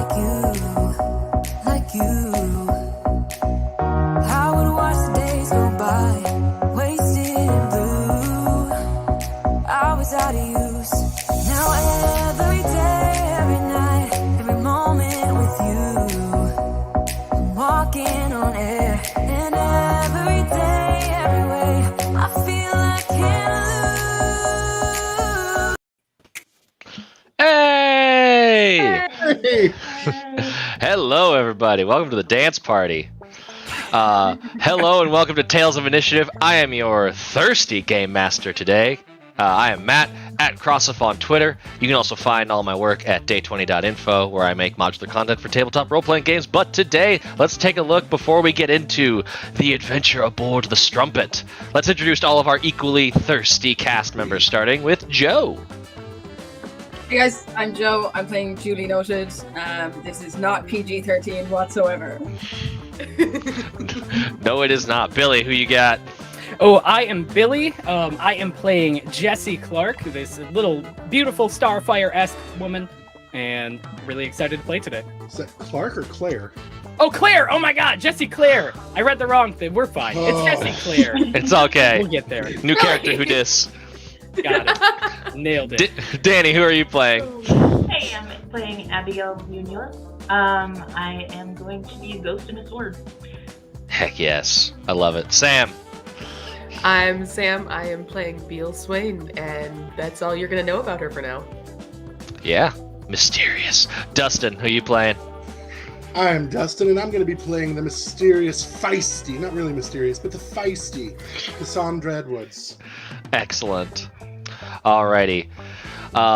like you. I would watch the days go by, wasted in blue. I was out of use. Now every day, every night, every moment with you, I'm walking on air. And every day, every way, I feel I can't lose. Hey! Hey! Hello, everybody. Welcome to the dance party. Hello and welcome to Tales of Initiative. I am your thirsty game master today. I am Matt, at Crossoff on Twitter. You can also find all my work at day20.info, where I make modular content for tabletop role-playing games. But today, let's take a look before we get into the adventure aboard the Strumpet. Let's introduce all of our equally thirsty cast members, starting with Joe. Hey guys, I'm Joe. I'm playing Julie Noted. This is not PG-13 whatsoever. No, it is not. Billy, who you got? Oh, I am Billy. I am playing Jessie Clark, this little beautiful Starfire-esque woman, and really excited to play today. Is that Clark or Claire? Oh, Claire! Oh my god, Jessie Claire! I read the wrong thing. We're fine. It's Jessie Claire. It's okay. We'll get there. New character, who dis? Got it. Nailed it. Danny, who are you playing? Hey, I'm playing Abigail Munoz. I am going to be a ghost in a sword. Heck yes. I love it. Sam. I'm Sam. I am playing Beale Swain, and that's all you're going to know about her for now. Yeah. Mysterious. Dustin, who you playing? I'm Dustin, and I'm going to be playing the mysterious, feisty, not really mysterious, but the feisty Cassandra Edwards. Excellent. Alrighty.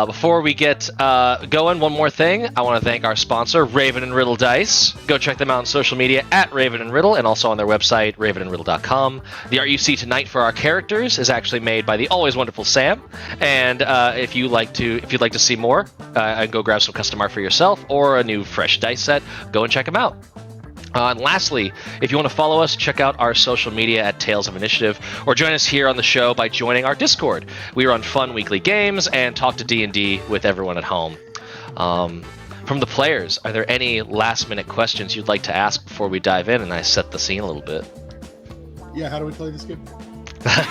Before we get going, one more thing. I want to thank our sponsor, Raven and Riddle Dice. Go check them out on social media at Raven and Riddle, and also on their website, ravenandriddle.com. The art you see tonight for our characters is actually made by the always wonderful Sam. And if you'd like to see more, and go grab some custom art for yourself or a new fresh dice set, go and check them out. And lastly, if you want to follow us, check out our social media at Tales of Initiative, or join us here on the show by joining our Discord. We run fun weekly games and talk to D&D with everyone at home. From the players, are there any last-minute questions you'd like to ask before we dive in and I set the scene a little bit? Yeah, how do we play this game?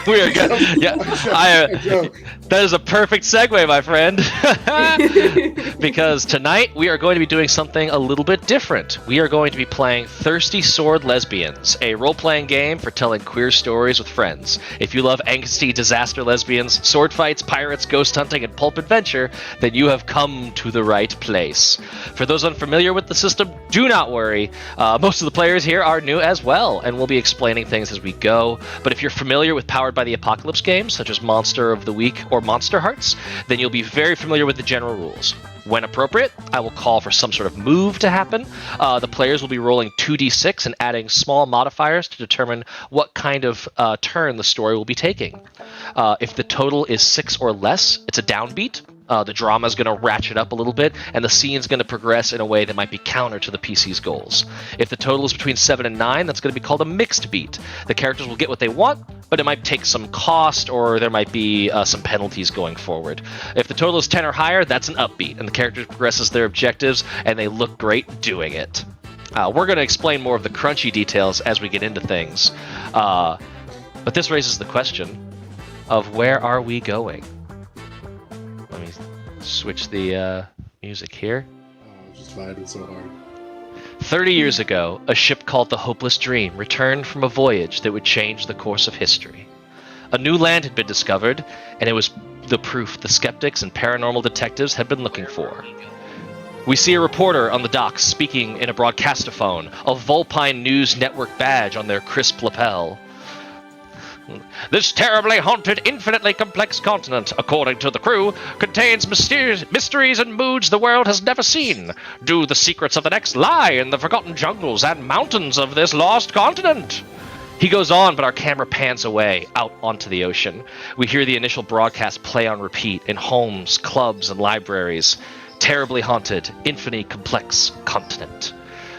We are good. Yeah, that is a perfect segue, my friend. Because tonight we are going to be doing something a little bit different. We are going to be playing Thirsty Sword Lesbians, a role-playing game for telling queer stories with friends. If you love angsty disaster lesbians, sword fights, pirates, ghost hunting, and pulp adventure, then you have come to the right place. For those unfamiliar with the system, do not worry. Most of the players here are new as well, and we'll be explaining things as we go. But if you're familiar with Powered by the Apocalypse games, such as Monster of the Week or Monster Hearts, then you'll be very familiar with the general rules. When appropriate, I will call for some sort of move to happen. The players will be rolling 2d6 and adding small modifiers to determine what kind of turn the story will be taking. If the total is 6 or less, it's a downbeat. The drama is going to ratchet up a little bit, and the scene's going to progress in a way that might be counter to the PC's goals. If the total is between 7 and 9, that's going to be called a mixed beat. The characters will get what they want, but it might take some cost, or there might be some penalties going forward. If the total is 10 or higher, that's an upbeat, and the character progresses their objectives, and they look great doing it. We're going to explain more of the crunchy details as we get into things. But this raises the question of where are we going? Let me switch the music here. Oh, just vibing so hard. 30 years ago, a ship called the Hopeless Dream returned from a voyage that would change the course of history. A new land had been discovered, and it was the proof the skeptics and paranormal detectives had been looking for. We see a reporter on the docks speaking in a broadcastophone, a Vulpine News Network badge on their crisp lapel. This terribly haunted, infinitely complex continent, according to the crew, contains mysteries and moods the world has never seen. Do the secrets of the next lie in the forgotten jungles and mountains of this lost continent? He goes on, but our camera pans away, out onto the ocean. We hear the initial broadcast play on repeat in homes, clubs, and libraries. Terribly haunted, infinitely complex continent.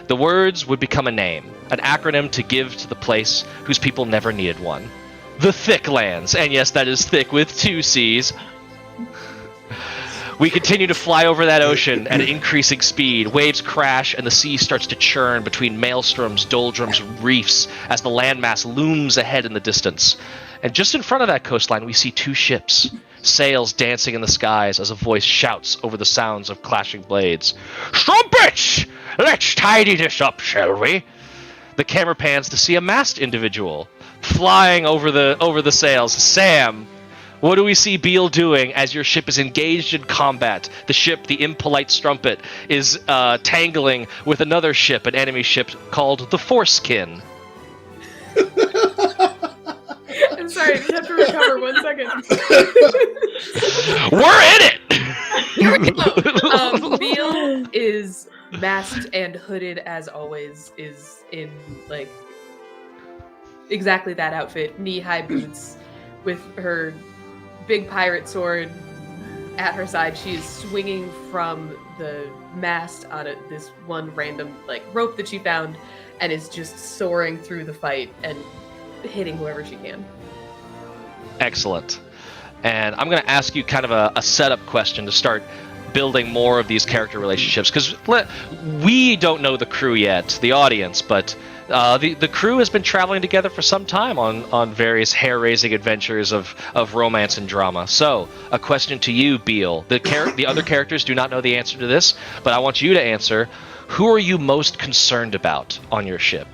The words would become a name, an acronym to give to the place whose people never needed one. The Thicclands, and yes, that is thick with 2 C's. We continue to fly over that ocean at increasing speed. Waves crash and the sea starts to churn between maelstroms, doldrums, reefs as the landmass looms ahead in the distance. And just in front of that coastline, we see two ships, sails dancing in the skies as a voice shouts over the sounds of clashing blades. Strumpets! Let's tidy this up, shall we? The camera pans to see a masked individual flying over the sails. Sam, what do we see Beal doing as your ship is engaged in combat? The ship, the Impolite Strumpet, is tangling with another ship, an enemy ship called the Foreskin. I'm sorry, I just have to recover 1 second. We're in it! Here we go. Beal is masked and hooded as always, is in, like, exactly that outfit. Knee-high boots with her big pirate sword at her side. She is swinging from the mast on this one random, like, rope that she found and is just soaring through the fight and hitting whoever she can. Excellent. And I'm going to ask you kind of a setup question to start building more of these character relationships, because we don't know the crew yet, the audience, but the crew has been traveling together for some time on various hair-raising adventures of romance and drama. So, a question to you, Beal. The other characters do not know the answer to this, but I want you to answer. Who are you most concerned about on your ship?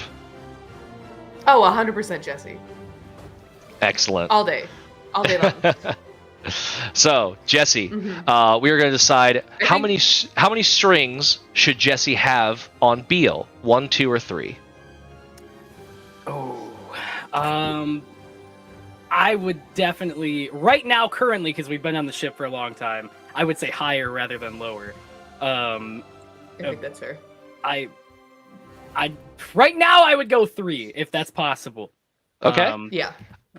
Oh, 100% Jesse. Excellent. All day long. So, Jesse, we are going to decide how many strings should Jesse have on Beal? 1, 2, or 3? Oh, I would definitely right now, currently, because we've been on the ship for a long time. I would say higher rather than lower. I think that's fair. I right now I would go 3 if that's possible. Okay. Yeah.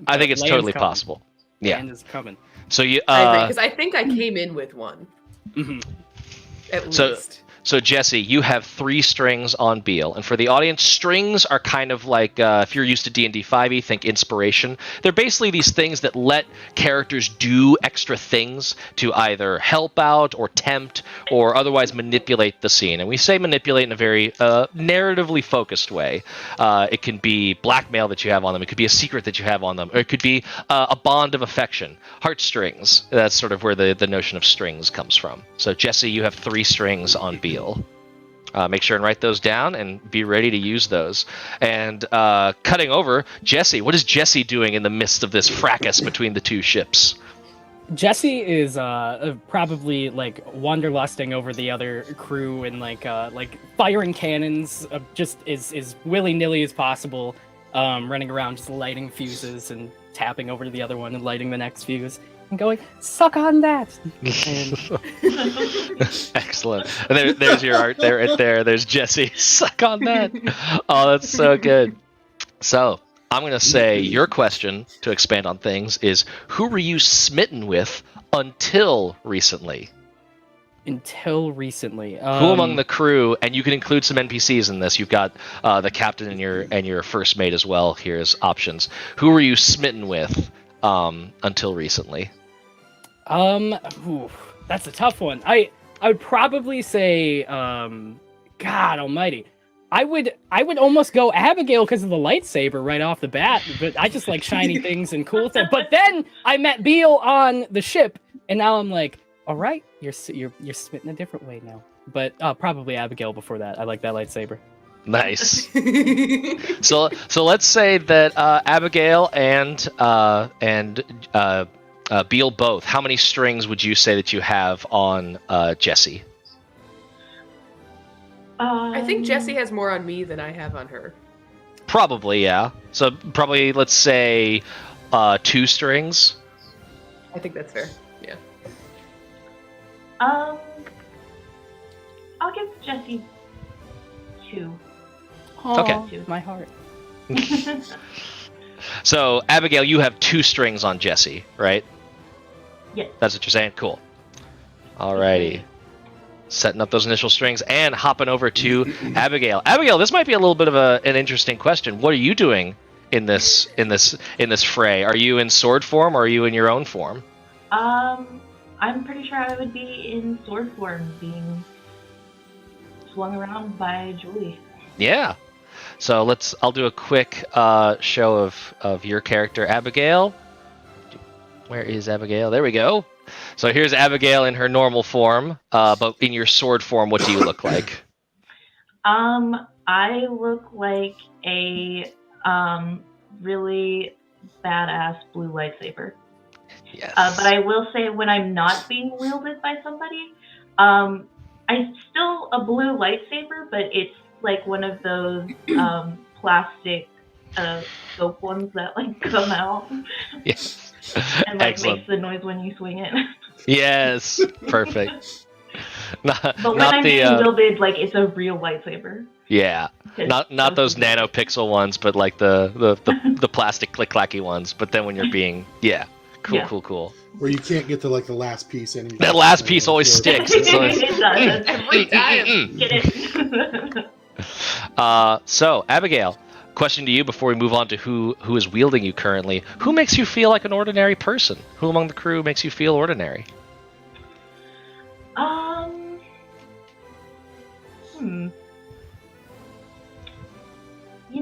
I think it's Land's totally coming. possible. Yeah. Land is coming. So you. I agree, because I think I came in with one. At least. So Jesse, you have 3 strings on Beal, and for the audience, strings are kind of like if you're used to D&D 5e, think inspiration. They're basically these things that let characters do extra things to either help out or tempt or otherwise manipulate the scene. And we say manipulate in a very narratively focused way. It can be blackmail that you have on them. It could be a secret that you have on them, or it could be a bond of affection, heartstrings. That's sort of where the notion of strings comes from. So Jesse, you have 3 strings on Beal. Make sure and write those down and be ready to use those. And cutting over, Jesse, what is Jesse doing in the midst of this fracas between the 2 ships? Jesse is probably like wanderlusting over the other crew and like firing cannons, just as willy-nilly as possible, running around just lighting fuses and tapping over to the other one and lighting the next fuse. And going, suck on that. Excellent. And there's your art there, right there. There's Jesse. Suck on that. Oh, that's so good. So I'm going to say your question to expand on things is, who were you smitten with until recently? Until recently. Who among the crew, and you can include some NPCs in this. You've got the captain and your first mate as well here as options. Who were you smitten with until recently? That's a tough one. I would probably say, God Almighty, I would almost go Abigail because of the lightsaber right off the bat. But I just like shiny things and cool things. But then I met Beal on the ship, and now I'm like, all right, you're smitten a different way now. But probably Abigail before that. I like that lightsaber. Nice. So let's say that Abigail and Beal both. How many strings would you say that you have on Jesse? I think Jesse has more on me than I have on her. Probably, yeah. So probably, let's say 2 strings. I think that's fair. Yeah. I'll give Jesse 2. Okay. My heart. So Abigail, you have 2 strings on Jesse, right? Yes. That's what you're saying? Cool. Alrighty. Setting up those initial strings and hopping over to Abigail. Abigail, this might be a little bit of an interesting question. What are you doing in this fray? Are you in sword form or are you in your own form? I'm I'm pretty sure I would be in sword form, being swung around by Julie. Yeah. So I'll do a quick show of your character, Abigail. Where is Abigail? There we go. So here's Abigail in her normal form, but in your sword form, what do you look like? I look like a really badass blue lightsaber. Yes. But I will say, when I'm not being wielded by somebody, I'm still a blue lightsaber, but it's like one of those plastic soap ones that like come out Yes. and like Excellent. makes the noise when you swing it. Yes. Perfect. But when I'm being wielded, like it's a real lightsaber. Yeah. Not those nanopixel ones, but like the plastic click-clacky ones. But then when you're being cool. Where you can't get to like the last piece, and that last piece always sticks. It's always... It does every time. Get it. So Abigail, question to you before we move on to who is wielding you currently. Who makes you feel like an ordinary person? Who among the crew makes you feel ordinary? You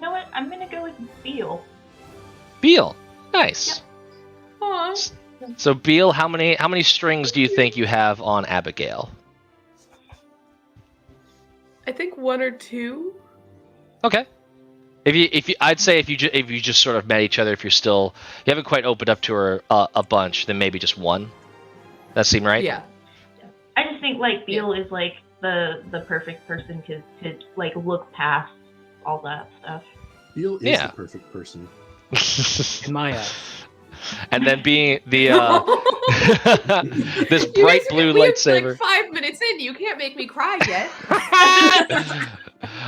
know what? I'm gonna go with Beal. Beal. Nice. Yep. Aw. So Beal, how many strings do you think you have on Abigail? I think 1 or 2. Okay. I'd say if you just sort of met each other, if you haven't quite opened up to her a bunch, then maybe just 1. That seem right? Yeah. I just think like Beal is like the perfect person to like look past all that stuff. Beal is the perfect person. In my eyes. And then being the this bright blue lightsaber. Like 5 minutes in, you can't make me cry yet.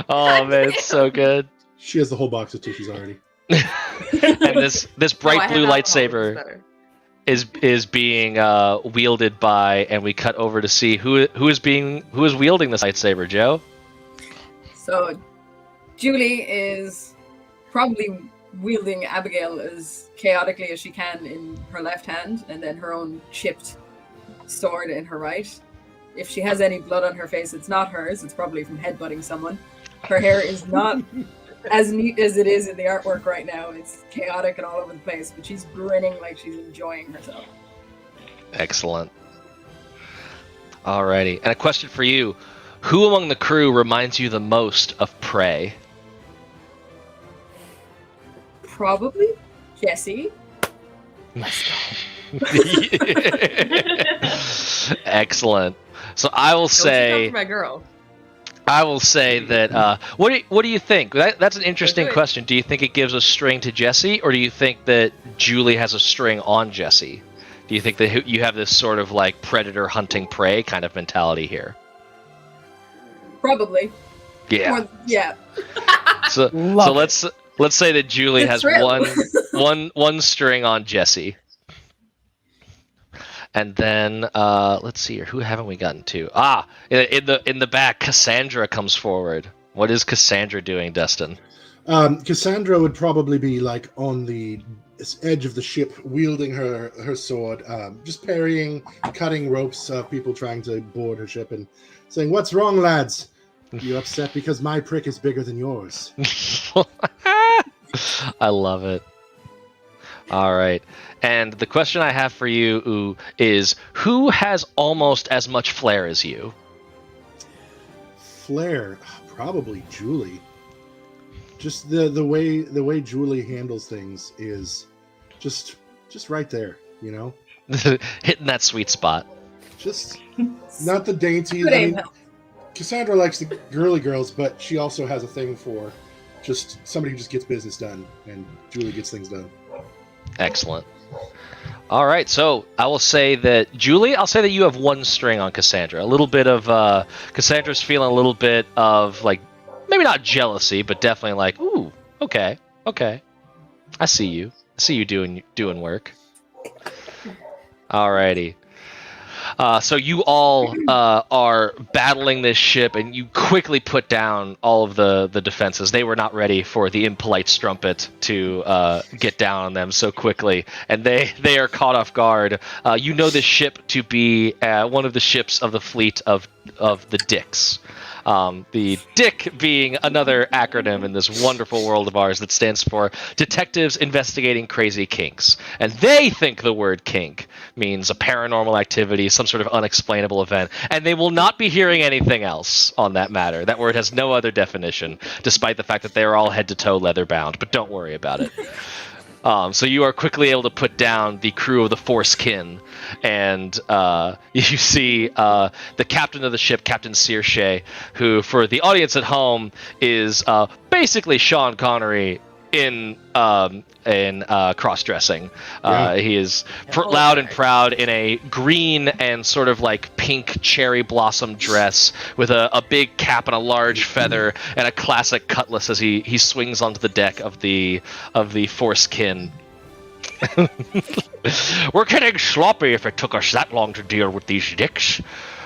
Oh man, it's so good. She has the whole box of tissues already. And this bright blue lightsaber is being wielded by, and we cut over to see who is wielding this lightsaber. Joe. So, Julie is probably wielding Abigail as chaotically as she can in her left hand, and then her own chipped sword in her right. If she has any blood on her face, it's not hers. It's probably from headbutting someone. Her hair is not as neat as it is in the artwork right now. It's chaotic and all over the place, but she's grinning like she's enjoying herself. Excellent. Alrighty. And a question for you. Who among the crew reminds you the most of Prey? Probably Jesse. Let's go. Excellent. So I will say, my girl. I will say that. What do you think? That's an interesting question. Do you think it gives a string to Jesse, or do you think that Julie has a string on Jesse? Do you think that you have this sort of like predator hunting prey kind of mentality here? Probably. Yeah. Or, yeah. So let's say that Julie has one string on Jesse. And then let's see here. Who haven't we gotten to? In the back, Cassandra comes forward. What is Cassandra doing, Dustin? Cassandra would probably be like on the edge of the ship, wielding her sword, just parrying, cutting ropes of people trying to board her ship, and saying, "What's wrong, lads? You upset because my prick is bigger than yours?" I love it. All right. And the question I have for you is, who has almost as much flair as you? Flair? Probably Julie. Just the way Julie handles things is just right there, you know? Hitting that sweet spot. Just not the dainty. I mean, Cassandra likes the girly girls, but she also has a thing for just somebody who just gets business done, and Julie gets things done. Excellent. All right, so I will say that Julie, I'll say that you have one string on Cassandra. A little bit of Cassandra's feeling a little bit of like, maybe not jealousy, but definitely like, ooh, okay, I see you doing work. Alrighty. So you all are battling this ship, and you quickly put down all of the defenses. They were not ready for the Impolite Strumpet to get down on them so quickly, and they are caught off guard. You know this ship to be one of the ships of the fleet of the Dicks. The Dick being another acronym in this wonderful world of ours that stands for Detectives Investigating Crazy Kinks. And they think the word kink means a paranormal activity, some sort of unexplainable event. And they will not be hearing anything else on that matter. That word has no other definition, despite the fact that they are all head-to-toe leather-bound. But don't worry about it. So you are quickly able to put down the crew of the Foreskin, and you see the captain of the ship, Captain Searshay, who, for the audience at home, is basically Sean Connery in cross-dressing. He is loud and proud in a green and sort of like pink cherry blossom dress with a big cap and a large feather and a classic cutlass as he swings onto the deck of the Foreskin. We're getting sloppy if it took us that long to deal with these dicks.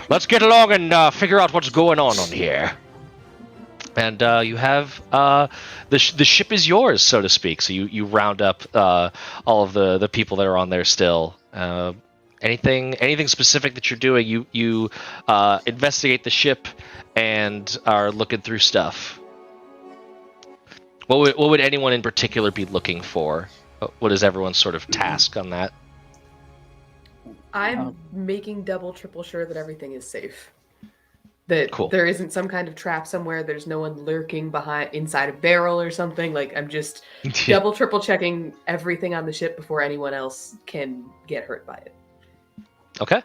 Let's get along and figure out what's going on here. And you have the ship is yours, so to speak. So you round up all of the people that are on there still. Anything specific that you're doing? You investigate the ship and are looking through stuff. What would anyone in particular be looking for? What is everyone's sort of task on that? I'm making double, triple sure that everything is safe. That Cool. There isn't some kind of trap somewhere. There's no one lurking inside a barrel or something. Like, I'm just double, triple checking everything on the ship before anyone else can get hurt by it. Okay.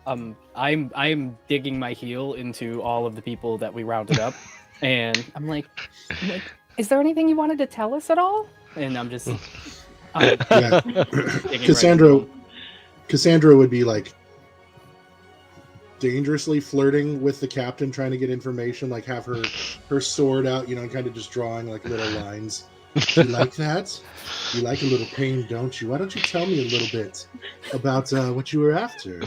I'm digging my heel into all of the people that we rounded up, and I'm like, is there anything you wanted to tell us at all? And I'm just Cassandra would be like dangerously flirting with the captain, trying to get information, like have her sword out, and kind of just drawing like little lines. You like that? You like a little pain, don't you? Why don't you tell me a little bit about what you were after?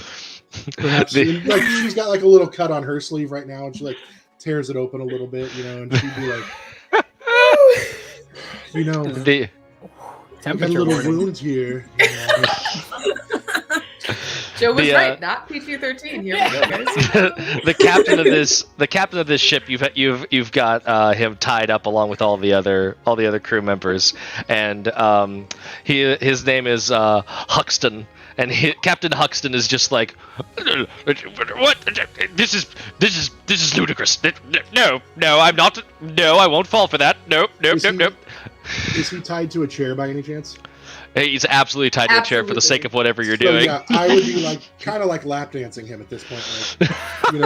Perhaps like she's got like a little cut on her sleeve right now, and she like tears it open a little bit, and she'd be like, the temperature a little wound here. Joe was right. Not PG-13. Here we go, guys. the captain of this ship. You've got him tied up along with all the other crew members, and his name is Huxton. And Captain Huxton is just like, what? This is ludicrous. No, I'm not. No, I won't fall for that. Nope. Is he tied to a chair by any chance? He's absolutely tied to a chair for the sake of whatever you're doing. Yeah, I would be like, kind of like lap dancing him at this point, like,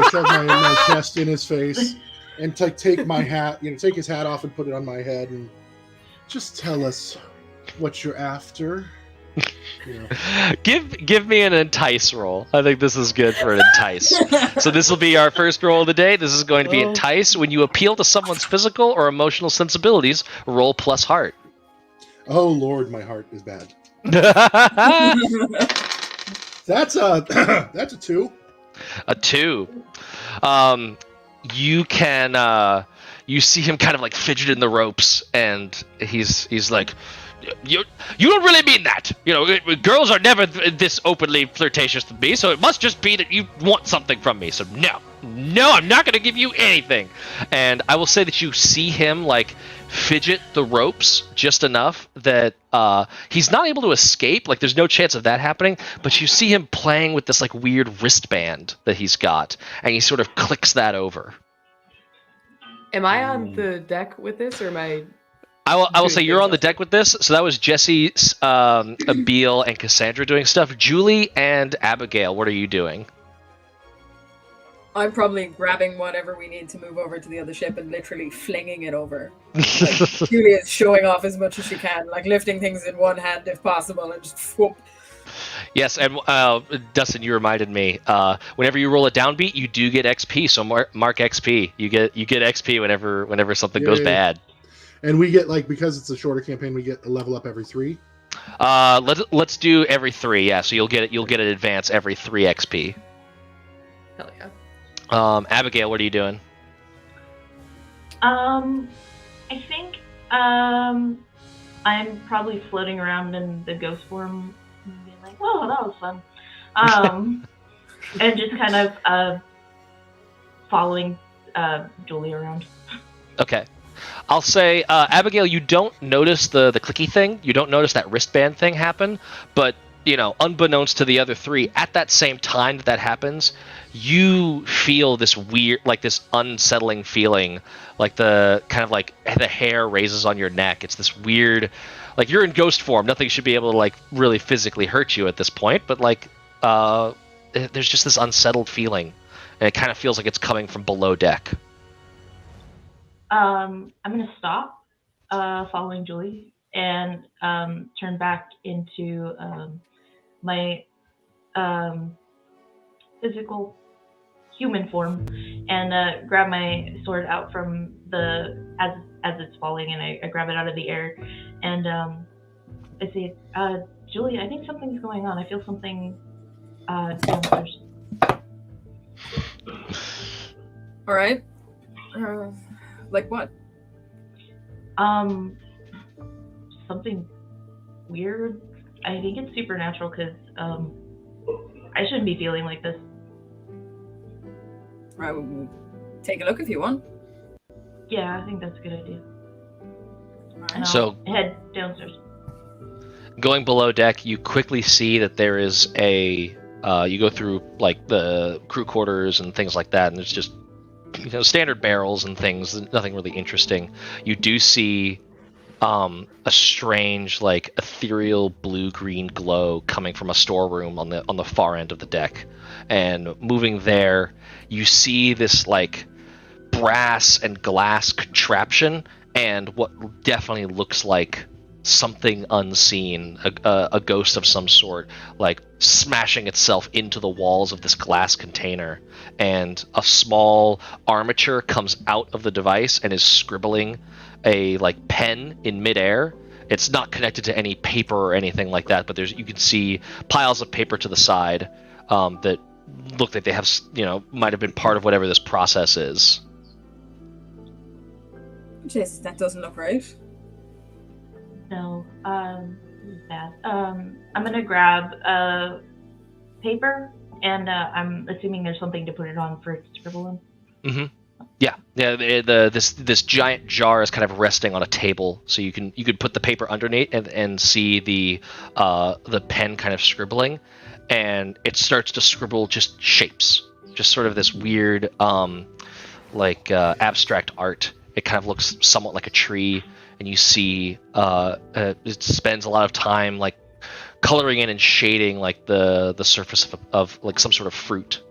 shove my chest in his face and take my hat, take his hat off and put it on my head and just tell us what you're after. Give me an entice roll. I think this is good for an entice. So this will be our first roll of the day. This is going to be entice. When you appeal to someone's physical or emotional sensibilities, roll plus heart. Oh Lord, my heart is bad. That's a 2. A 2. You can you see him kind of like fidget in the ropes, and he's like, You don't really mean that. Girls are never this openly flirtatious with me, so it must just be that you want something from me. So no, I'm not going to give you anything. And I will say that you see him like fidget the ropes just enough that he's not able to escape. Like there's no chance of that happening, but you see him playing with this like weird wristband that he's got, and he sort of clicks that over. Am I on the deck with this, or am I... I will say you're on the deck with this. So that was Jesse, Abiel, and Cassandra doing stuff. Julie and Abigail, what are you doing? I'm probably grabbing whatever we need to move over to the other ship and literally flinging it over. Like, Julie is showing off as much as she can, like lifting things in one hand if possible, and just whoop. Yes, and Dustin, you reminded me. Whenever you roll a downbeat, you do get XP. So mark XP. You get XP whenever something goes bad. And we get, like, because it's a shorter campaign, we get a level up every 3. Let's do every 3. Yeah, so you'll get an advance every 3 XP. Hell yeah. Abigail, what are you doing? I think I'm probably floating around in the ghost form, and being like, "Oh, that was fun," and just kind of following Julie around. Okay. I'll say, Abigail, you don't notice the clicky thing. You don't notice that wristband thing happen, but, unbeknownst to the other three, at that same time that happens, you feel this weird, like this unsettling feeling, like the hair raises on your neck. It's this weird, like you're in ghost form. Nothing should be able to like really physically hurt you at this point, but like, there's just this unsettled feeling, and it kind of feels like it's coming from below deck. I'm gonna stop following Julie and turn back into my physical human form and grab my sword out from as it's falling, and I grab it out of the air and I say, Julie, I think something's going on. I feel something downstairs. All right. Like what? Something weird. I think it's supernatural because I shouldn't be feeling like this. Right, we'll take a look if you want. Yeah, I think that's a good idea. Right. And So- I'll head downstairs. Going below deck, you quickly see that there is you go through like the crew quarters and things like that, and there's just standard barrels and things, nothing really interesting. You do see a strange, like ethereal blue-green glow coming from a storeroom on the far end of the deck, and moving there, you see this like brass and glass contraption and what definitely looks like something unseen, a ghost of some sort, like smashing itself into the walls of this glass container, and a small armature comes out of the device and is scribbling a like pen in midair. It's not connected to any paper or anything like that, but you can see piles of paper to the side that look like they have, might have been part of whatever this process is. Jeez, that doesn't look right. No, this is bad. I'm gonna grab paper, and I'm assuming there's something to put it on for it to scribble in. Mm-hmm. Yeah. This giant jar is kind of resting on a table, so you could put the paper underneath and see the pen kind of scribbling, and it starts to scribble just shapes, just sort of this weird abstract art. It kind of looks somewhat like a tree, and you see it spends a lot of time like coloring in and shading like the surface of like some sort of fruit.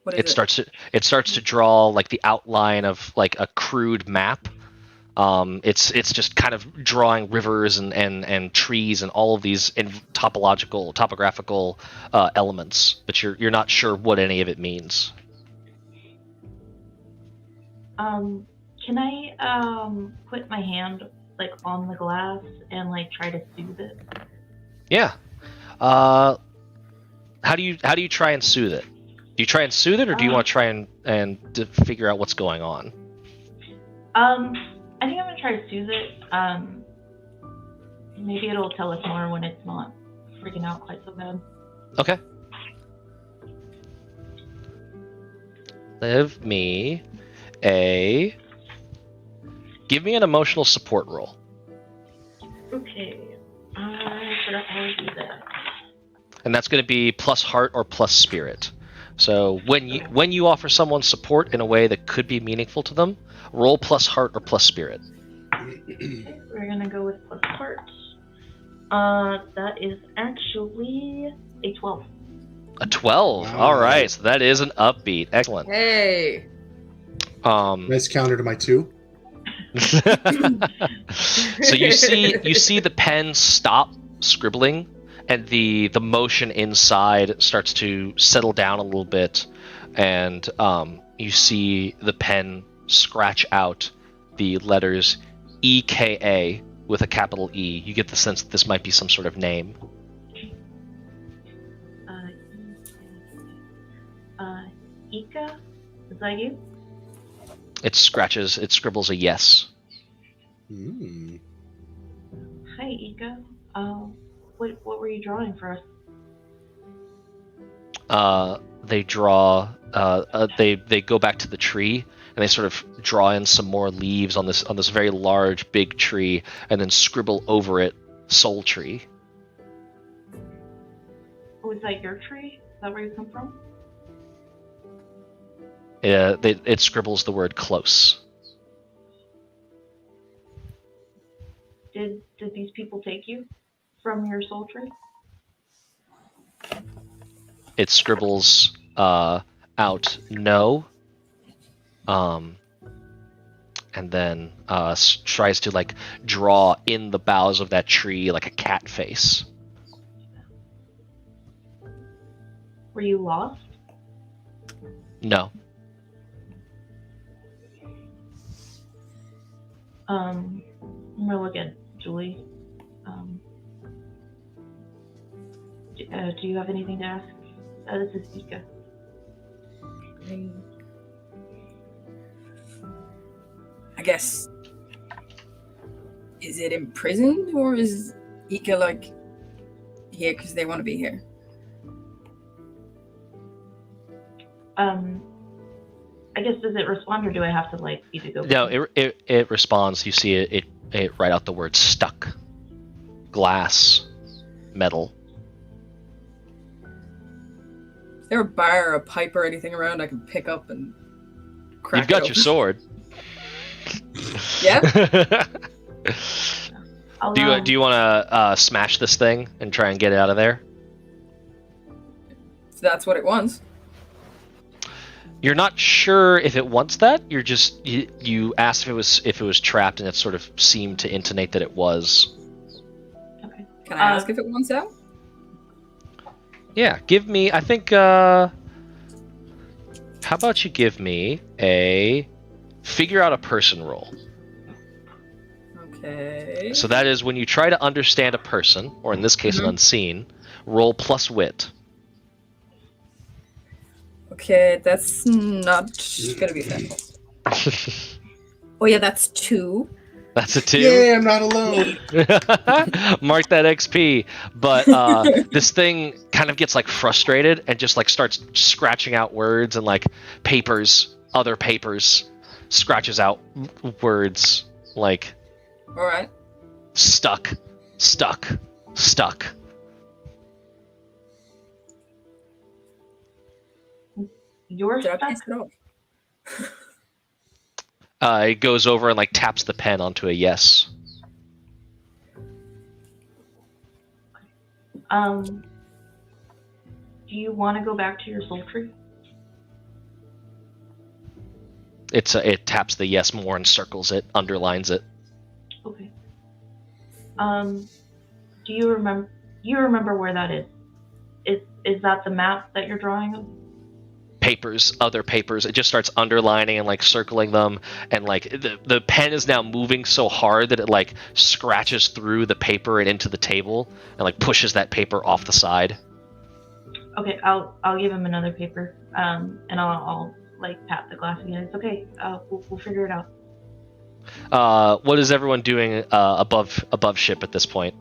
What is It starts to draw like the outline of like a crude map. It's just kind of drawing rivers and trees and all of these topographical elements, but you're not sure what any of it means. Can I put my hand like on the glass and like try to soothe it? Yeah. How do you try and soothe it? Do you try and soothe it, or do you want to try and to figure out what's going on? I think I'm gonna try to soothe it. Maybe it'll tell us more when it's not freaking out quite so bad. Okay. Give me an emotional support roll. Okay. I forgot how to do that. And that's going to be plus heart or plus spirit. So when you offer someone support in a way that could be meaningful to them, roll plus heart or plus spirit. Okay, we're gonna go with plus heart. That is actually a 12. A 12. Wow. All right. So that is an upbeat. Excellent. Hey. Nice counter to my 2. So you see the pen stop scribbling, and the motion inside starts to settle down a little bit, and you see the pen scratch out the letters EKA with a capital E. You get the sense that this might be some sort of name. Ika, is that you? It scribbles a yes. Hi, Ika. What were you drawing for us? They draw. They go back to the tree and they sort of draw in some more leaves on this very large big tree, and then scribble over it "Soul Tree." Oh, is that your tree? Is that where you come from? It scribbles the word "close." Did these people take you from your soul tree? It scribbles out "no," and then tries to like draw in the boughs of that tree like a cat face. Were you lost? No. I'm gonna look at Julie. Do you have anything to ask? This is Ika. I guess. Is it imprisoned, or is Ika like here because they want to be here? I guess, does it respond, or do I have to like see to go? No, it responds. You see it write out the word "stuck," glass, metal. Is there a bar or a pipe or anything around I can pick up and crack? You've got it your open? sword. Yeah. Do you want to smash this thing and try and get it out of there? So that's what it wants. You're not sure if it wants that. You're just you asked if it was trapped, and it sort of seemed to intimate that it was. Okay. Can I ask if it wants out? Yeah, give me. I think. How about you give me a figure out a person roll? Okay. So that is when you try to understand a person, or in this case, an unseen. Roll plus wit. Okay, that's not gonna be fair. Oh yeah, that's 2. That's a 2. Yeah, I'm not alone. Mark that XP. But this thing kind of gets like frustrated and just like starts scratching out words and like papers, other papers, scratches out words like All right. stuck, stuck, stuck. You're Did I stuck. piss it off? It goes over and like taps the pen onto a yes. Do you want to go back to your soul tree? It taps the yes more and circles it, underlines it. Okay. Do you remember? You remember where that is? Is that the map that you're drawing of? Papers, other papers. It just starts underlining and like circling them, and like the pen is now moving so hard that it like scratches through the paper and into the table and like pushes that paper off the side. Okay, I'll give him another paper, and I'll like pat the glass again. It's okay. We'll figure it out. What is everyone doing above ship at this point?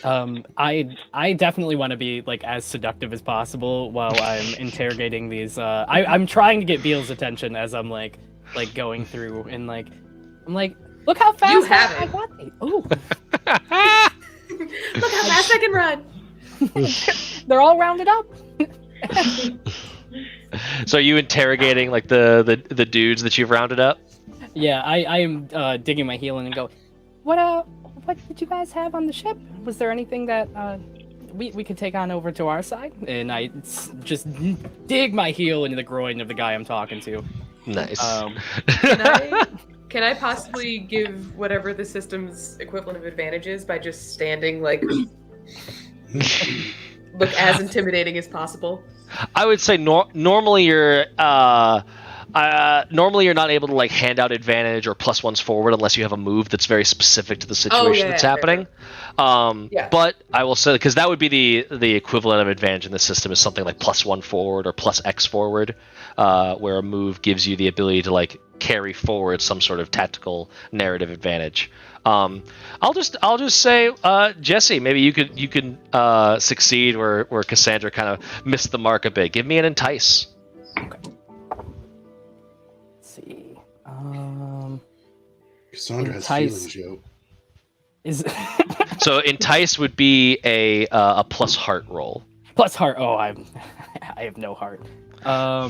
I definitely want to be like as seductive as possible while I'm interrogating these. I'm trying to get Beal's attention as I'm like going through and I'm like, look how fast You have I it. got these. Ooh, Look how fast I can run. they're all rounded up. So are you interrogating like the dudes that you've rounded up? Yeah, I am digging my heel in and go, what did you guys have on the ship? Was there anything that we could take on over to our side? And I just dig my heel into the groin of the guy I'm talking to. Nice. Can I possibly give whatever the system's equivalent of advantage is by just standing like look as intimidating as possible? I would say normally you're Normally you're not able to like hand out advantage or +1s forward unless you have a move that's very specific to the situation that's happening. Yeah. But I will say, because that would be the equivalent of advantage in the system is something like +1 forward or +X forward, where a move gives you the ability to like carry forward some sort of tactical narrative advantage. I'll just say, Jesse, maybe you could succeed where Cassandra kind of missed the mark a bit. Give me an entice. Okay. Let's see. Cassandra has Entice. feelings, yo. Is So entice would be a plus heart roll. plus heart. Oh, I have no heart. All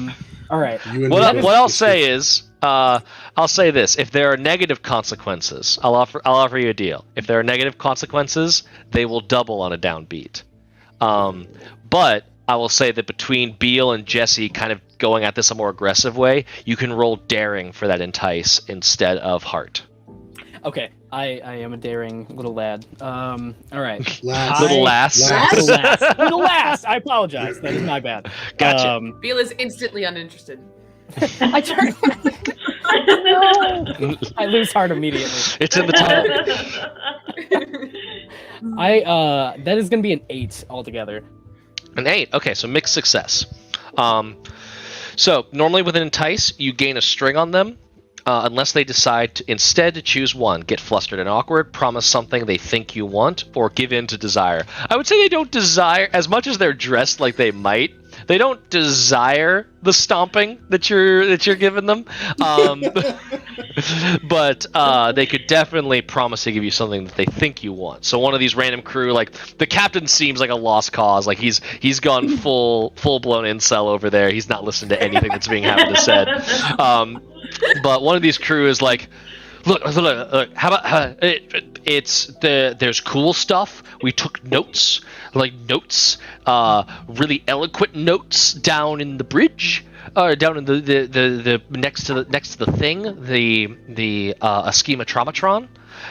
right. You and What me I'll both. say is, I'll say this: if there are negative consequences, I'll offer you a deal. If there are negative consequences, they will double on a downbeat. But I will say that between Beal and Jesse kind of going at this a more aggressive way, you can roll daring for that entice instead of heart. Okay. I am a daring little lad. All right. Lass. Little lass. Little lass. Little lass. I apologize. That is my bad. Gotcha. Beal is instantly uninterested. I turn. No! I lose heart immediately. It's in the title. That is gonna be an 8 altogether. An 8. Okay, so mixed success. So normally with an entice, you gain a string on them. Unless they decide to, instead to choose one, get flustered and awkward, promise something they think you want, or give in to desire. I would say they don't desire, as much as they're dressed like they might, they don't desire the stomping that you're giving them. But they could definitely promise to give you something that they think you want. So one of these random crew, like the captain seems like a lost cause, like he's gone full blown incel over there. He's not listening to anything that's being happened to said. But one of these crew is like, look, how about there's cool stuff. We took notes, really eloquent notes down in the bridge, down in the next to the thing, the schematron,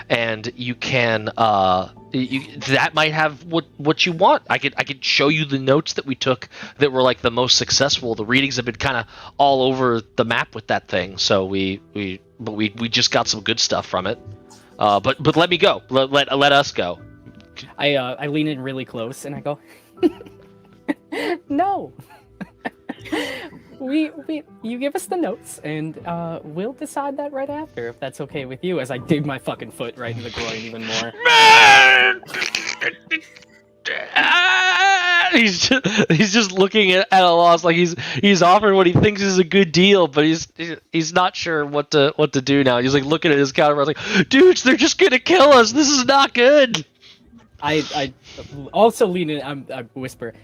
and you can that might have what you want. I could show you the notes that we took that were like the most successful. The readings have been kind of all over the map with that thing, so we just got some good stuff from it. But let me go. Let us go. I lean in really close and I go, no. You give us the notes and we'll decide that right after, if that's okay with you, as I dig my fucking foot right in the groin even more. He's just looking at a loss, like he's offered what he thinks is a good deal, but he's not sure what to do now. He's like looking at his counterpart like, dudes, they're just gonna kill us. This is not good. I also lean in. I whisper,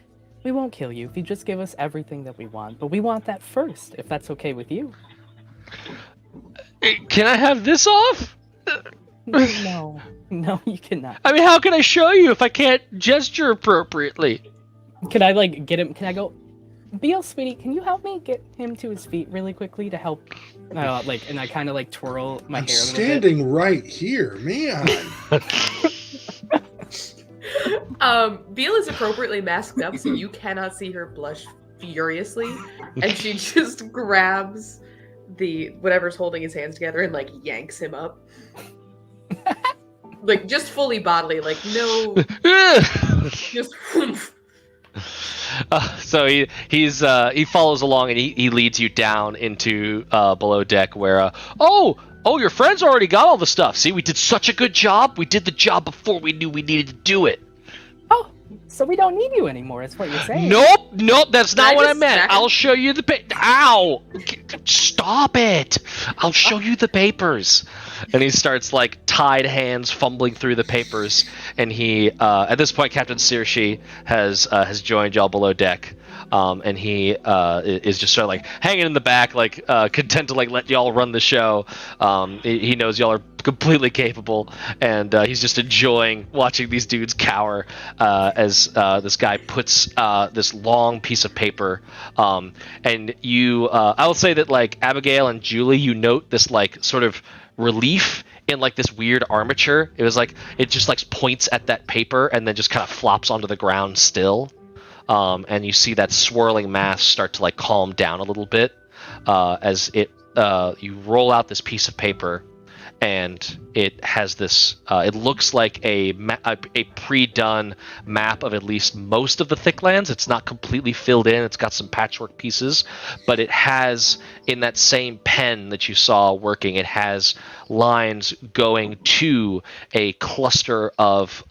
we won't kill you if you just give us everything that we want, but we want that first, if that's okay with you. Can I have this off? No, you cannot. I mean, how can I show you if I can't gesture appropriately? Can I like get him? Can I go, Beal, sweetie? Can you help me get him to his feet really quickly to help? And I kind of like twirl my hair a little bit. Standing right here, man. Beal is appropriately masked up, so you cannot see her blush furiously, and she just grabs whatever's holding his hands together and like yanks him up, like just fully bodily, like no, just. So he follows along and he leads you down into below deck where your friends already got all the stuff. See, we did such a good job. We did the job before we knew we needed to do it. Oh, so we don't need you anymore, is what you're saying. Nope, that's not what I meant. smack I'll show you the Ow! Stop it! I'll show you the papers. And he starts like tied hands fumbling through the papers, and he at this point Captain Sirshi has joined y'all below deck. And he is just sort of like hanging in the back, like content to like let y'all run the show. He knows y'all are completely capable, and he's just enjoying watching these dudes cower as this guy puts this long piece of paper. And you, I will say that like Abigail and Julie, you note this like sort of relief in like this weird armature. It was like it just like points at that paper and then just kind of flops onto the ground still. And you see that swirling mass start to like calm down a little bit. as you roll out this piece of paper, and it has this. It looks like a pre-done map of at least most of the Thicclands. It's not completely filled in. It's got some patchwork pieces, but it has, in that same pen that you saw working, it has lines going to a cluster of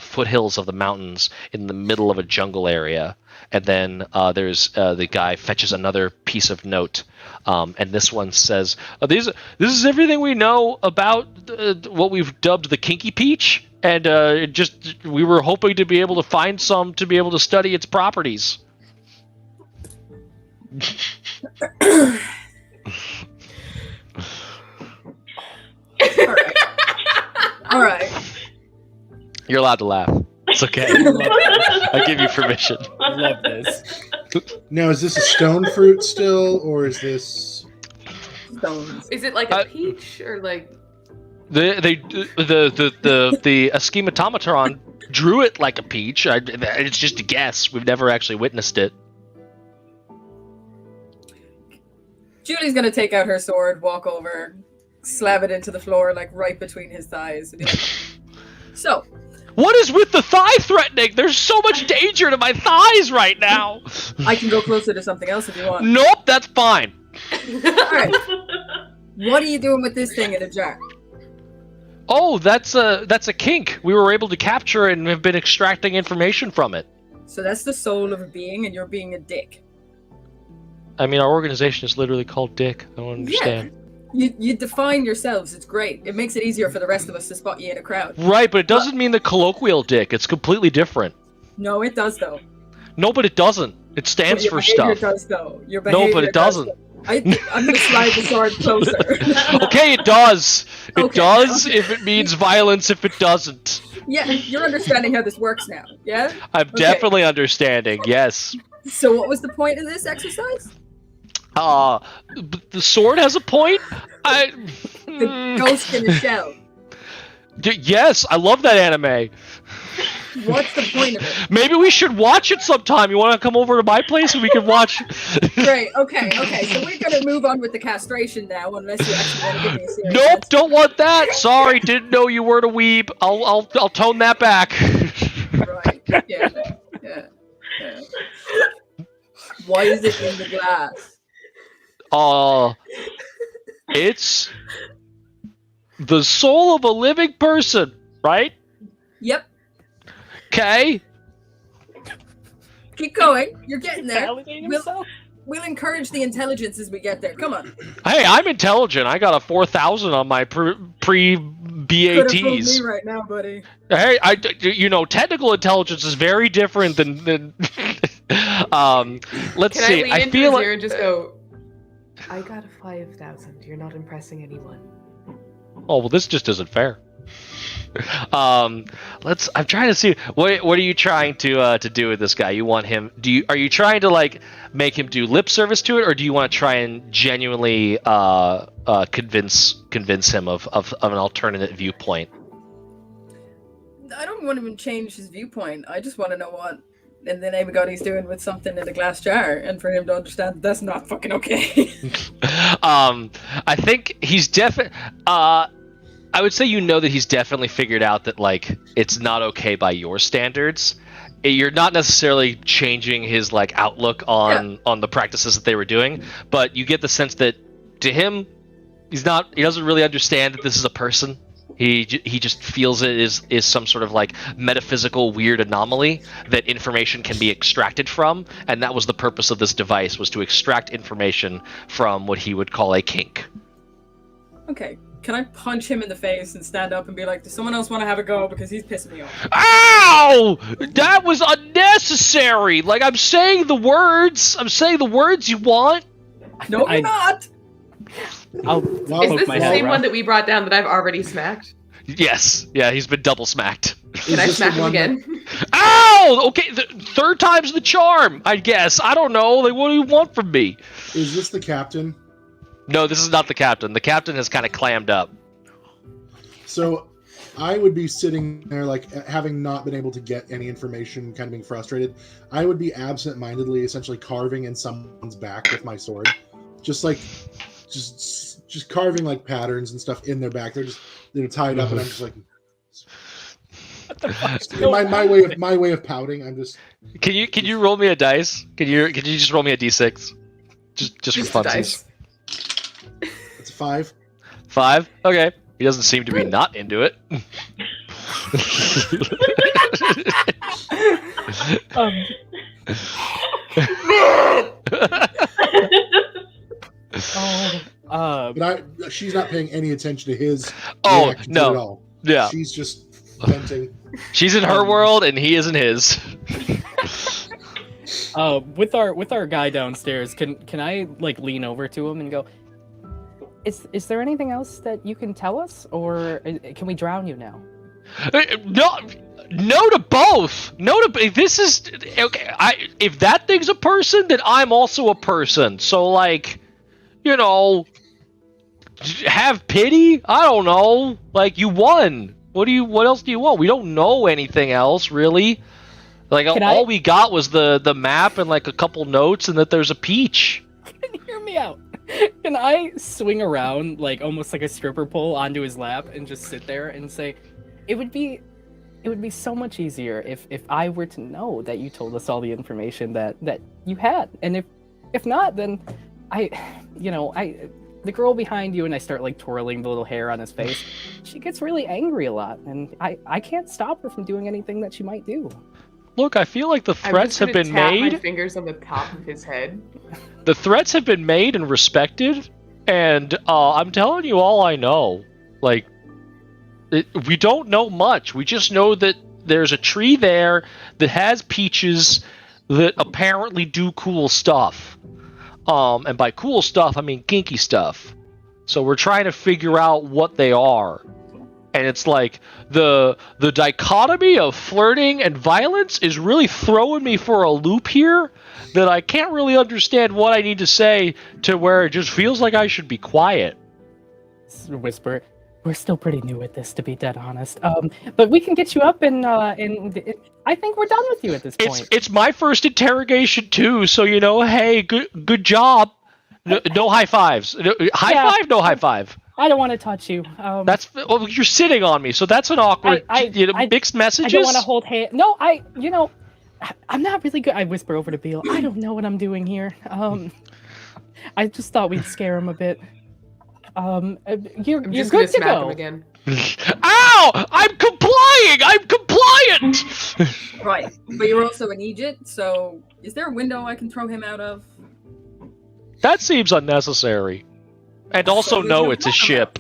foothills of the mountains in the middle of a jungle area. And then there's the guy fetches another piece of note, and this one says, "This is everything we know about what we've dubbed the Kinky Peach, and we were hoping to be able to find some to be able to study its properties." All right. You're allowed to laugh. It's okay. I give you permission. I love this. Now, is this a stone fruit still, or is this Stones. Is it like a peach or like? The schematomatron drew it like a peach. It's just a guess. We've never actually witnessed it. Julie's gonna take out her sword, walk over, slap it into the floor, like right between his thighs. And be like, so, What is with the thigh threatening? There's so much danger to my thighs right now. I can go closer to something else if you want. Nope, that's fine. Alright. What are you doing with this thing in a jar? Oh, that's a kink. We were able to capture it and have been extracting information from it. So that's the soul of a being, and you're being a dick. I mean, our organization is literally called Dick. I don't understand. You define yourselves. It's great. It makes it easier for the rest of us to spot you in a crowd. Right, but it doesn't mean the colloquial dick. It's completely different. No, it does though. No, but it doesn't. It stands for Your behavior stuff. does though. Your behavior No, but it doesn't. I'm gonna slide the sword closer. Okay, it does. It Okay, does okay. if it means violence. If it doesn't, Yeah, you're understanding how this works now. Yeah. I'm definitely understanding. Yes. So what was the point of this exercise? The sword has a point. The ghost in the shell. Yes, I love that anime. What's the point of it? Maybe we should watch it sometime. You want to come over to my place and we can watch? Great. Okay. So we're gonna move on with the castration now, unless you actually want to give me a serious Nope, answer. don't want that. Sorry, didn't know you were a weeb. I'll tone that back. Right. Yeah. Why is it in the glass? It's the soul of a living person, right? Yep. Okay. Keep going. You're getting there. Validating himself? We'll encourage the intelligence as we get there. Come on. Hey, I'm intelligent. I got a 4,000 on my Could have fooled pre-BATs. me right now, buddy. Hey, technical intelligence is very different than let's Can see. I lean I into feel his like ear and just go? I got a 5,000. You're not impressing anyone. oh well, this just isn't fair. I'm trying to see what are you trying to do with this guy? You want him? Are you trying to like make him do lip service to it, or do you want to try and genuinely convince him of an alternate viewpoint? I don't want him to change his viewpoint. I just want to know what and then everybody's doing with something in a glass jar, and for him to understand that's not fucking okay. I think he's definitely. I would say that he's definitely figured out that like it's not okay by your standards. You're not necessarily changing his like outlook on the practices that they were doing, but you get the sense that to him, he doesn't really understand that this is a person. He just feels it is some sort of like metaphysical weird anomaly that information can be extracted from, and that was the purpose of this device, was to extract information from what he would call a kink. Okay, can I punch him in the face and stand up and be like, does someone else want to have a go because he's pissing me off? Ow! That was unnecessary! Like, I'm saying the words you want. No, you're not! I'll Is poke this my the head same around. one that we brought down that I've already smacked? Yes. Yeah, he's been double smacked. Can I this the smack him one again? Ow! Okay, third time's the charm, I guess. I don't know. Like, what do you want from me? Is this the captain? No, this is not the captain. The captain has kind of clammed up. So I would be sitting there, like, having not been able to get any information, kind of being frustrated. I would be absent-mindedly, essentially carving in someone's back with my sword, just like just carving like patterns and stuff in their back. They're just tied up, and I'm just like. My way of pouting. I'm just. Can you roll me a dice? Can you just roll me a d6? Just for funsies. It's a 5. 5? Okay. He doesn't seem to be not into it. But she's not paying any attention to his. Oh no! At all. Yeah. She's just venting. She's in her world and he is in his. With our guy downstairs, can I like lean over to him and go, is there anything else that you can tell us, or can we drown you now? No to both. This is okay. If that thing's a person, then I'm also a person. So like, have pity. I don't know. Like, you won. What else do you want? We don't know anything else, really. Like, all we got was the map and, like, a couple notes and that there's a peach. Hear me out. Can I swing around, like, almost like a stripper pole onto his lap and just sit there and say, it would be so much easier if I were to know that you told us all the information that you had. And if not, then the girl behind you, and I start like twirling the little hair on his face, she gets really angry a lot, and I can't stop her from doing anything that she might do. Look, I feel like the threats have been made. My fingers on the top of his head. The threats have been made and respected, and I'm telling you all I know. Like, we don't know much. We just know that there's a tree there that has peaches that apparently do cool stuff. And by cool stuff, I mean kinky stuff. So we're trying to figure out what they are. And it's like, the dichotomy of flirting and violence is really throwing me for a loop here that I can't really understand what I need to say to where it just feels like I should be quiet. Whisper, we're still pretty new at this, to be dead honest. But we can get you up, and I think we're done with you at this point. It's my first interrogation too, so hey, good job. No high fives. High five, no high five. I don't want to touch you. You're sitting on me, so that's an awkward. Mixed messages. I don't want to hold hands. No, I'm not really good. I whisper over to Beal. I don't know what I'm doing here. I just thought we'd scare him a bit. You're good to go. Him again. Ow! I'm compliant. Right, but you're also an Egypt, so is there a window I can throw him out of? That seems unnecessary. And also, no, it's a ship.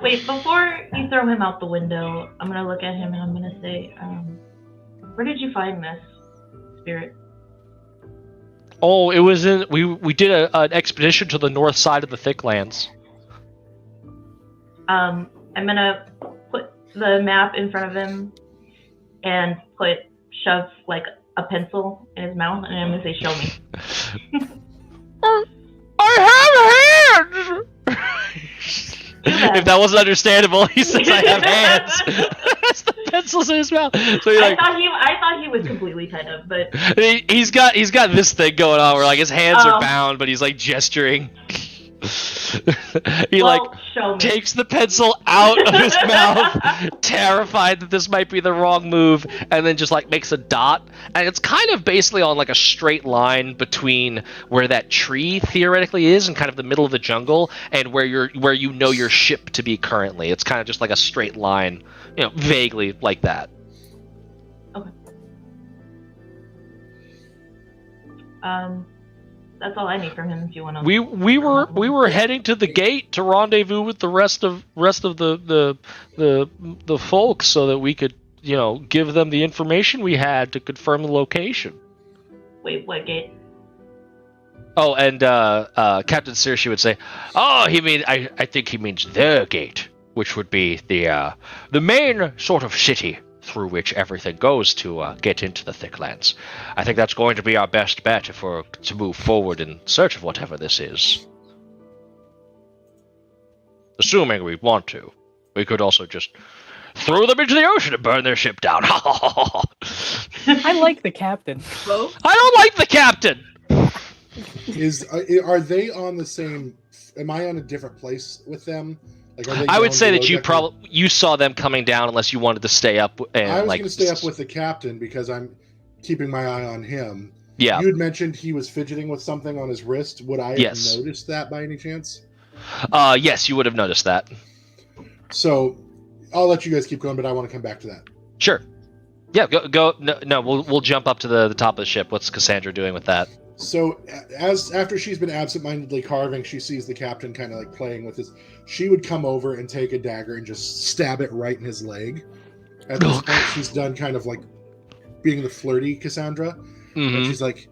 Wait, before you throw him out the window, I'm gonna look at him and I'm gonna say, where did you find this spirit? Oh, it was in. We did an expedition to the north side of the Thicclands. I'm gonna put the map in front of him and shove like a pencil in his mouth, and I'm gonna say, "Show me." I have hands. If that wasn't understandable, he says, "I have hands." That's the pencils in his mouth. So I thought he was completely tied up, but he's got this thing going on where like his hands are bound, but he's like gesturing. He takes the pencil out of his mouth, terrified that this might be the wrong move, and then just like makes a dot, and it's kind of basically on like a straight line between where that tree theoretically is and kind of the middle of the jungle and where you know your ship to be currently. It's kind of just like a straight line, vaguely like that. Okay. That's all I need from him. If you want to, we were heading to the gate to rendezvous with the rest of the folks so that we could give them the information we had to confirm the location. Wait, what gate? Oh, and Captain Saoirse would say, "Oh, I think he means the gate, which would be the main sort of city through which everything goes to get into the Thicclands. I think that's going to be our best bet if we're to move forward in search of whatever this is. Assuming we want to. We could also just throw them into the ocean and burn their ship down." I like the captain. Well, I don't like the captain! Are they on the same? Am I on a different place with them? Like, are they I would down say that below you saw them coming down unless you wanted to stay up and I was like going to stay up with the captain because I'm keeping my eye on him. Yeah. You had mentioned he was fidgeting with something on his wrist. Would I have noticed that by any chance? Yes, you would have noticed that. So I'll let you guys keep going, but I want to come back to that. Sure. Yeah, go. No, we'll jump up to the top of the ship. What's Cassandra doing with that? So after she's been absentmindedly carving, she sees the captain kind of like playing with his. She would come over and take a dagger and just stab it right in his leg. At this point, she's done kind of like being the flirty Cassandra. Mm-hmm. And she's like,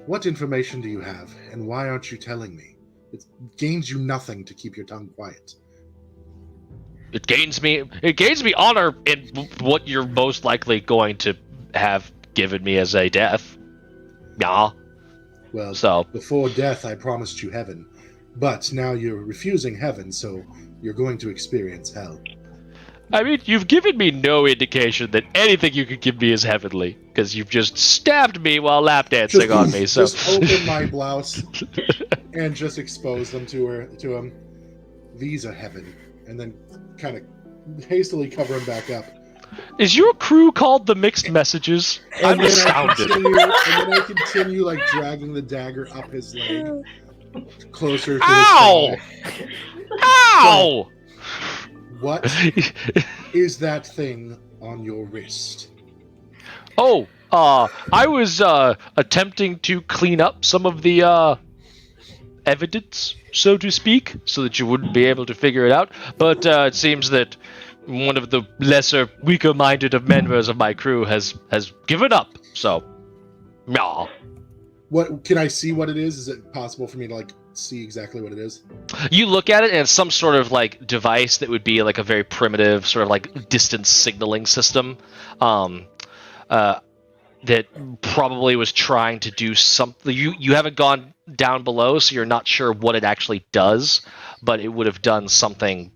"What information do you have, and why aren't you telling me? It gains you nothing to keep your tongue quiet." It gains me honor in what you're most likely going to have given me as a death. Yeah. Well, so before death, I promised you heaven, but now you're refusing heaven, so you're going to experience hell. I mean, you've given me no indication that anything you could give me is heavenly, because you've just stabbed me while lap dancing on me. So just open my blouse and just expose them to him. These are heaven, and then kind of hastily cover him back up. Is your crew called the Mixed Messages? I'm astounded. And then I continue like dragging the dagger up his leg, closer to Ow! his thigh. Ow! What is that thing on your wrist? Oh, I was attempting to clean up some of the evidence, so to speak, so that you wouldn't be able to figure it out. But it seems that one of the lesser, weaker-minded of members of my crew has given up. So, yeah. What can I see? What it is? Is it possible for me to like see exactly what it is? You look at it, and it's some sort of like device that would be like a very primitive sort of like distance signaling system. That probably was trying to do something. You haven't gone down below, so you're not sure what it actually does, but it would have done something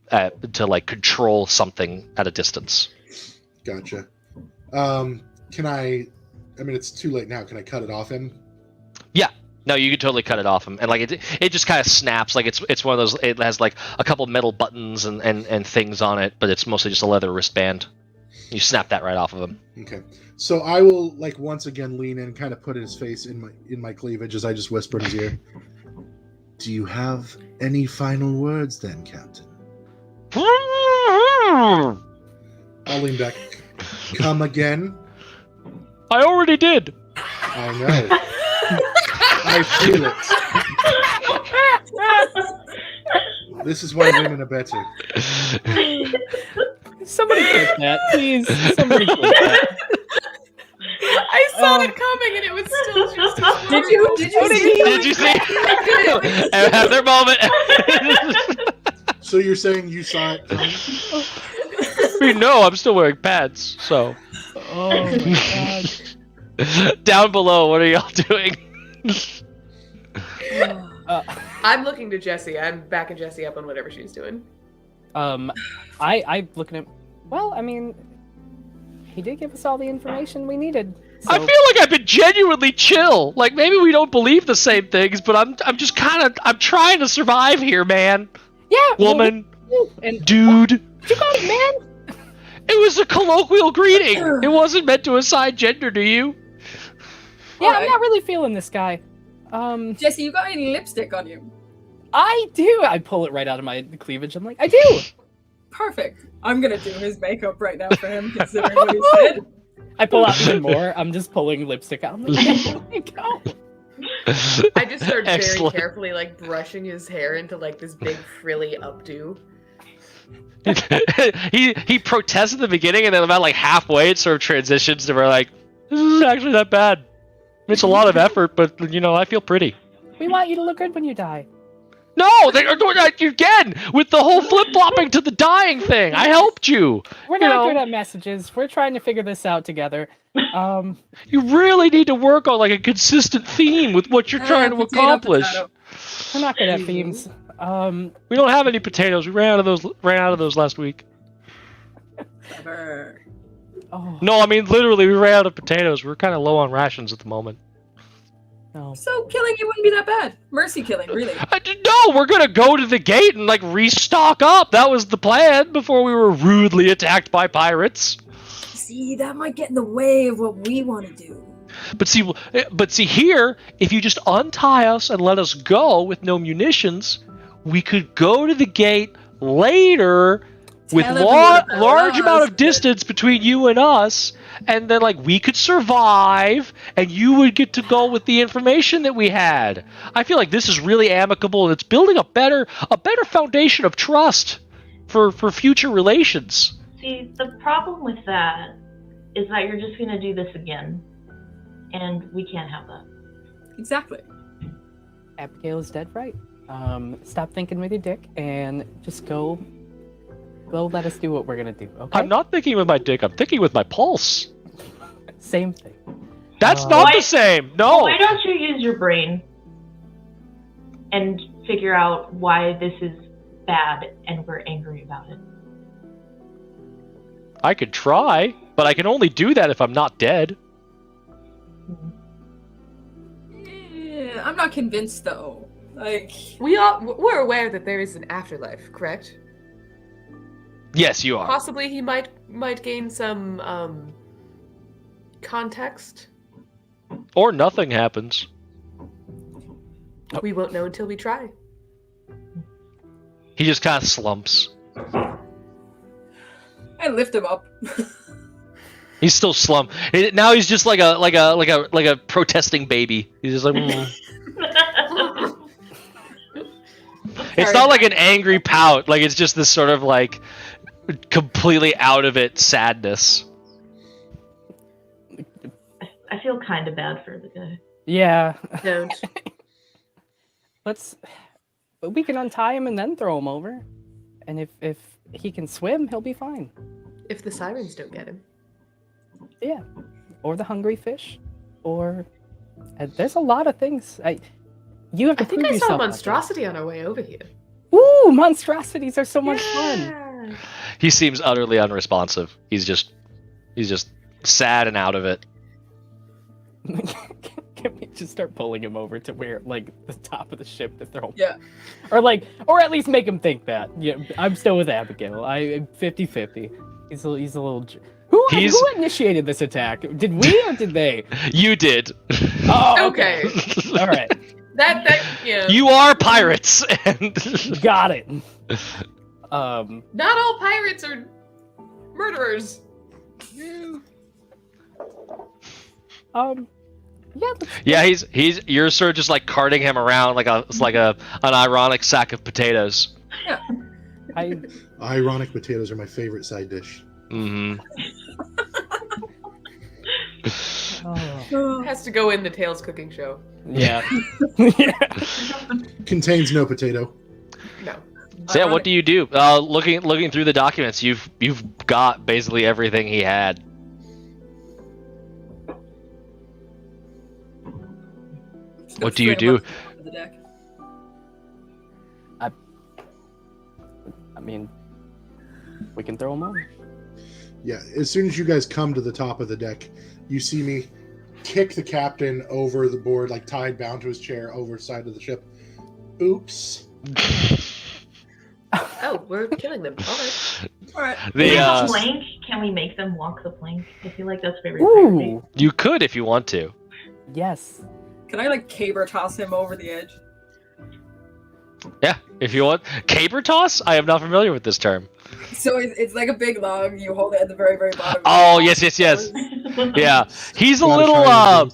to like control something at a distance. Gotcha. Can I mean, it's too late now. Can I cut it off him? Yeah. No, you can totally cut it off him, and like it just kind of snaps. Like it's one of those. It has like a couple metal buttons and things on it, but it's mostly just a leather wristband. You snap that right off of him. Okay. So I will like once again lean in, kind of put his face in my cleavage as I just whisper in his ear. Do you have any final words then, Captain? I'll lean back. Come again? I already did. I know. I feel it. This is why women are better. Somebody clip that, please. Somebody clip that. I saw it coming and it was still just. Did you see? Did you see? Have their moment. So you're saying you saw it coming? No, I'm still wearing pads. So. Oh my god. Down below, what are y'all doing? I'm looking to Jessie. I'm backing Jessie up on whatever she's doing. I'm looking at. Well, I mean, he did give us all the information we needed. So. I feel like I've been genuinely chill. Like maybe we don't believe the same things, but I'm just I'm trying to survive here, man. Yeah, woman, and dude. You got it, man. It was a colloquial greeting. It wasn't meant to assign gender to you. Yeah, I'm not really feeling this guy. Jesse, you got any lipstick on you? I do. I pull it right out of my cleavage. I'm like, I do. Perfect. I'm gonna do his makeup right now for him, considering what he said. I pull out even more. I'm just pulling lipstick out. I'm like, there we go. I just start very Excellent. carefully, like, brushing his hair into, like, this big frilly updo. he protests at the beginning, and then about like halfway, it sort of transitions to where like, this isn't actually that bad. It's a lot of effort, but I feel pretty. We want you to look good when you die. No, they are doing that again with the whole flip-flopping to the dying thing. I helped you. We're not good at messages. We're trying to figure this out together. You really need to work on like a consistent theme with what you're trying to accomplish. We're not good at themes. We don't have any potatoes. We ran out of those last week. Oh. No, I mean literally, we ran out of potatoes. We're kind of low on rations at the moment. No. So killing you wouldn't be that bad. Mercy killing, really. No, we're gonna go to the gate and like restock up. That was the plan before we were rudely attacked by pirates. See, that might get in the way of what we want to do. But see here, if you just untie us and let us go with no munitions, we could go to the gate later with Tell everyone about large amount us, of distance between you and us, and then like we could survive, and you would get to go with the information that we had. I feel like this is really amicable, and it's building a better foundation of trust for future relations. See, the problem with that is that you're just going to do this again, and we can't have that. Exactly. Abigail is dead right. Stop thinking with your dick and just go let us do what we're gonna do, okay? I'm not thinking with my dick, I'm thinking with my pulse. Same thing. That's not the same. No. Why don't you use your brain and figure out why this is bad and we're angry about it? I could try, but I can only do that if I'm not dead. Yeah, I'm not convinced though. Like, We're aware that there is an afterlife, correct? Yes, you are. Possibly he might gain some context. Or nothing happens. We won't know until we try. He just kind of slumps. I lift him up. He's still slumped. Now he's just like a protesting baby. He's just like. It's not like an angry pout. Like it's just this sort of like completely out of it sadness. I feel kind of bad for the guy. Yeah. Don't. We can untie him and then throw him over. And if he can swim, he'll be fine. If the sirens don't get him. Yeah. Or the hungry fish. Or there's a lot of things. You have to I think prove I saw a yourself, monstrosity on our way over here. Ooh, monstrosities are so much fun. He seems utterly unresponsive. He's just sad and out of it. Can we just start pulling him over to where, like, the top of the ship to throw him? Yeah. Or at least make him think that. Yeah, I'm still with Abigail. I'm 50-50. He's a little. Who initiated this attack? Did we or did they? You did. Oh, Okay. All right. That yeah. You are pirates. And Got it. Not all pirates are murderers. Yeah. Yeah, you're sort of just like carting him around like an ironic sack of potatoes. Yeah. Ironic potatoes are my favorite side dish. Mm-hmm. Has to go in the Tales cooking show. Yeah. Yeah. Contains no potato. No. So yeah, what do you do? Looking through the documents, you've got basically everything he had. What do you do? I mean, we can throw him over. Yeah, as soon as you guys come to the top of the deck, you see me kick the captain over the board, like tied, bound to his chair, over the side of the ship. Oops. Oh, we're killing them. All right. The plank? Can we make them walk the plank? I feel like that's very pirate. You could if you want to. Yes. Can I like caber toss him over the edge? Yeah, if you want. Caber toss? I am not familiar with this term. So it's like a big log. You hold it at the very, very bottom. Oh, yes. Yeah, he's a little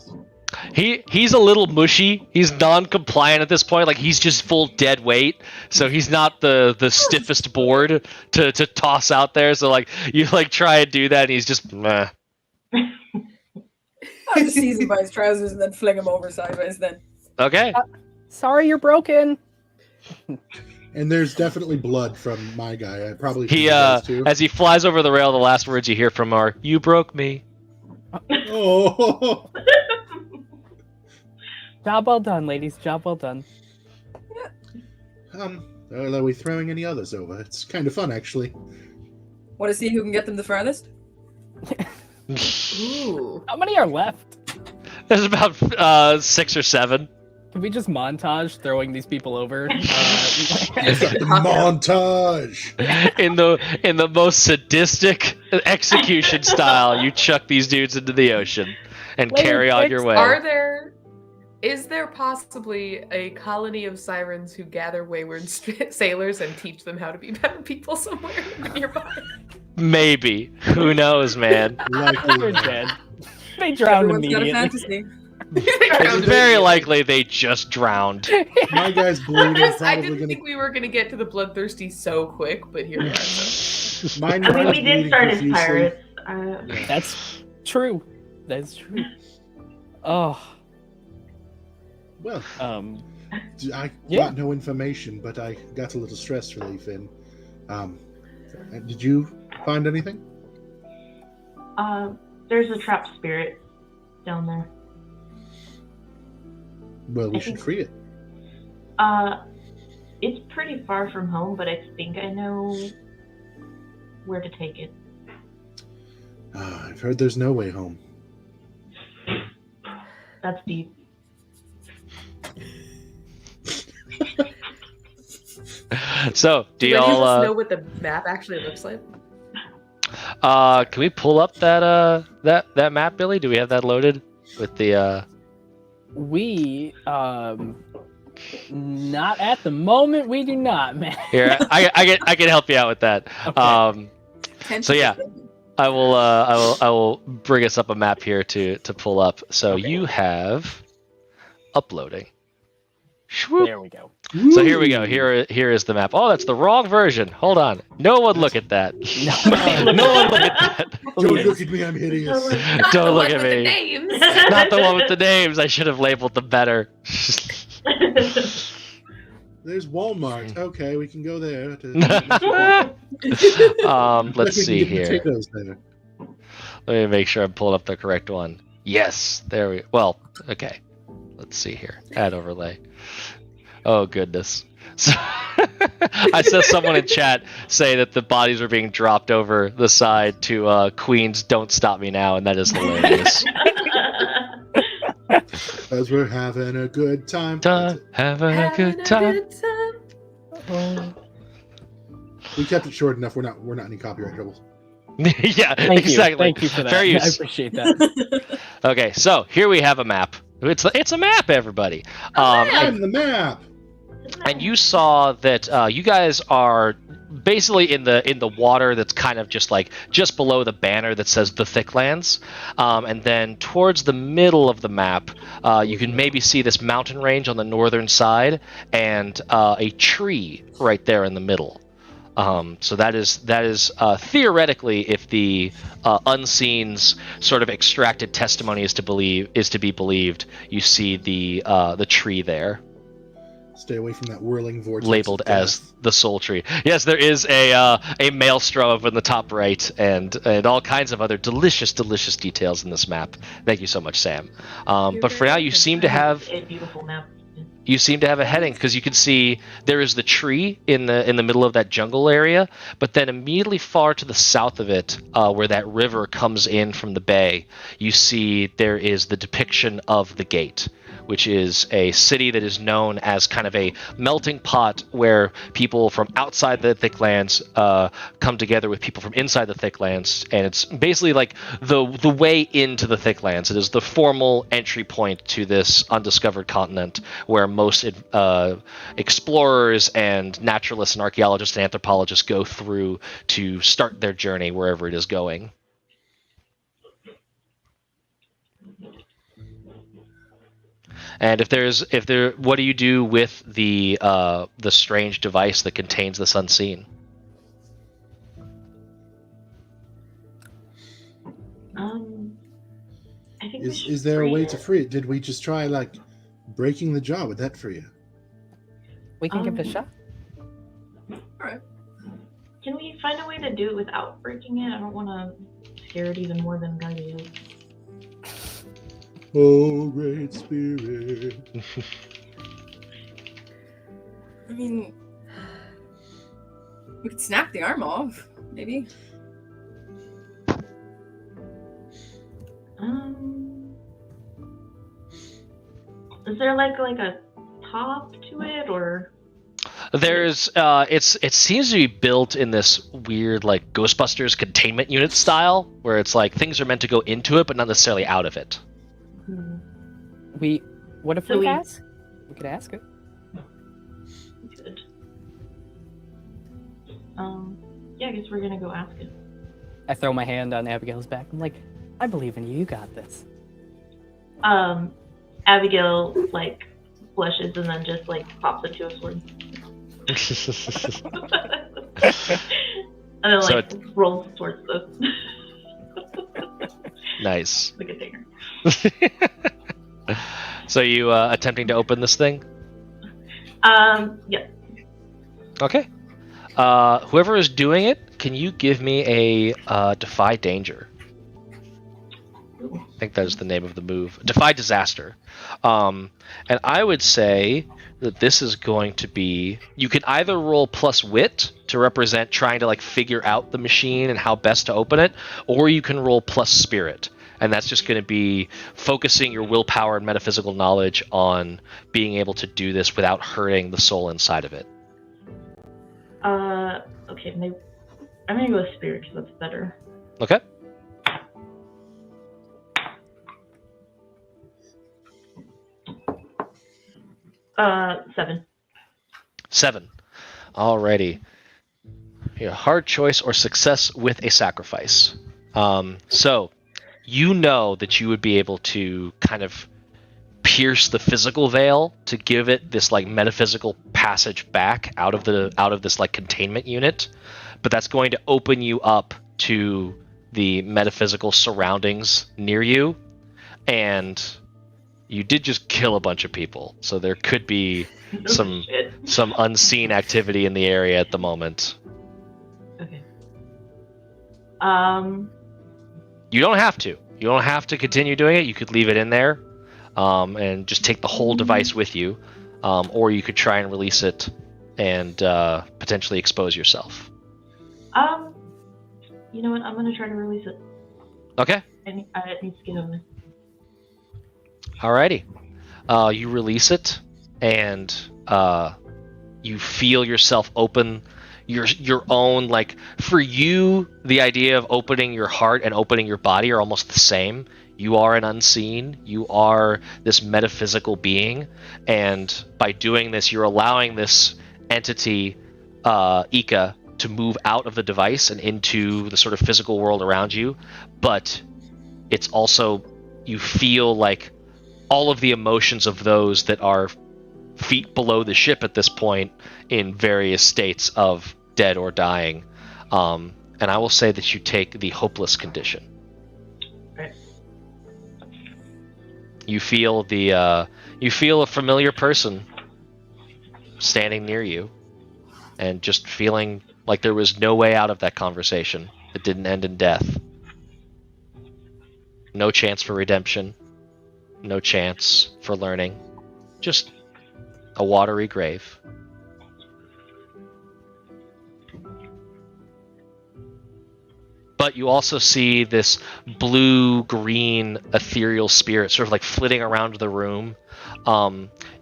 he's a little mushy. He's non-compliant at this point. Like he's just full dead weight, so he's not the stiffest board to toss out there. So like you like try and do that, and he's just meh. I'll just seize him by his trousers and then fling him over sideways. Then. Okay. Sorry, you're broken. And there's definitely blood from my guy. I probably He too. as he flies over the rail, the last words you hear from are, "You broke me." Oh. Job well done, ladies. Job well done. Are we throwing any others over? It's kind of fun, actually. Want to see who can get them the farthest? Ooh. How many are left? There's about 6 or 7. Can we just montage throwing these people over? Montage. In the most sadistic execution style, you chuck these dudes into the ocean and Layer carry on 6, your way. Is there possibly a colony of sirens who gather wayward sailors and teach them how to be better people somewhere nearby? Maybe. Who knows, man? Likely They're not. dead. They drowned Everyone's got a immediately. fantasy. It's very likely they just drowned. My guy's bleeding. I Probably didn't gonna. think we were gonna get to the bloodthirsty so quick, but here we are. So. Mine, I mean, mine's we did bleeding start as profusely. pirates. That's true. That's true. Oh. Well, I Yeah. got no information, but I got a little stress relief in. Did you find anything? There's a trapped spirit down there. Well, we should free it. It's pretty far from home, but I think I know where to take it. I've heard there's no way home. That's deep. So, do Do any of us know y'all what the map actually looks like? can we pull up that map, Billy? Do we have that loaded with the We not at the moment. We do not, man. Here, I can help you out with that. Okay. So yeah, I will bring us up a map here to pull up. So you have uploading. Shwoop. There we go. So here we go. Here is the map. Oh, that's the wrong version. Hold on. No one look at that. No one look at that. Don't look at me, I'm hideous. Don't look at With the me. names. Not the one with the names. I should have labeled them better. There's Walmart. Okay, we can go there. Let's see here. Potatoes there. Let me make sure I'm pulling up the correct one. Yes, there we. Well, okay. Let's see here. Add overlay. Oh goodness. So, I saw someone in chat say that the bodies are being dropped over the side to Queen's "Don't Stop Me Now," and that is hilarious. As we're having a good time. Having a good time. We kept it short enough. We're not any copyright troubles. Yeah, Thank exactly. you. Thank you for that. Fair I use. appreciate that. Okay, so here we have a map. It's a map, everybody. I'm the map. And you saw that you guys are basically in the water that's kind of just below the banner that says the Thicclands, and then towards the middle of the map, you can maybe see this mountain range on the northern side and a tree right there in the middle. So that is theoretically, if the Unseen's sort of extracted testimony is to be believed, you see the tree there. Stay away from that whirling vortex. Labeled of death. as the soul tree. Yes, there is a maelstrom up in the top right, and all kinds of other delicious details in this map. Thank you so much, Sam. But for now, you seem to have a beautiful map. a heading, because you can see there is the tree in the middle of that jungle area, but then immediately far to the south of it, where that river comes in from the bay, you see there is the depiction of the gate, which is a city that is known as kind of a melting pot where people from outside the Thicclands come together with people from inside the Thicclands, and it's basically like the way into the Thicclands. It is the formal entry point to this undiscovered continent where most explorers and naturalists and archaeologists and anthropologists go through to start their journey wherever it is going. And what do you do with the strange device that contains this unseen? I think Is there a way to free it? Did we just try breaking the jaw? Would that free it? We can give it a shot. Alright. Can we find a way to do it without breaking it? I don't want to scare it even more than Guardy is. Oh, great spirit. I mean, we could snap the arm off, maybe. Is there like a top to it, or? There's it seems to be built in this weird like Ghostbusters containment unit style, where it's like things are meant to go into it, but not necessarily out of it. What if So we ask? We could ask it. Good. Yeah, I guess we're gonna go ask it. I throw my hand on Abigail's back. I'm like, I believe in you. You got this. Abigail like blushes and then just like pops it to a sword. And then like rolls towards the Nice. like a digger. So you attempting to open this thing? Yeah. Okay. Whoever is doing it, can you give me a Defy Danger? I think that is the name of the move. Defy Disaster. And I would say that this is going to be... You can either roll plus wit to represent trying to like figure out the machine and how best to open it, or you can roll plus spirit. And that's just going to be focusing your willpower and metaphysical knowledge on being able to do this without hurting the soul inside of it. Okay, maybe I'm gonna go with spirit because that's better. Okay. Seven. 7. Alrighty. Yeah, hard choice or success with a sacrifice. So, you know that you would be able to kind of pierce the physical veil to give it this like metaphysical passage back out of this like containment unit, but that's going to open you up to the metaphysical surroundings near you, and you did just kill a bunch of people, so there could be some unseen activity in the area at the moment. Okay. You don't have to. You don't have to continue doing it. You could leave it in there, and just take the whole device with you, or you could try and release it and potentially expose yourself. You know what? I'm gonna try to release it. Okay. It needs to get over. Alrighty. You release it, and you feel yourself open your own, like, for you, the idea of opening your heart and opening your body are almost the same. You are an unseen. You are this metaphysical being, and by doing this, you're allowing this entity, Ika, to move out of the device and into the sort of physical world around you. But it's also, you feel like all of the emotions of those that are feet below the ship at this point in various states of dead or dying. And I will say that you take the hopeless condition. Right. You feel a familiar person standing near you, and just feeling like there was no way out of that conversation. It didn't end in death. No chance for redemption. No chance for learning. Just a watery grave. But you also see this blue-green ethereal spirit sort of like flitting around the room.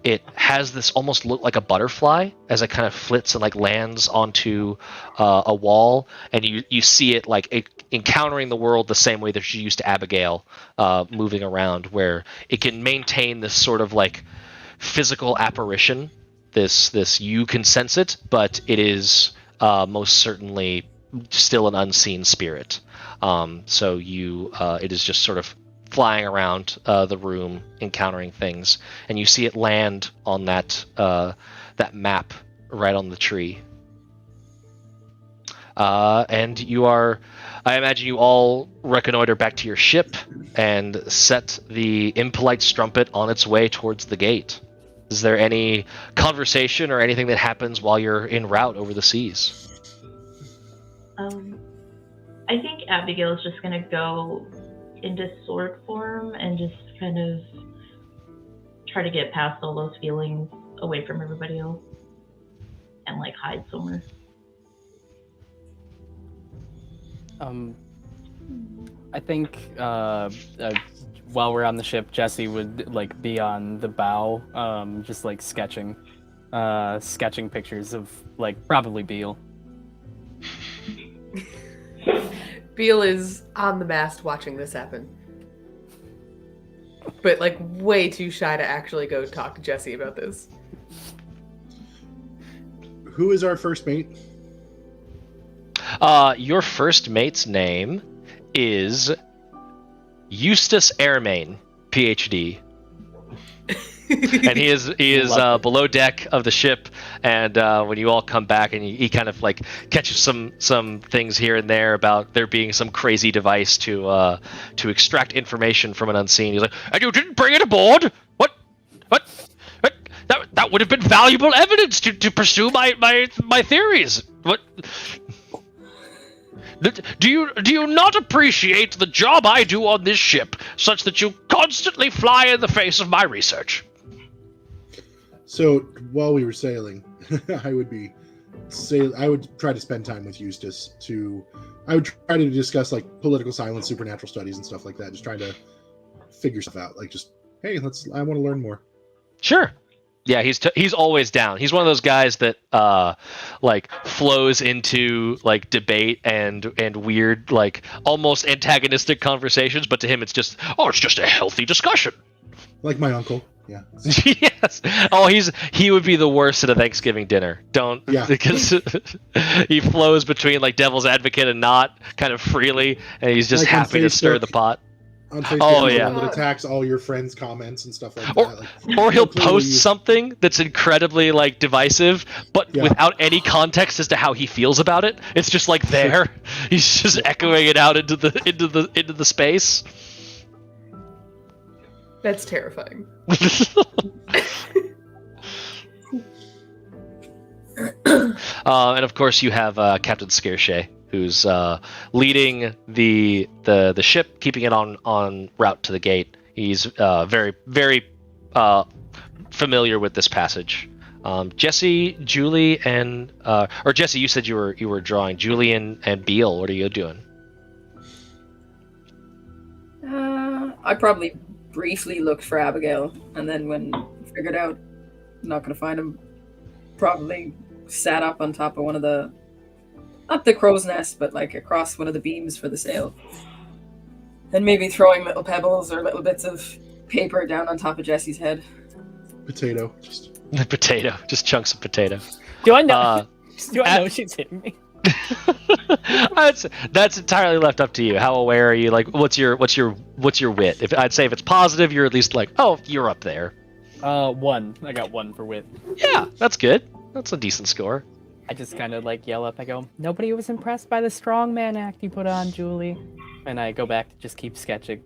It has this almost look like a butterfly as it kind of flits and like lands onto a wall, and you see it like encountering the world the same way that you used to Abigail, moving around, where it can maintain this sort of like physical apparition. This you can sense it, but it is most certainly still an unseen spirit. So it is just sort of flying around the room, encountering things, and you see it land on that map right on the tree. And I imagine you all reconnoiter back to your ship and set the Impolite Strumpet on its way towards the gate. Is there any conversation or anything that happens while you're en route over the seas? I think Abigail is just gonna go into sword form and just kind of try to get past all those feelings away from everybody else and like hide somewhere. I think while we're on the ship, Jesse would like be on the bow, just like sketching pictures of like probably Beale. Beale is on the mast watching this happen. But like way too shy to actually go talk to Jesse about this. Who is our first mate? Your first mate's name is Eustace Airmain, PhD. And he is below deck of the ship, and when you all come back, and he kind of like catches some things here and there about there being some crazy device to extract information from an unseen. He's like, "And you didn't bring it aboard? What? That would have been valuable evidence to pursue my theories. What? Do you not appreciate the job I do on this ship, such that you constantly fly in the face of my research?" So while we were sailing, I would try to spend time with Eustace I would try to discuss like political science, supernatural studies, and stuff like that. Just trying to figure stuff out. Like, just hey, I want to learn more. Sure. Yeah, he's always down. He's one of those guys that like flows into like debate and weird, like almost antagonistic conversations, but to him it's just a healthy discussion. Like my uncle. Yeah. Yes. Oh, he would be the worst at a Thanksgiving dinner. Because he flows between like devil's advocate and not kind of freely, and he's just like happy to stir the pot. On Facebook, the one that attacks all your friends' comments and stuff like that. Or he'll post something that's incredibly like divisive, but without any context as to how he feels about it. It's just like there. He's just echoing it out into the space. That's terrifying. And of course you have Captain Scareshay, who's leading the ship, keeping it on route to the gate. He's very, very familiar with this passage. Jesse, Julie, and or Jesse, you said you were drawing. Julie and Beale, what are you doing? I probably briefly looked for Abigail, and then when figured out I'm not gonna find him, probably sat up on top of one of the, not the crow's nest, but like across one of the beams for the sail, and maybe throwing little pebbles or little bits of paper down on top of Jesse's head. Potato. Just chunks of potato. Do I know? Do I know she's hitting me? That's entirely left up to you. How aware are you? Like, what's your wit? If I'd say if it's positive, you're at least like, oh, you're up there. 1. I got 1 for wit. Yeah, that's good. That's a decent score. I just kind of like yell up. I go, "Nobody was impressed by the strongman act you put on, Julie," and I go back to just keep sketching.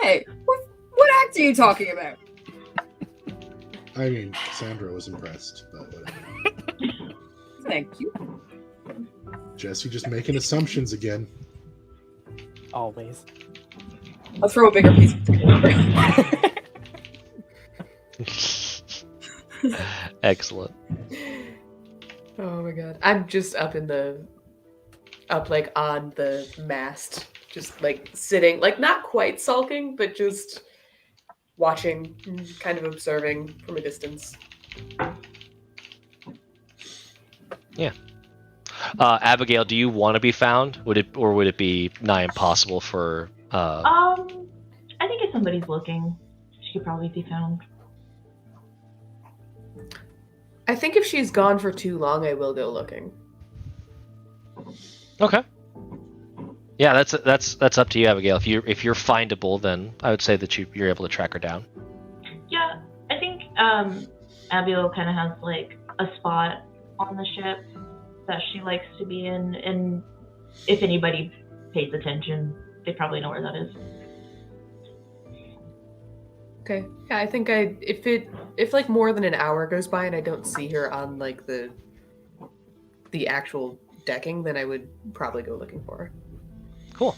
Hey, what act are you talking about? I mean, Sandra was impressed, but whatever. Thank you. Jesse just making assumptions again. Always. I'll throw a bigger piece of paper. Excellent. Oh my god. I'm just up like on the mast, just like sitting, like not quite sulking, but just watching, kind of observing from a distance. Yeah. Abigail, do you want to be found? Would it be nigh impossible for I think if somebody's looking, she could probably be found. I think if she's gone for too long, I will go looking. Okay. Yeah, that's up to you, Abigail. If you're findable, then I would say that you're able to track her down. Yeah, I think Abigail kind of has like a spot on the ship that she likes to be in, and if anybody pays attention, they probably know where that is. Okay. Yeah, I think if like more than an hour goes by and I don't see her on like the actual decking, then I would probably go looking for her. Cool.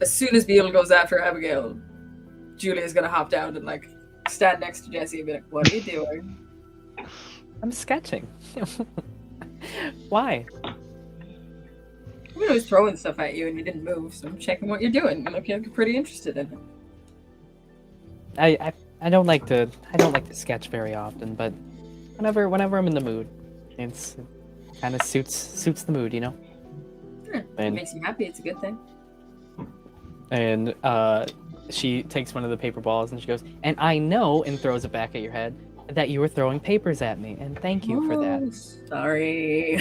As soon as Beale goes after Abigail, Julia's gonna hop down and like stand next to Jesse and be like, "What are you doing?" I'm sketching. Why? I was throwing stuff at you and you didn't move, so I'm checking what you're doing. You look pretty interested in it. I don't like to sketch very often, but whenever I'm in the mood, it kind of suits the mood, you know. Yeah, if it And- makes you happy, it's a good thing. And she takes one of the paper balls and she goes, and I know, and throws it back at your head, that you were throwing papers at me, and thank you for that. Oh, sorry.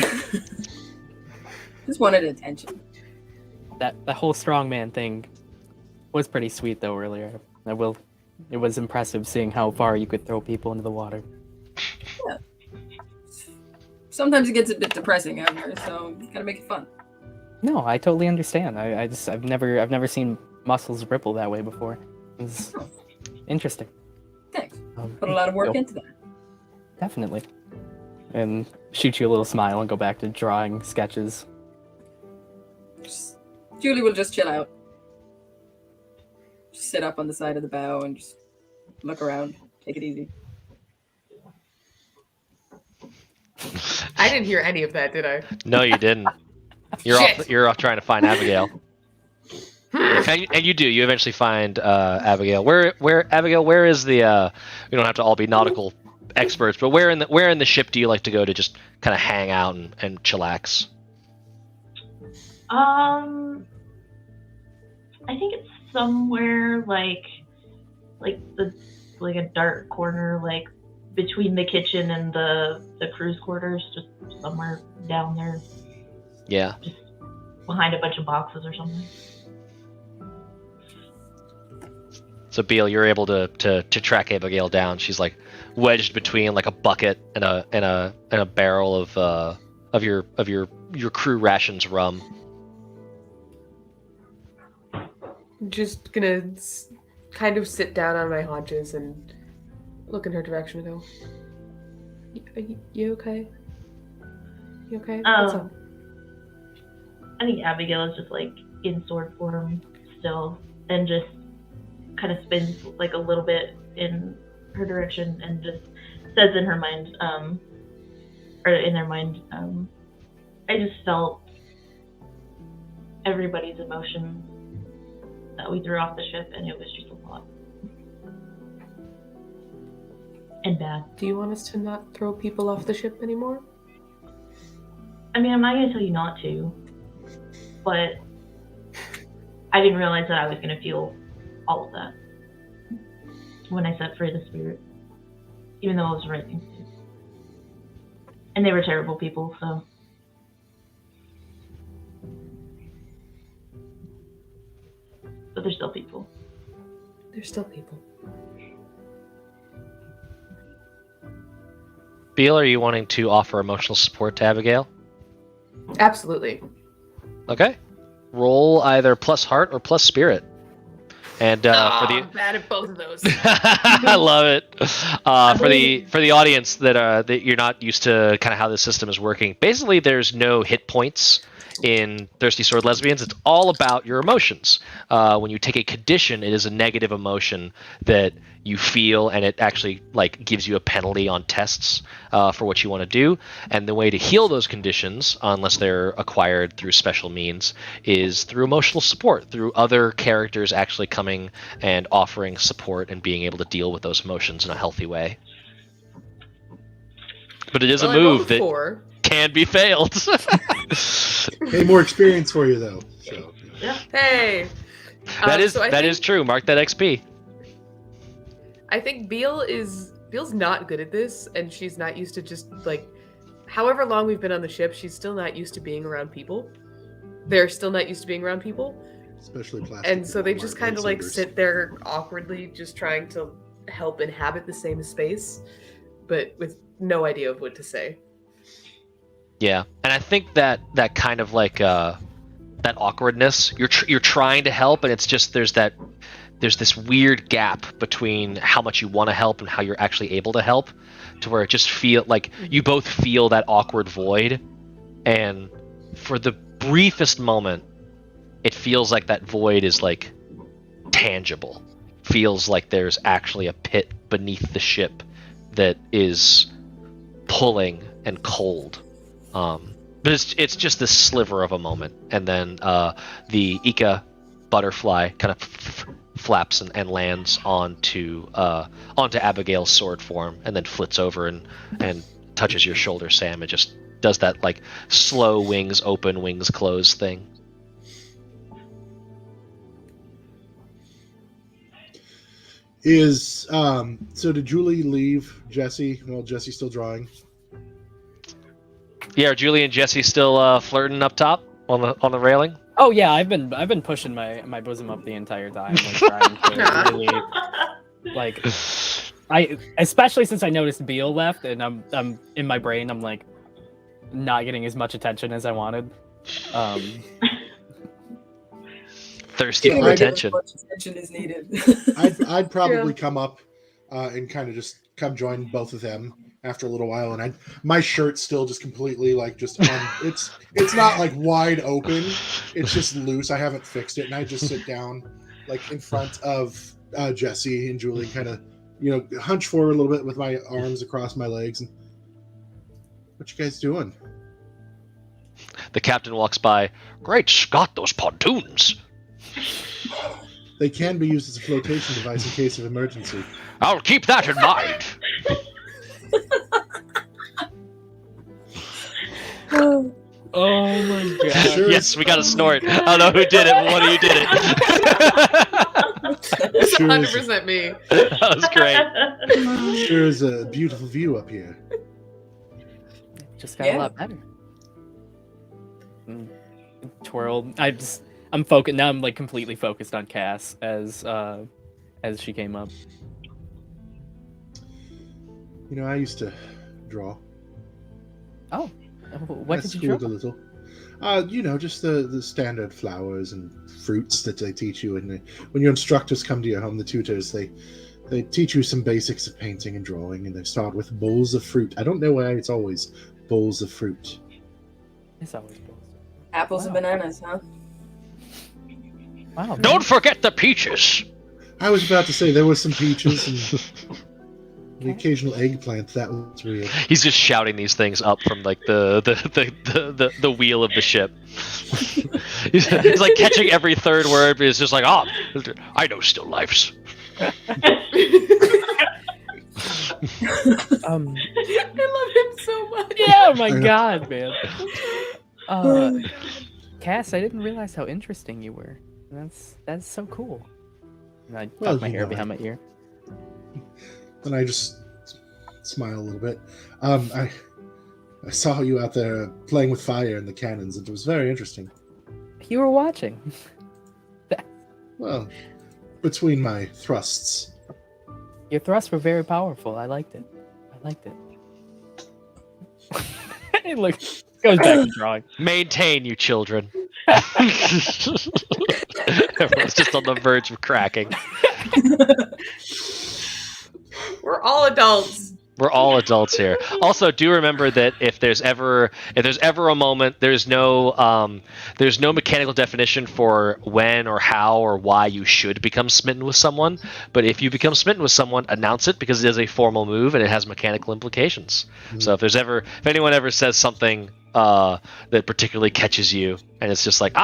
Just wanted attention. That whole strongman thing was pretty sweet though earlier. It was impressive seeing how far you could throw people into the water. Sometimes it gets a bit depressing out here, so you gotta make it fun. No, I totally understand. I've never seen muscles ripple that way before. It's interesting. Thanks. Put a lot of work Nope. into that. Definitely. And shoot you a little smile and go back to drawing sketches. Julie will just chill out. Just sit up on the side of the bow and just look around. Take it easy. I didn't hear any of that, did I? No, you didn't. Shit. You're off trying to find Abigail. and you do. You eventually find Abigail. Where Abigail? Where is the? We don't have to all be nautical experts, but where in the ship do you like to go to just kind of hang out and chillax? I think it's somewhere like a dark corner, like between the kitchen and the crew's quarters, just somewhere down there, Yeah. just behind a bunch of boxes or something. So Beal, you're able to track Abigail down. She's like wedged between like a bucket and a barrel of your crew rations rum. Just gonna kind of sit down on my haunches and look in her direction and go, you okay? You okay? What's up? I think Abigail is just like in sword form still, and just kind of spins like a little bit in her direction and just says in her mind, or in their mind, I just felt everybody's emotions that we threw off the ship, and it was just a lot. And bad. Do you want us to not throw people off the ship anymore? I mean, I'm not going to tell you not to, but I didn't realize that I was going to feel all of that when I set free the spirit, even though it was the right thing to do. And they were terrible people, so. But they're still people. They're still people. Beal, are you wanting to offer emotional support to Abigail? Absolutely. Okay. Roll either plus heart or plus spirit. And for the bad at both of those. I love it. For the audience that you're not used to kind of how this system is working, basically there's no hit points in Thirsty Sword Lesbians. It's all about your emotions. When you take a condition, it is a negative emotion that you feel, and it actually like gives you a penalty on tests for what you want to do. And the way to heal those conditions, unless they're acquired through special means, is through emotional support, through other characters actually coming and offering support and being able to deal with those emotions in a healthy way. But it is a move that can be failed. Hey, more experience for you though. So. Yeah. Hey. That is true. Mark that XP. I think Beal's not good at this, and she's not used to just like, however long we've been on the ship, she's still not used to being around people. They're still not used to being around people. Especially plastic. And so they just kind of like lightsabers. sit there awkwardly, just trying to help inhabit the same space, but with no idea of what to say. Yeah, and I think that kind of like that awkwardness, you're trying to help, and it's just there's this weird gap between how much you want to help and how you're actually able to help, to where it just feel like you both feel that awkward void, and for the briefest moment, it feels like that void is like tangible. Feels like there's actually a pit beneath the ship that is pulling and cold. But it's just this sliver of a moment, and then the Ika butterfly kind of flaps and lands onto Abigail's sword form, and then flits over and touches your shoulder, Sam. It just does that like slow wings open, wings close thing. So did Julie leave Jesse while Jesse's still drawing? Yeah, are Julie and Jesse still flirting up top on the railing? Oh yeah, I've been pushing my bosom up the entire time, like trying to really, like, especially since I noticed Beal left, and I'm in my brain, I'm like not getting as much attention as I wanted. Thirsty for I'd- attention. As much attention is needed. I'd probably come up and kind of just come join both of them after a little while, and my shirt's still just completely like just on. It's not like wide open. It's just loose. I haven't fixed it, and I just sit down like in front of Jesse and Julie, kind of hunch forward a little bit with my arms across my legs. And what you guys doing? The captain walks by. Great Scott, those pontoons! They can be used as a flotation device in case of emergency. I'll keep that in mind. Oh my god! Sure Yes, we got a snort. I don't know who did it, but one of you did it. It's Sure 100% me. That was great. Sure is a beautiful view up here. Just got a lot better. Twirled. I'm focused now. I'm like completely focused on Cass as she came up. I used to draw. Oh, what I did you draw? schooled a little. Just the standard flowers and fruits that they teach you. And when your instructors come to your home, the tutors, they teach you some basics of painting and drawing, and they start with bowls of fruit. I don't know why it's always bowls of fruit. It's always both. Apples and bananas, huh? Wow. man. Don't forget the peaches. I was about to say there was some peaches and the occasional eggplant. That was weird. He's just shouting these things up from like the wheel of the ship. He's like catching every third word, but it's just like, I know still lifes. I love him so much. Yeah, oh my god, man. Cass, I didn't realize how interesting you were. That's so cool. And I tuck my hair behind my ear. And I just smile a little bit. I saw you out there playing with fire and the cannons. It was very interesting. You were watching. Well, between my thrusts. Your thrusts were very powerful. I liked it. It goes back to drawing. Maintain, you children. Everyone's just on the verge of cracking. We're all adults. We're all adults here. Also, do remember that if there's ever a moment, there's no mechanical definition for when or how or why you should become smitten with someone. But if you become smitten with someone, announce it, because it is a formal move and it has mechanical implications. Mm-hmm. So if anyone ever says something that particularly catches you, and it's just like,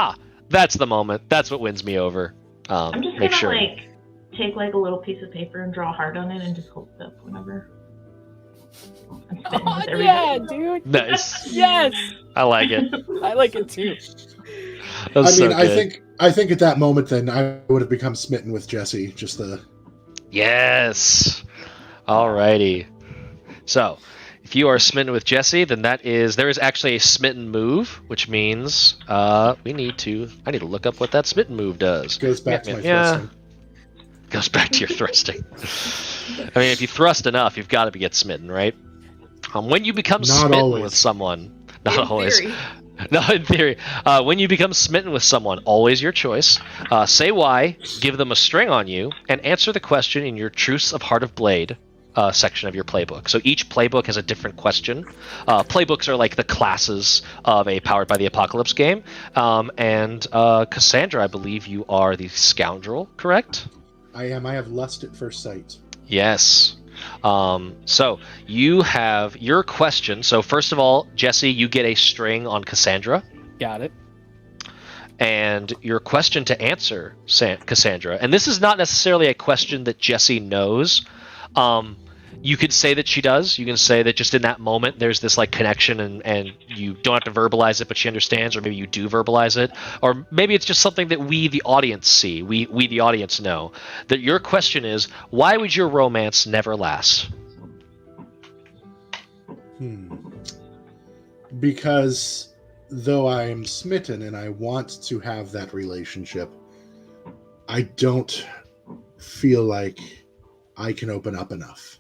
that's the moment, that's what wins me over. I'm just make gonna sure. take like a little piece of paper and draw a heart on it and just hold it up whenever. I'm spitting with everybody. Yeah, dude. Nice. Yes, I like it. I like it too. That was so I good. I think at that moment then I would have become smitten with Jesse. Just the Yes. Alrighty. So, if you are smitten with Jesse, then there is actually a smitten move, which means I need to look up what that smitten move does. goes back to my Yeah. thrusting. Goes back to your thrusting. I mean, if you thrust enough, you've got to get smitten, right? When you become Not smitten always. with someone, not In always. theory. No, in theory. When you become smitten with someone, always your choice. Say why, give them a string on you, and answer the question in your Truce of Heart of Blade section of your playbook. So each playbook has a different question. Playbooks are like the classes of a Powered by the Apocalypse game. And Cassandra, I believe you are the scoundrel, correct? I am. I have lust at first sight. Yes. So you have your question. So first of all, Jesse, you get a string on Cassandra. Got it. And your question to answer, Cassandra, and this is not necessarily a question that Jesse knows. You could say that she does. You can say that just in that moment there's this like connection and you don't have to verbalize it, but she understands, or maybe you do verbalize it. Or maybe it's just something that we, the audience, see. We the audience, know. That your question is, why would your romance never last? Because though I am smitten and I want to have that relationship, I don't feel like I can open up enough.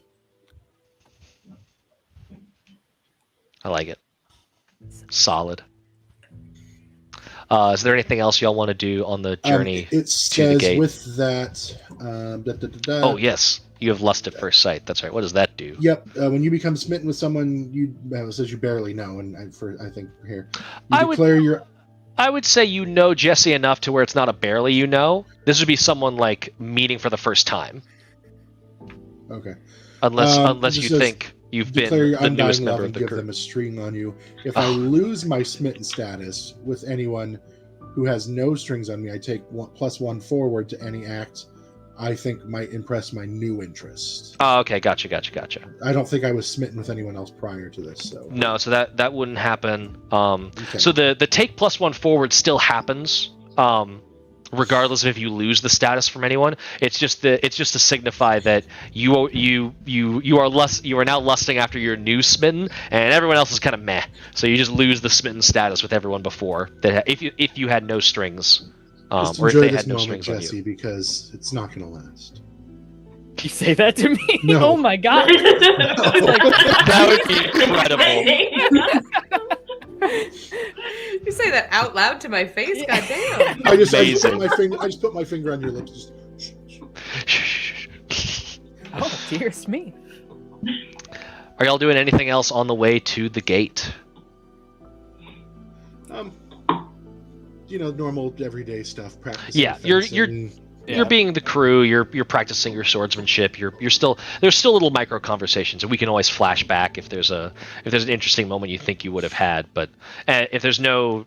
I like it. Solid. Is there anything else y'all want to do on the journey It to the says gate? with that... Oh, yes. You have lust at first sight. That's right. What does that do? Yep. When you become smitten with someone it says you barely know, and I think here you I would say you know Jesse enough to where it's not a barely you know. This would be someone like meeting for the first time. Okay. Unless you says, think you've been declare your the newest undying member love of and the give group. them a string on you. If I lose my smitten status with anyone who has no strings on me, I take +1 forward to any act I think might impress my new interest. Oh, okay. Gotcha. I don't think I was smitten with anyone else prior to this, so No, so that wouldn't happen. Okay. So the take +1 forward still happens, regardless of if you lose the status from anyone. It's just to signify that you are now lusting after your new smitten, and everyone else is kind of meh. So you just lose the smitten status with everyone before that. If you had no strings, just or if enjoy they this had no moment, strings on Jesse, you. because it's not going to last. You say that to me? No. Oh my god! That would be incredible. You say that out loud to my face? God damn. I just Amazing. put my finger on your lips. Oh, dear's me. Are y'all doing anything else on the way to the gate? Normal everyday stuff. Practicing. Yeah, you're being the crew. You're practicing your swordsmanship. There's still little micro conversations, and we can always flash back if there's an interesting moment you think you would have had. But if there's no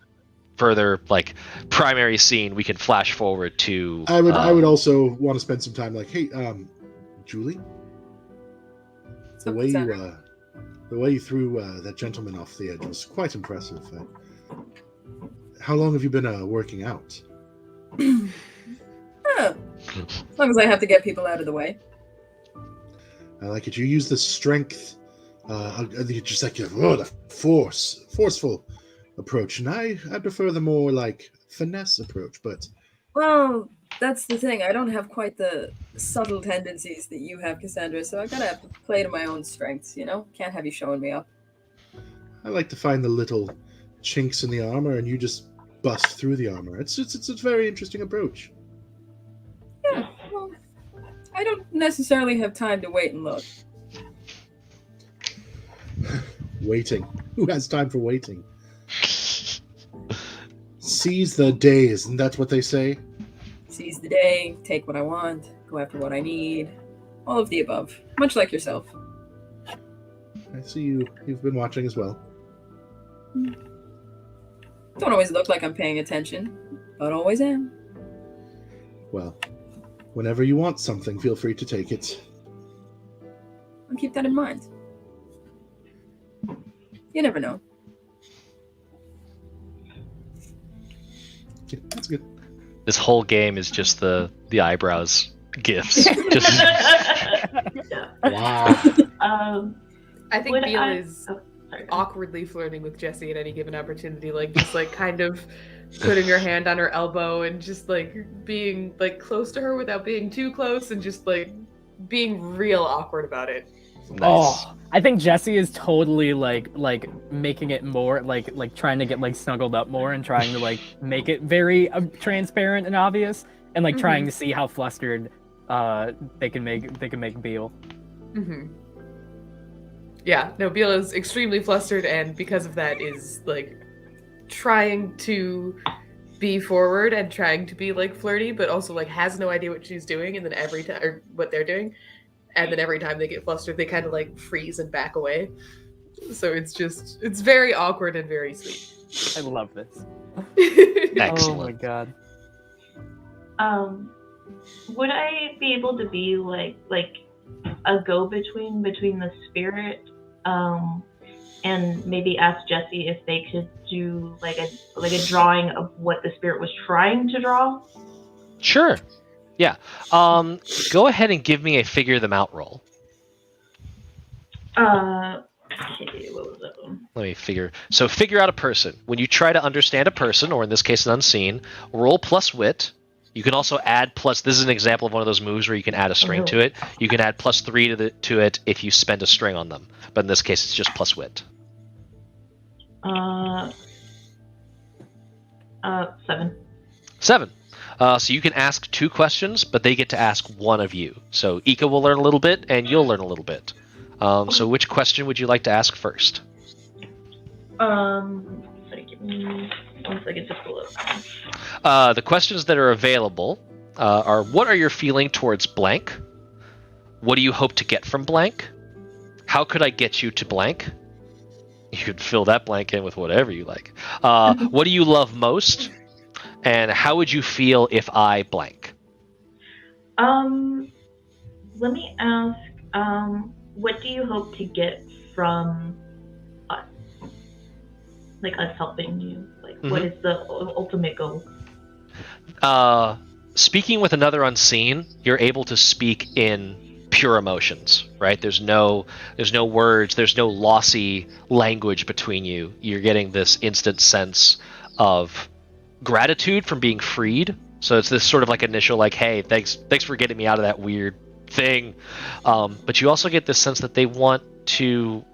further like primary scene, we can flash forward to. I would also want to spend some time like, hey, Julie, the way you threw that gentleman off the edge was quite impressive. How long have you been working out? As long as I have to get people out of the way. I like it. You use the strength, just like the forceful approach, and I prefer the more like finesse approach. But Well, that's the thing. I don't have quite the subtle tendencies that you have, Cassandra. So I gotta have to play to my own strengths. Can't have you showing me up. I like to find the little chinks in the armor, and you just bust through the armor. It's a very interesting approach. Yeah. Well, I don't necessarily have time to wait and look. Waiting. Who has time for waiting? Seize the day, isn't that what they say? Seize the day, take what I want, go after what I need. All of the above. Much like yourself. I see you've been watching as well. Don't always look like I'm paying attention, but always am. Well, whenever you want something, feel free to take it. I'll keep that in mind. You never know. Okay, that's good. This whole game is just the eyebrows gifts. Just Wow. I think Would Beal I- is sorry. awkwardly flirting with Jessie at any given opportunity, just kind of putting her hand on her elbow and just being close to her without being too close, and just being real awkward about it. nice. Oh, I think Jesse is totally like making it more like trying to get snuggled up more and trying to make it very transparent and obvious, and trying to see how flustered they can make Beal. Mm-hmm. Yeah, no, Beal is extremely flustered, and because of that is trying to be forward and trying to be flirty, but also has no idea what she's doing, and then every time, or what they're doing, and then every time they get flustered, they kind of like freeze and back away. So it's very awkward and very sweet. I love this. Excellent. Oh my god. Would I be able to be like a go-between between the spirit, and maybe ask Jesse if they could do like a drawing of what the spirit was trying to draw? Sure. Yeah. Go ahead and give me a figure them out roll. Okay, what was that one? Let me figure. So figure out a person. When you try to understand a person, or in this case an unseen, roll plus wit. You can also add plus. This is an example of one of those moves where you can add a string to it. You can add +3 to it if you spend a string on them. But in this case, it's just plus wit. 7. 7. So you can ask 2 questions, but they get to ask one of you. So Ika will learn a little bit, and you'll learn a little bit. So which question would you like to ask first? Sorry, give me 1 second to pull up. The questions that are available are: what are your feeling towards blank? What do you hope to get from blank? How could I get you to blank? You could fill that blank in with whatever you like. What do you love most? And how would you feel if I blank? Let me ask, what do you hope to get from us? Like us helping you? Like, what is the ultimate goal? Speaking with another unseen, you're able to speak in pure emotions, right? There's no words, there's no lossy language between you. You're getting this instant sense of gratitude from being freed. So it's this sort of like initial like, hey, thanks for getting me out of that weird thing. But you also get this sense that they want to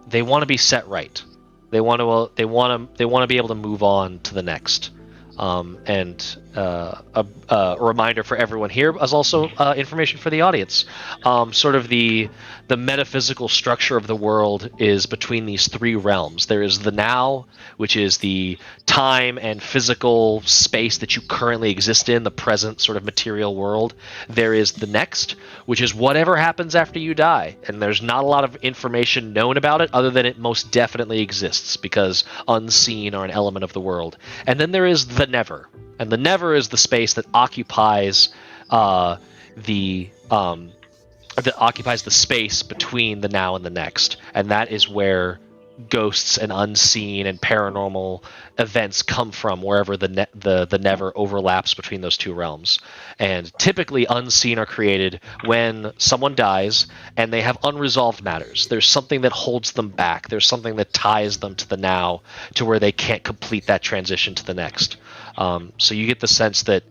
be set right. They want to be able to move on to the next. And a reminder for everyone here, as also information for the audience. Sort of the metaphysical structure of the world is between these 3 realms. There is the now, which is the time and physical space that you currently exist in, the present sort of material world. There is the next, which is whatever happens after you die. And there's not a lot of information known about it other than it most definitely exists because unseen are an element of the world. And then there is the never. And the never is the space that occupies the space between the now and the next, and that is where ghosts and unseen and paranormal events come from, wherever the never overlaps between those 2 realms. And typically unseen are created when someone dies and they have unresolved matters. There's something that holds them back. There's something that ties them to the now to where they can't complete that transition to the next. So you get the sense that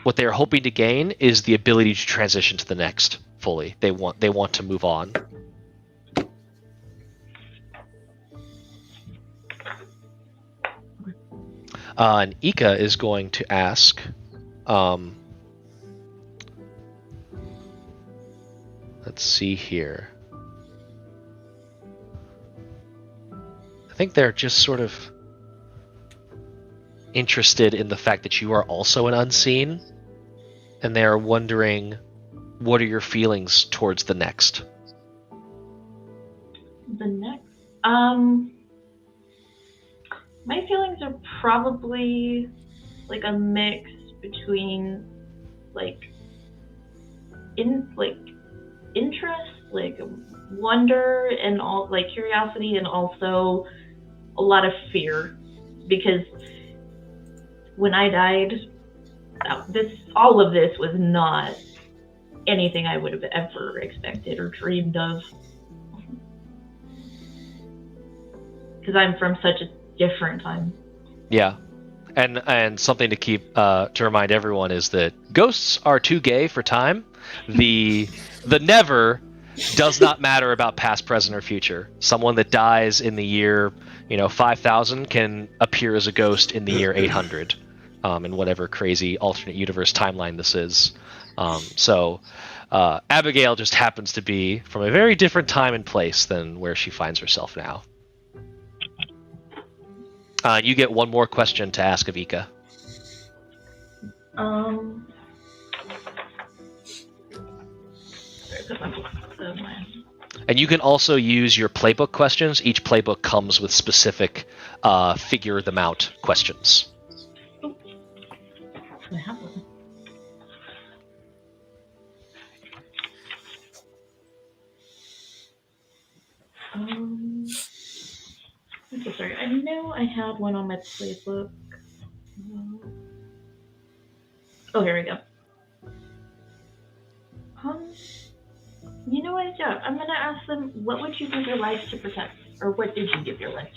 what they're hoping to gain is the ability to transition to the next fully. They want to move on. And Ika is going to ask, let's see here. I think they're just sort of interested in the fact that you are also an unseen, and they are wondering, what are your feelings towards the next? The next? My feelings are probably like a mix between interest, like wonder and all, like curiosity, and also a lot of fear, because when I died, all of this was not anything I would have ever expected or dreamed of, because I'm from such a different time. Yeah. And something to keep to remind everyone is that ghosts are too gay for time. The never does not matter about past, present, or future. Someone that dies in the year 5000 can appear as a ghost in the year 800, in whatever crazy alternate universe timeline this is. So Abigail just happens to be from a very different time and place than where she finds herself now. You get one more question to ask of Ika. Sorry And you can also use your playbook questions. Each playbook comes with specific figure them out questions. I have one. I'm so sorry. I know I had one on my playbook. Oh, here we go. You know what? Yeah, I'm gonna ask them. What would you give your life to protect, or what did you give your life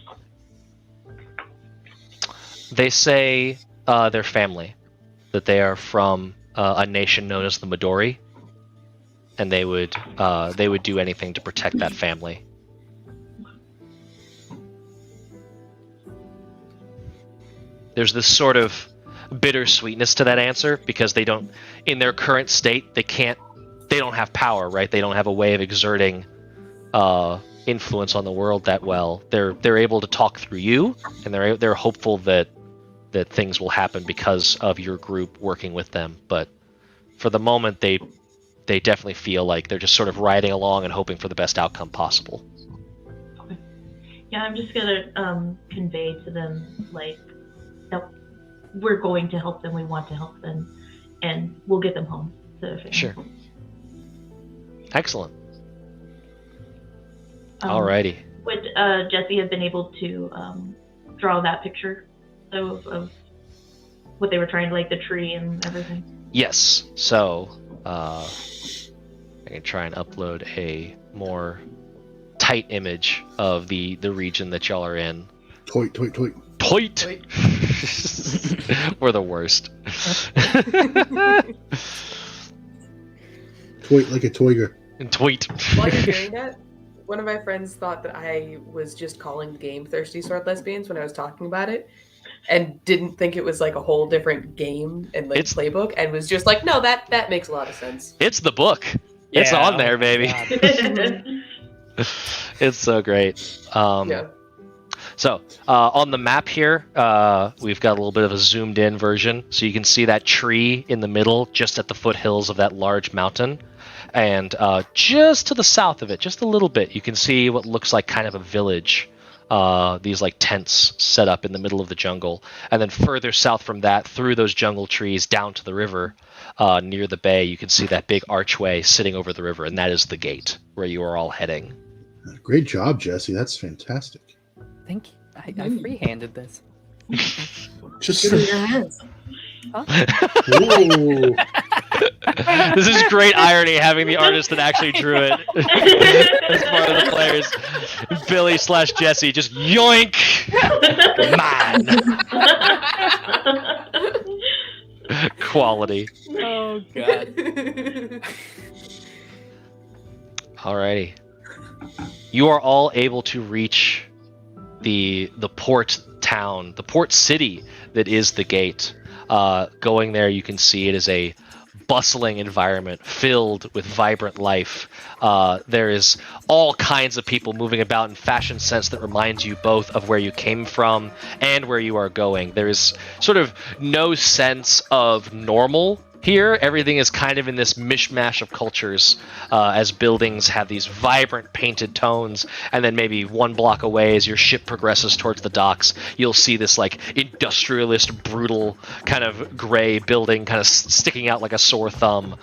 to? They say their family, that they are from a nation known as the Midori, and they would do anything to protect that family. There's this sort of bittersweetness to that answer because they don't, in their current state, they don't have power, right? They don't have a way of exerting influence on the world that well. They're able to talk through you, and they're hopeful that things will happen because of your group working with them. But for the moment, they definitely feel like they're just sort of riding along and hoping for the best outcome possible. Okay. Yeah, I'm just gonna convey to them like that we're going to help them. We want to help them, and we'll get them home to their family. Sure. Excellent. Alrighty. Would Jesse have been able to draw that picture of what they were trying to, like the tree and everything? Yes. So I can try and upload a more tight image of the region that y'all are in. Toit. Toit. We're the worst. Toit like a toiger. And tweet. While you're doing that, one of my friends thought that I was just calling the game Thirsty Sword Lesbians when I was talking about it, and didn't think it was like a whole different game and like playbook, and was just like, no, that makes a lot of sense. It's the book. It's Yeah, on there, baby. It's so great. Yeah. So on the map here, we've got a little bit of a zoomed in version, so you can see that tree in the middle, just at the foothills of that large mountain. And just to the south of it, just a little bit, you can see what looks like kind of a village. These like tents set up in the middle of the jungle. And then further south from that, through those jungle trees, down to the river, near the bay, you can see that big archway sitting over the river. And that is the gate where you are all heading. Great job, Jesse. That's fantastic. Thank you. I free-handed this. Just Give me your hands. Whoa. This is great irony, having the artist that actually drew it as part of the players. Billy/Jesse just yoink! Man! Quality. Oh, God. Alrighty. You are all able to reach the port town, the port city that is the gate. Going there, you can see it is a bustling environment filled with vibrant life. There is all kinds of people moving about in fashion sense that reminds you both of where you came from and where you are going. There is sort of no sense of normal here. Everything is kind of in this mishmash of cultures, as buildings have these vibrant painted tones, and then maybe one block away as your ship progresses towards the docks, you'll see this like industrialist, brutal kind of gray building kind of sticking out like a sore thumb.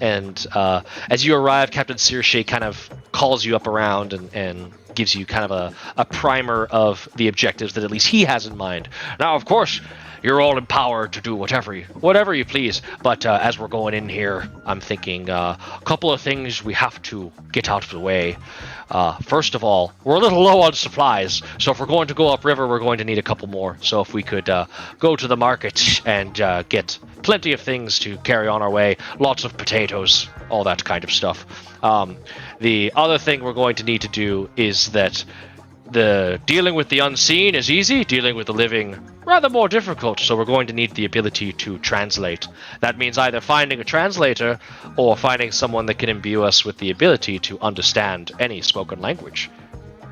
And as you arrive, Captain Searshay kind of calls you up around and gives you kind of a primer of the objectives that at least he has in mind. Now, of course, you're all empowered to do whatever you please. But as we're going in here, I'm thinking a couple of things we have to get out of the way. First of all, we're a little low on supplies, so if we're going to go upriver, we're going to need a couple more. So if we could go to the market and get plenty of things to carry on our way, lots of potatoes, all that kind of stuff. The other thing we're going to need to do is that the dealing with the unseen is easy, dealing with the living rather more difficult, so we're going to need the ability to translate. That means either finding a translator or finding someone that can imbue us with the ability to understand any spoken language.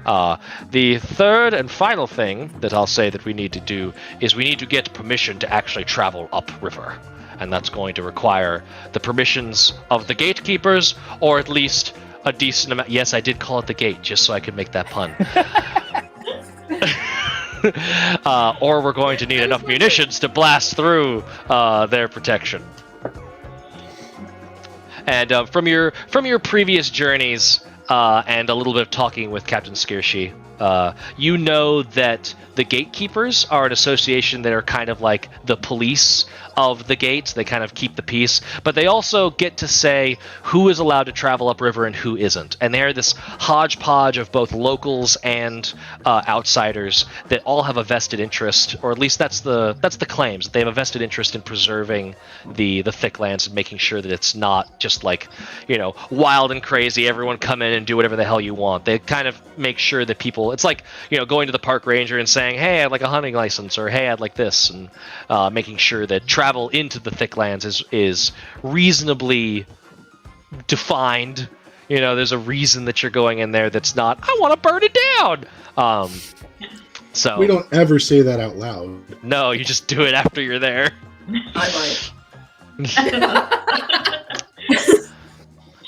The third and final thing that I'll say that we need to do is we need to get permission to actually travel upriver. and that's going to require the permissions of the gatekeepers, or at least a decent amount. Yes, I did call it the gate, just so I could make that pun. Or we're going to need enough munitions to blast through their protection. And from your previous journeys and a little bit of talking with Captain Skirshi, you know that the gatekeepers are an association that are kind of like the police of the gates. They kind of keep the peace, but they also get to say who is allowed to travel upriver and who isn't. And they're this hodgepodge of both locals and outsiders that all have a vested interest, or at least that's the claims. They have a vested interest in preserving the Thicclands and making sure that it's not just like, wild and crazy. Everyone come in and do whatever the hell you want. They kind of make sure that people. It's like going to the park ranger and saying, "Hey, I'd like a hunting license," or "Hey, I'd like this," and making sure that travel into the Thicclands is reasonably defined. There's a reason that you're going in there. That's not, "I want to burn it down." So we don't ever say that out loud. No, you just do it after you're there. I might.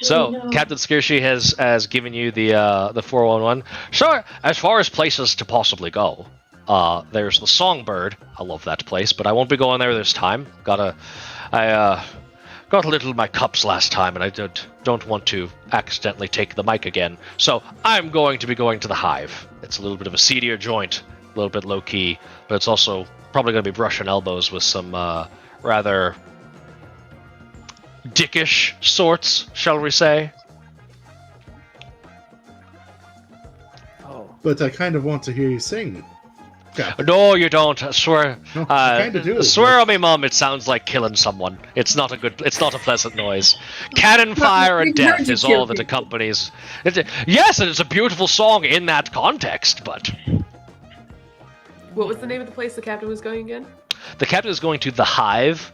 So, Captain Skirshi has given you the 411. So, as far as places to possibly go, there's the Songbird. I love that place, but I won't be going there this time. I got a little in my cups last time, and I don't want to accidentally take the mic again. So, I'm going to be going to the Hive. It's a little bit of a seedier joint, a little bit low key, but it's also probably going to be brushing elbows with some rather dickish sorts, shall we say. Oh. But I kind of want to hear you sing. Yeah. No, you don't. I swear. No, I kind of do. Swear on me, Mum. It sounds like killing someone. It's not a pleasant noise. Cannon fire and death is all that accompanies. Yes, and it's a beautiful song in that context. But What was the name of the place the captain was going again? the captain is going to the Hive,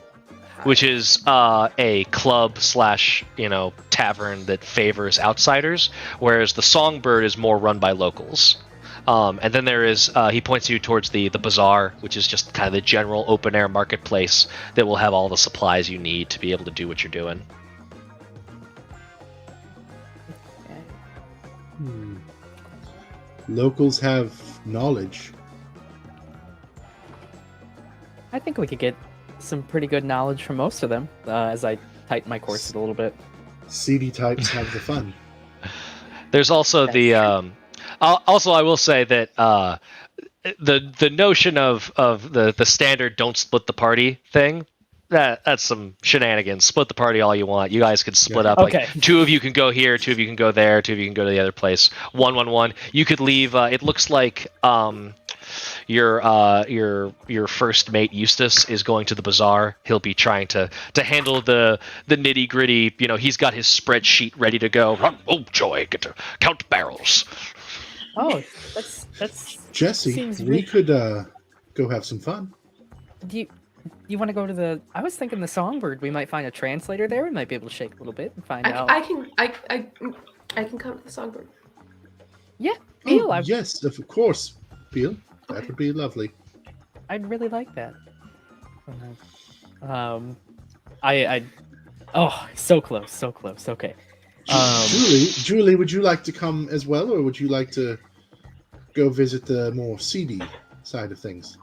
which is a club / tavern that favors outsiders, whereas the Songbird is more run by locals. And then there is, he points you towards the bazaar, which is just kind of the general open-air marketplace that will have all the supplies you need to be able to do what you're doing. Locals have knowledge. I think we could get some pretty good knowledge from most of them as I tighten my corset a little bit. Seedy types have the fun. There's also also, I will say that the notion of the standard "don't split the party" thing, that's some shenanigans. Split the party all you want. You guys can split up. Okay. Like 2 of you can go here, 2 of you can go there, 2 of you can go to the other place. 1-1-1. You could leave. It looks like your first mate Eustace is going to the bazaar. He'll be trying to handle the nitty gritty. He's got his spreadsheet ready to go. Oh joy, get to count barrels. Oh, that's Jesse, we could go have some fun. Do you want to go to the? I was thinking the Songbird. We might find a translator there. We might be able to shake a little bit and find out. I can come to the Songbird. Yeah, Beal. Yes, of course, Beal. That would be lovely. I'd really like that. Oh, so close. Okay. Julie, would you like to come as well, or would you like to go visit the more seedy side of things?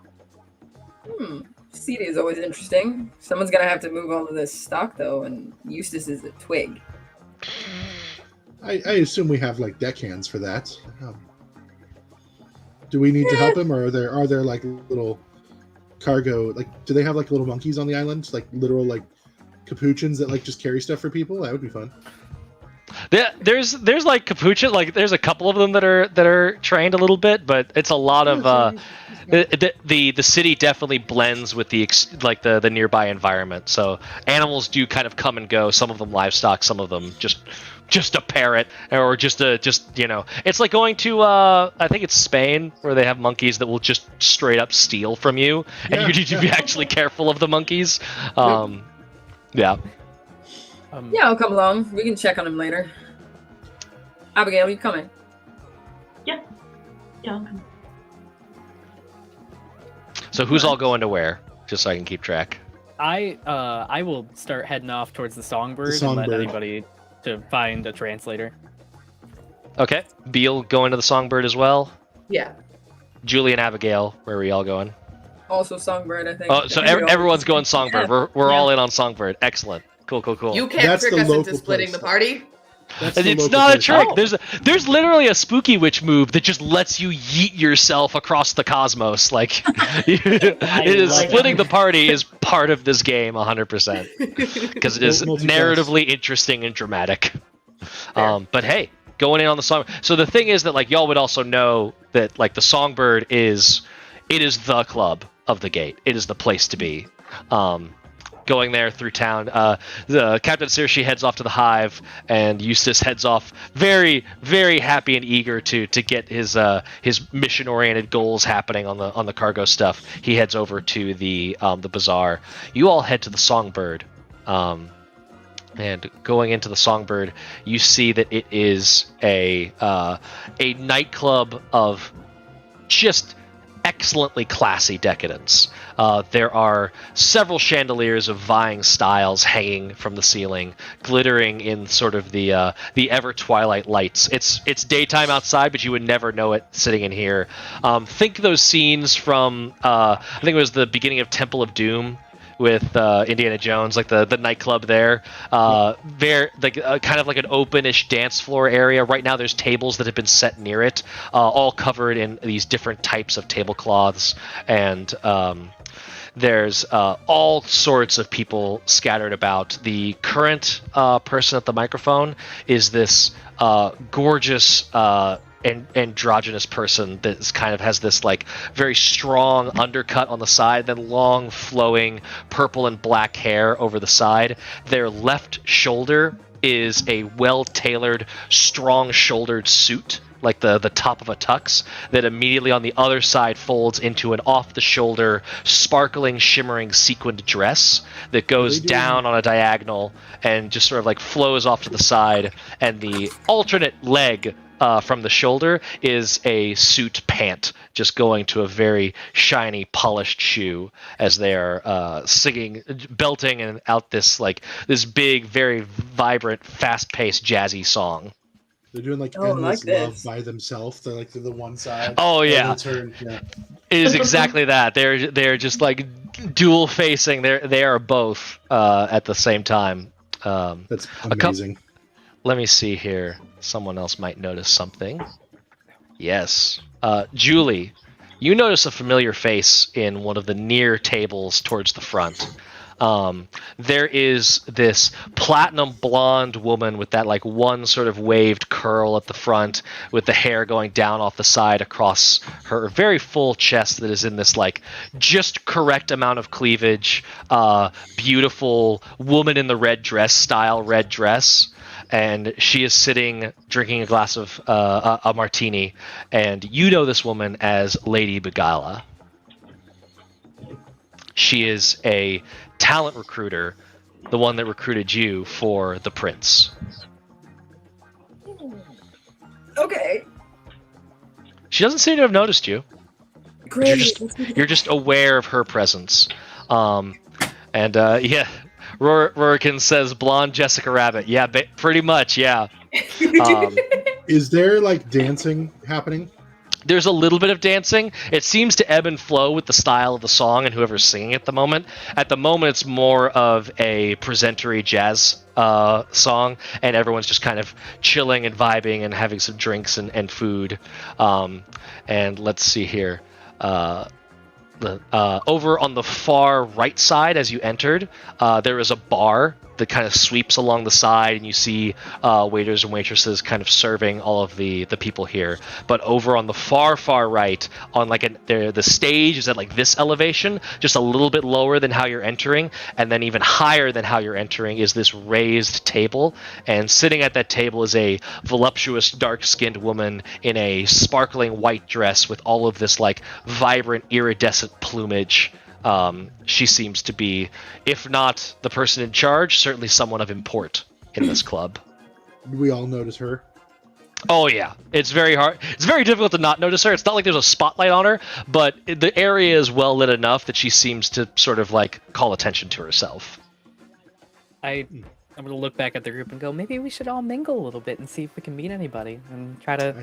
Seedy is always interesting. Someone's gonna have to move all of this stock though, and Eustace is a twig. I assume we have deckhands for that. Do we need to help him, or are there little cargo? Do they have little monkeys on the island, literal capuchins that just carry stuff for people? That would be fun. There's capuchin. There's a couple of them that are trained a little bit, but it's a lot of the city definitely blends with the nearby environment. So animals do kind of come and go. Some of them livestock, some of them just a parrot, or it's like going to I think it's Spain, where they have monkeys that will just straight up steal from you, and you need to be actually careful of the monkeys. Yeah. Yeah, I'll come along. We can check on him later. Abigail, you coming? Yeah, I'll come. So who's all going to where? Just so I can keep track. I will start heading off towards the Songbird, and let Songbird. anybody to find a translator. Okay. Beal going to the Songbird as well. Yeah. Julie and Abigail, where are we all going? Also Songbird, I think. Oh, so everyone's going Songbird. Yeah. We're Yeah. all in on Songbird. Excellent. Cool. You can't That's trick the us into local splitting place. the party. That's And the it's local not a place. trick. Oh. There's literally a spooky witch move that just lets you yeet yourself across the cosmos. Like it is like splitting it. the party is part of this game 100% because it is Multiclass. narratively interesting and dramatic. Fair. But hey, going in on the song. So the thing is that like y'all would also know that like the Songbird is the club of the gate. It is the place to be. Going there through town. The Captain Saoirse heads off to the Hive, and Eustace heads off very, very happy and eager to get his mission-oriented goals happening on the cargo stuff. He heads over to the bazaar. You all head to the Songbird, and going into the Songbird, you see that it is a nightclub of just excellently classy decadence. There are several chandeliers of vying styles hanging from the ceiling, glittering in sort of the ever twilight lights. It's daytime outside, but you would never know it sitting in here. Think those scenes from I think it was the beginning of Temple of Doom with Indiana Jones, like the nightclub there. There, like kind of like an open-ish dance floor area. Right now, there's tables that have been set near it, all covered in these different types of tablecloths, and there's all sorts of people scattered about. The current person at the microphone is this gorgeous androgynous person that kind of has this like very strong undercut on the side, then long flowing purple and black hair over the side. Their left shoulder is a well-tailored, strong-shouldered suit, like the top of a tux, that immediately on the other side folds into an off-the-shoulder, sparkling, shimmering sequined dress that goes down on a diagonal and just sort of like flows off to the side, and the alternate leg from the shoulder is a suit pant, just going to a very shiny, polished shoe as they are singing, belting, and out this big, very vibrant, fast-paced, jazzy song. They're doing like Oh, endless like love this. by themselves. They're like to the one side. Oh and yeah, they'll turn, yeah. it is exactly that. They're just like dual facing. They are both at the same time. That's amazing. Let me see here. Someone else might notice something. Yes. Julie, you notice a familiar face in one of the near tables towards the front. There is this platinum blonde woman with that like one sort of waved curl at the front, with the hair going down off the side across her very full chest that is in this like just correct amount of cleavage, beautiful woman in the red dress style red dress. And she is sitting drinking a glass of a martini, and you know this woman as Lady Begala. She is a talent recruiter, the one that recruited you for the prince. Okay. She doesn't seem to have noticed you. Great. You're just aware of her presence. Yeah, Rorikin says blonde Jessica Rabbit. Yeah, pretty much, yeah. Is there like dancing happening? There's a little bit of dancing. It seems to ebb and flow with the style of the song and whoever's singing at the moment. At the moment, it's more of a presentory jazz song, and everyone's just kind of chilling and vibing and having some drinks and food. And let's see here. Over on the far right side as you entered, there is a bar that kind of sweeps along the side, and you see waiters and waitresses kind of serving all of the people here. But over on the far right, on like the stage is at like this elevation, just a little bit lower than how you're entering, and then even higher than how you're entering is this raised table. And sitting at that table is a voluptuous, dark-skinned woman in a sparkling white dress with all of this like vibrant, iridescent plumage. She seems to be, if not the person in charge, certainly someone of import in this club. Do we all notice her? Oh yeah, it's very hard. It's very difficult to not notice her. It's not like there's a spotlight on her, but the area is well lit enough that she seems to sort of like call attention to herself. I'm gonna look back at the group and go, maybe we should all mingle a little bit and see if we can meet anybody and try to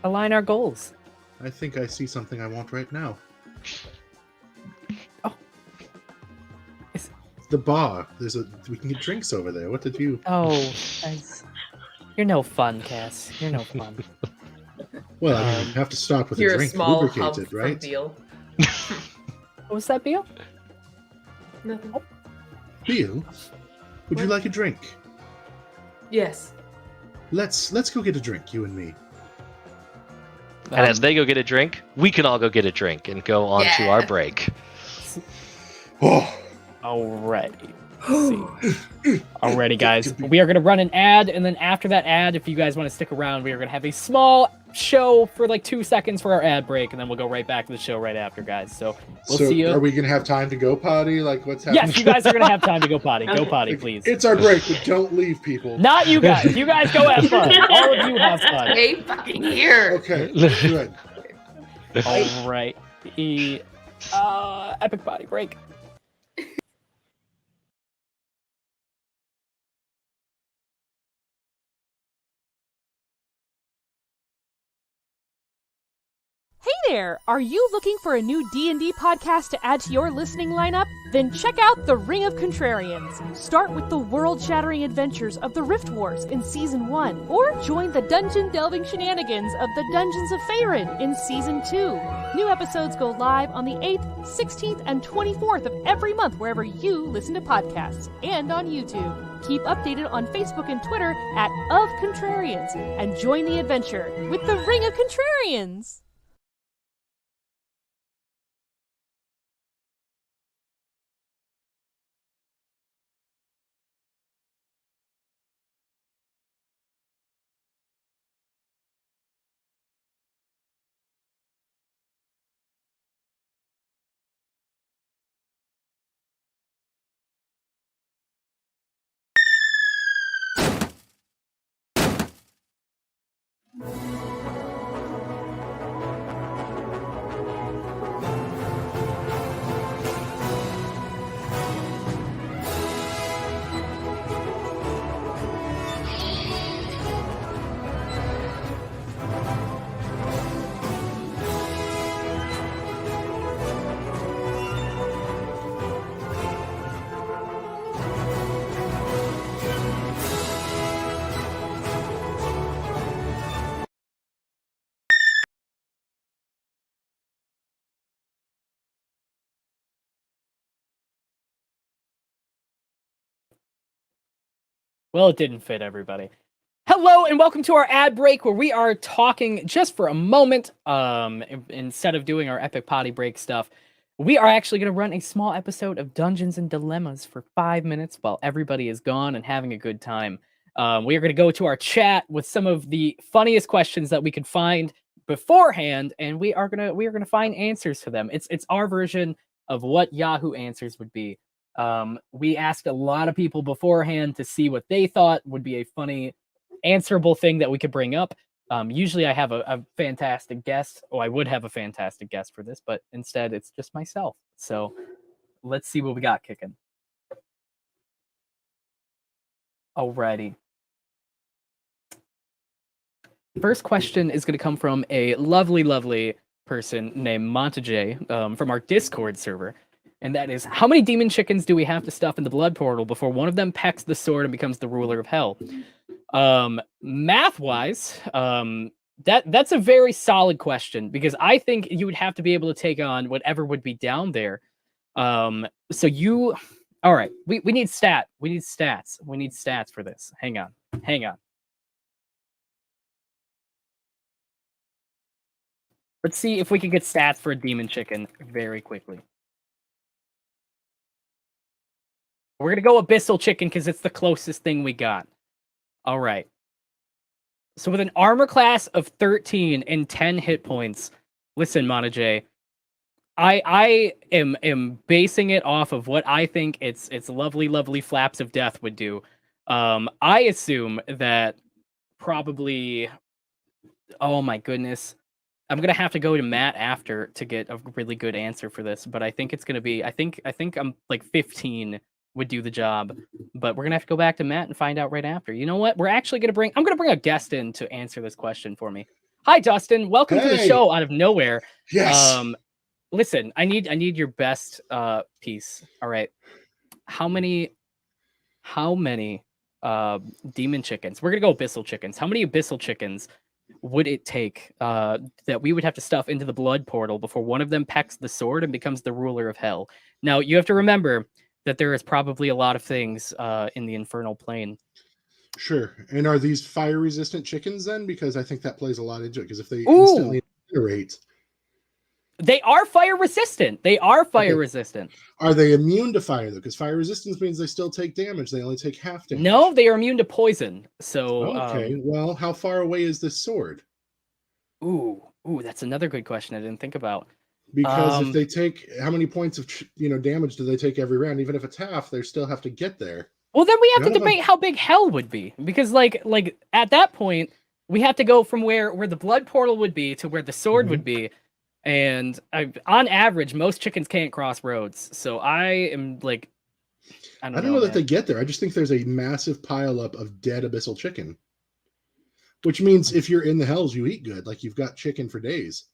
align our goals. I think I see something I want right now. Oh. The bar. We can get drinks over there. What did you... Oh, you're no fun, Cass. You're no fun. Well, I mean, you have to start with a You're a drink, small hub lubricated, from right? Beale. What was that, Beal? Nothing. Beal, would you like a drink? Yes. Let's go get a drink, you and me. And as they go get a drink, we can all go get a drink and go on to our break. Oh, Alrighty. Alrighty, guys. We are going to run an ad, and then after that ad, if you guys want to stick around, we are going to have a small show for like 2 seconds for our ad break, and then we'll go right back to the show right after, guys. So we'll see you. Are we going to have time to go potty? Like, what's happening? Yes, you guys are going to have time to go potty. Go potty, please. It's our break, but don't leave, people. Not you guys. You guys go have fun. All of you have fun. Stay fucking here. Okay, good. Alright. Epic potty break. Hey there! Are you looking for a new D&D podcast to add to your listening lineup? Then check out The Ring of Contrarians. Start with the world-shattering adventures of the Rift Wars in Season 1, or join the dungeon-delving shenanigans of the Dungeons of Faerun in Season 2. New episodes go live on the 8th, 16th, and 24th of every month wherever you listen to podcasts, and on YouTube. Keep updated on Facebook and Twitter at Of Contrarians, and join the adventure with The Ring of Contrarians! Well, it didn't fit, everybody. Hello, and welcome to our ad break, where we are talking just for a moment. Instead of doing our epic potty break stuff, we are actually going to run a small episode of Dungeons and Dilemmas for 5 minutes while everybody is gone and having a good time. We are going to go to our chat with some of the funniest questions that we could find beforehand, and we are gonna find answers to them. It's our version of what Yahoo Answers would be. We asked a lot of people beforehand to see what they thought would be a funny, answerable thing that we could bring up. Usually I have a fantastic guest. Oh, I would have a fantastic guest for this, but instead it's just myself. So let's see what we got kicking. Alrighty. First question is going to come from a lovely, lovely person named Montague from our Discord server. And that is, how many demon chickens do we have to stuff in the blood portal before one of them pecks the sword and becomes the ruler of hell? Math-wise, that's a very solid question, because I think you would have to be able to take on whatever would be down there. All right, we need stats. We need stats for this. Hang on. Let's see if we can get stats for a demon chicken very quickly. We're going to go Abyssal Chicken because it's the closest thing we got. All right. So with an armor class of 13 and 10 hit points, listen, Mana J, I am basing it off of what I think its lovely, lovely flaps of death would do. I assume that probably. Oh my goodness. I'm gonna have to go to Matt after to get a really good answer for this, but I think it's gonna be. I think I'm like 15 would do the job, but we're gonna have to go back to Matt and find out right after. You know what? We're actually gonna bring. I'm gonna bring a guest in to answer this question for me. Hi, Dustin. Welcome to the Hey. show out of nowhere. Yes. Listen, I need your best piece. All right. How many demon chickens? We're gonna go abyssal chickens. How many abyssal chickens would it take that we would have to stuff into the blood portal before one of them pecks the sword and becomes the ruler of hell? Now, you have to remember that there is probably a lot of things in the infernal plane. Sure. And are these fire resistant chickens then? Because I think that plays a lot into it. Because if they Ooh. instantly incinerate, They are fire resistant. They are fire Okay. resistant. are they immune to fire though? Because fire resistance means they still take damage. They only take half damage. No, they are immune to poison. So, Okay. Well, how far away is this sword? ooh, that's another good question I didn't think about. Because if they take, how many points of damage do they take every round? Even if it's half, they still have to get there. Well, then we have to Yeah. debate how big hell would be, because like at that point we have to go from where the blood portal would be to where the sword would be, and on average most chickens can't cross roads. So I am like, I don't know that man. they get there. I just think there's a massive pileup of dead abyssal chicken, which means if you're in the hells, you eat good. Like you've got chicken for days,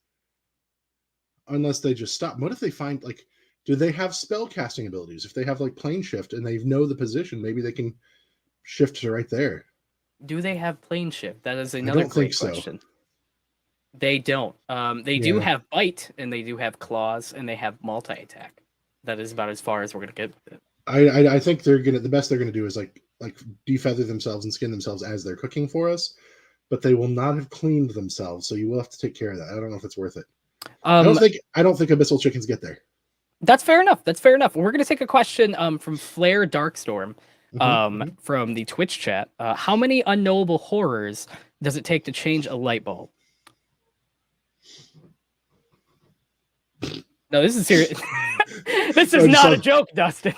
unless they just stop. What if they find do they have spell casting abilities? If they have like plane shift and they know the position, maybe they can shift to right there. Do they have plane shift? That is another don't great think so. question. They don't. They do have bite, and they do have claws, and they have multi-attack. That is about as far as we're gonna get with it. I think the best they're gonna do is like defeather themselves and skin themselves as they're cooking for us, but they will not have cleaned themselves, so you will have to take care of that. I don't know if it's worth it. I don't think abyssal chickens get there. That's fair enough. We're gonna take a question from Flare Darkstorm from the Twitch chat. How many unknowable horrors does it take to change a light bulb? No, this is serious. This is not a joke, Dustin.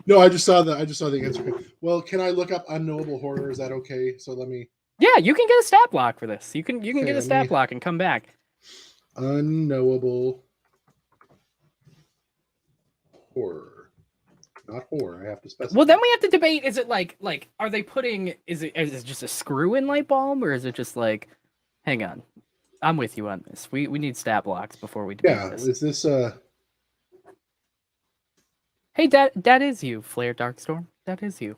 No, I just saw the answer. Well, can I look up unknowable horror? Is that okay? So let me. Yeah, you can get a stat block for this. You can get a stat me- block and come back. Unknowable horror, not horror. I have to specify. Well, then we have to debate: is it like are they putting? Is it just a screw in light bulb, or is it just like? Hang on, I'm with you on this. We need stat blocks before we debate this. Is this Hey, that is you, Flare Darkstorm. That is you.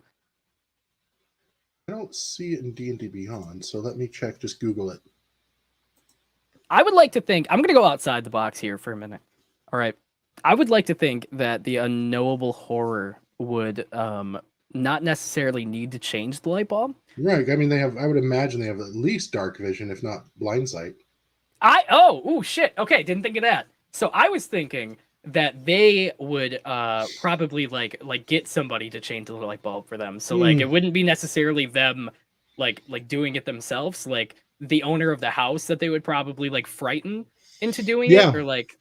I don't see it in D&D Beyond, so let me check. Just Google it. I would like to think I'm going to go outside the box here for a minute. All right. I would like to think that the unknowable horror would not necessarily need to change the light bulb. Right. I mean, I would imagine they have at least dark vision, if not blind sight. Shit. Okay, didn't think of that. So I was thinking that they would probably like get somebody to change the light bulb for them. So like it wouldn't be necessarily them like doing it themselves. Like the owner of the house that they would probably like frighten into doing it, or like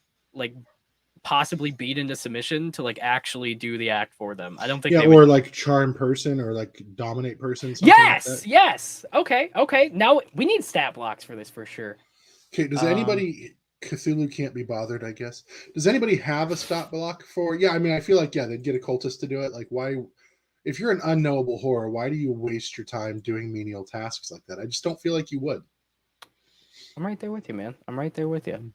possibly beat into submission to like actually do the act for them. I don't think they or would... like charm person or like dominate person. Yes. Okay. Now we need stat blocks for this for sure. Okay, does anybody... Cthulhu can't be bothered, I guess. Does anybody have a stat block for... Yeah, I mean, I feel like, they'd get a cultist to do it. Like, why... If you're an unknowable horror, why do you waste your time doing menial tasks like that? I just don't feel like you would. I'm right there with you, man. I'm right there with you.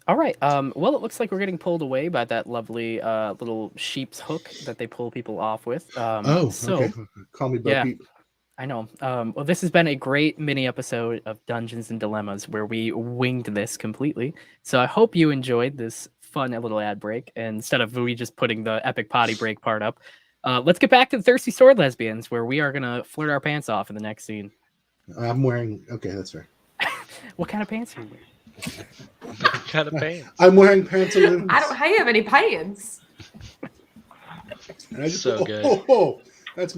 All right. Well, it looks like we're getting pulled away by that lovely little sheep's hook that they pull people off with. Okay. Call me Bo Peep. I know. Well, this has been a great mini episode of Dungeons and Dilemmas where we winged this completely. So I hope you enjoyed this fun little ad break. And instead of we just putting the epic potty break part up, let's get back to the Thirsty Sword Lesbians, where we are going to flirt our pants off in the next scene. I'm wearing... Okay, that's fair. What kind of pants are you wearing? What kind of pants? I'm wearing pantaloons. I don't have any pants. And I just, So good. That's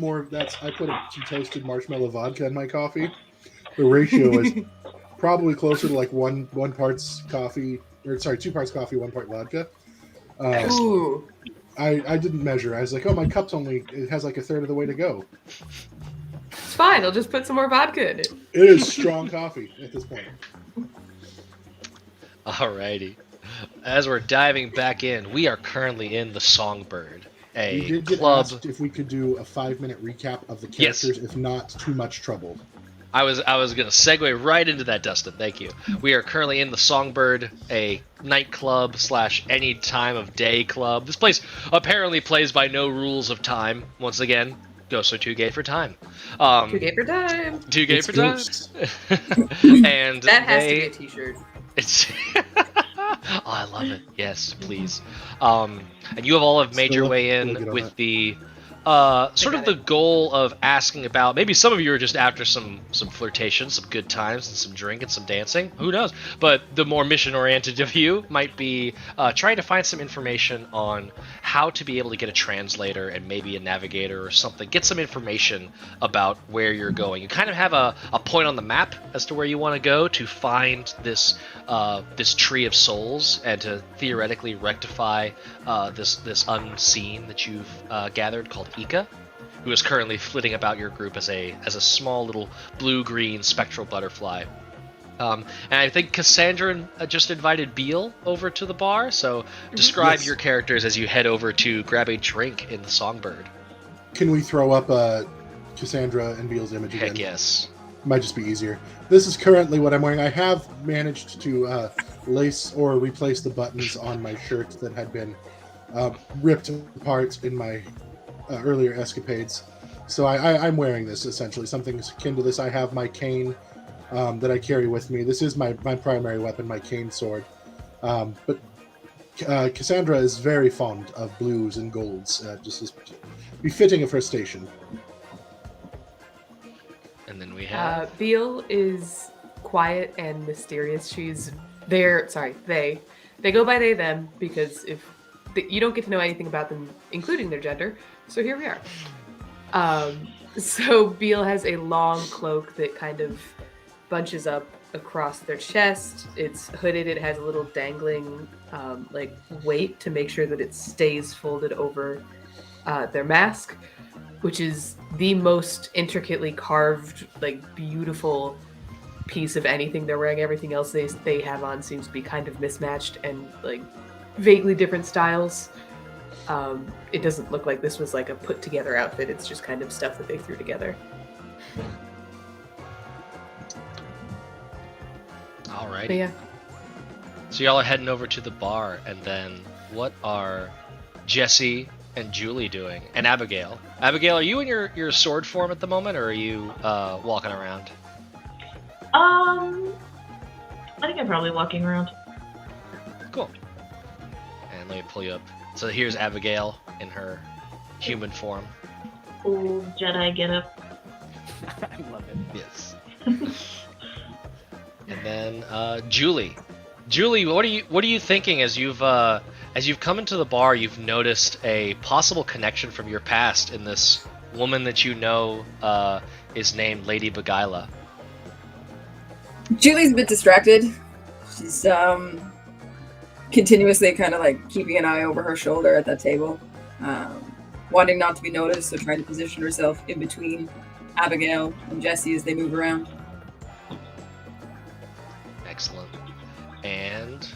I put some toasted marshmallow vodka in my coffee. The ratio is probably closer to like one parts coffee, or sorry, 2 parts coffee, 1 part vodka. Ooh. I didn't measure. I was like, my cup's it has like a third of the way to go. It's fine. I'll just put some more vodka in it. It is strong coffee at this point. Alrighty. As we're diving back in, we are currently in the Songbird, a We did get club. asked if we could do a 5-minute recap of the characters, if not too much trouble. I was going to segue right into that, Dustin. Thank you. We are currently in the Songbird, a nightclub / any time of day club. This place apparently plays by no rules of time. Once again, go so too gay for time. Too gay for time. Too gay It's for time. ghosts. And That has to they- be a t-shirt. It's oh, I love it. Yes, please. And you have all made your Still way look good in on with that. the sort of the goal of asking about. Maybe some of you are just after some flirtation, some good times, and some drink and some dancing. Who knows? But the more mission-oriented of you might be trying to find some information on how to be able to get a translator and maybe a navigator or something. Get some information about where you're going. You kind of have a point on the map as to where you want to go to find this tree of souls and to theoretically rectify this unseen that you've gathered called Ika, who is currently flitting about your group as a small little blue-green spectral butterfly. And I think Cassandra just invited Beal over to the bar, so describe Yes. your characters as you head over to grab a drink in the Songbird. Can we throw up Cassandra and Beal's image again? Heck yes. Might just be easier. This is currently what I'm wearing. I have managed to lace or replace the buttons on my shirt that had been ripped apart in my earlier escapades. So I'm wearing this, essentially. Something akin to this. I have my cane that I carry with me. This is my primary weapon, my cane sword. But Cassandra is very fond of blues and golds, just as befitting of her station. And then we have... Beal is quiet and mysterious. She's there. Sorry, they go by they them because if you don't get to know anything about them, including their gender. So here we are. So Beal has a long cloak that kind of bunches up across their chest. It's hooded. It has a little dangling weight to make sure that it stays folded over their mask, which is the most intricately carved, beautiful piece of anything they're wearing. Everything else they have on seems to be kind of mismatched and vaguely different styles. It doesn't look like this was a put together outfit. It's just kind of stuff that they threw together. Alrighty. But yeah. So y'all are heading over to the bar, and then what are Jesse and Julie doing? And Abigail. Abigail, are you in your sword form at the moment, or are you walking around? I think I'm probably walking around. Cool. And let me pull you up. So here's Abigail in her human form. Old Jedi get up. I love it. Yes. And then Julie. Julie, what are you thinking as you've come into the bar? You've noticed a possible connection from your past in this woman that you know is named Lady Beguila. Julie's a bit distracted. She's continuously kind of keeping an eye over her shoulder at that table, wanting not to be noticed, so trying to position herself in between Abigail and Jesse as they move around. Excellent. And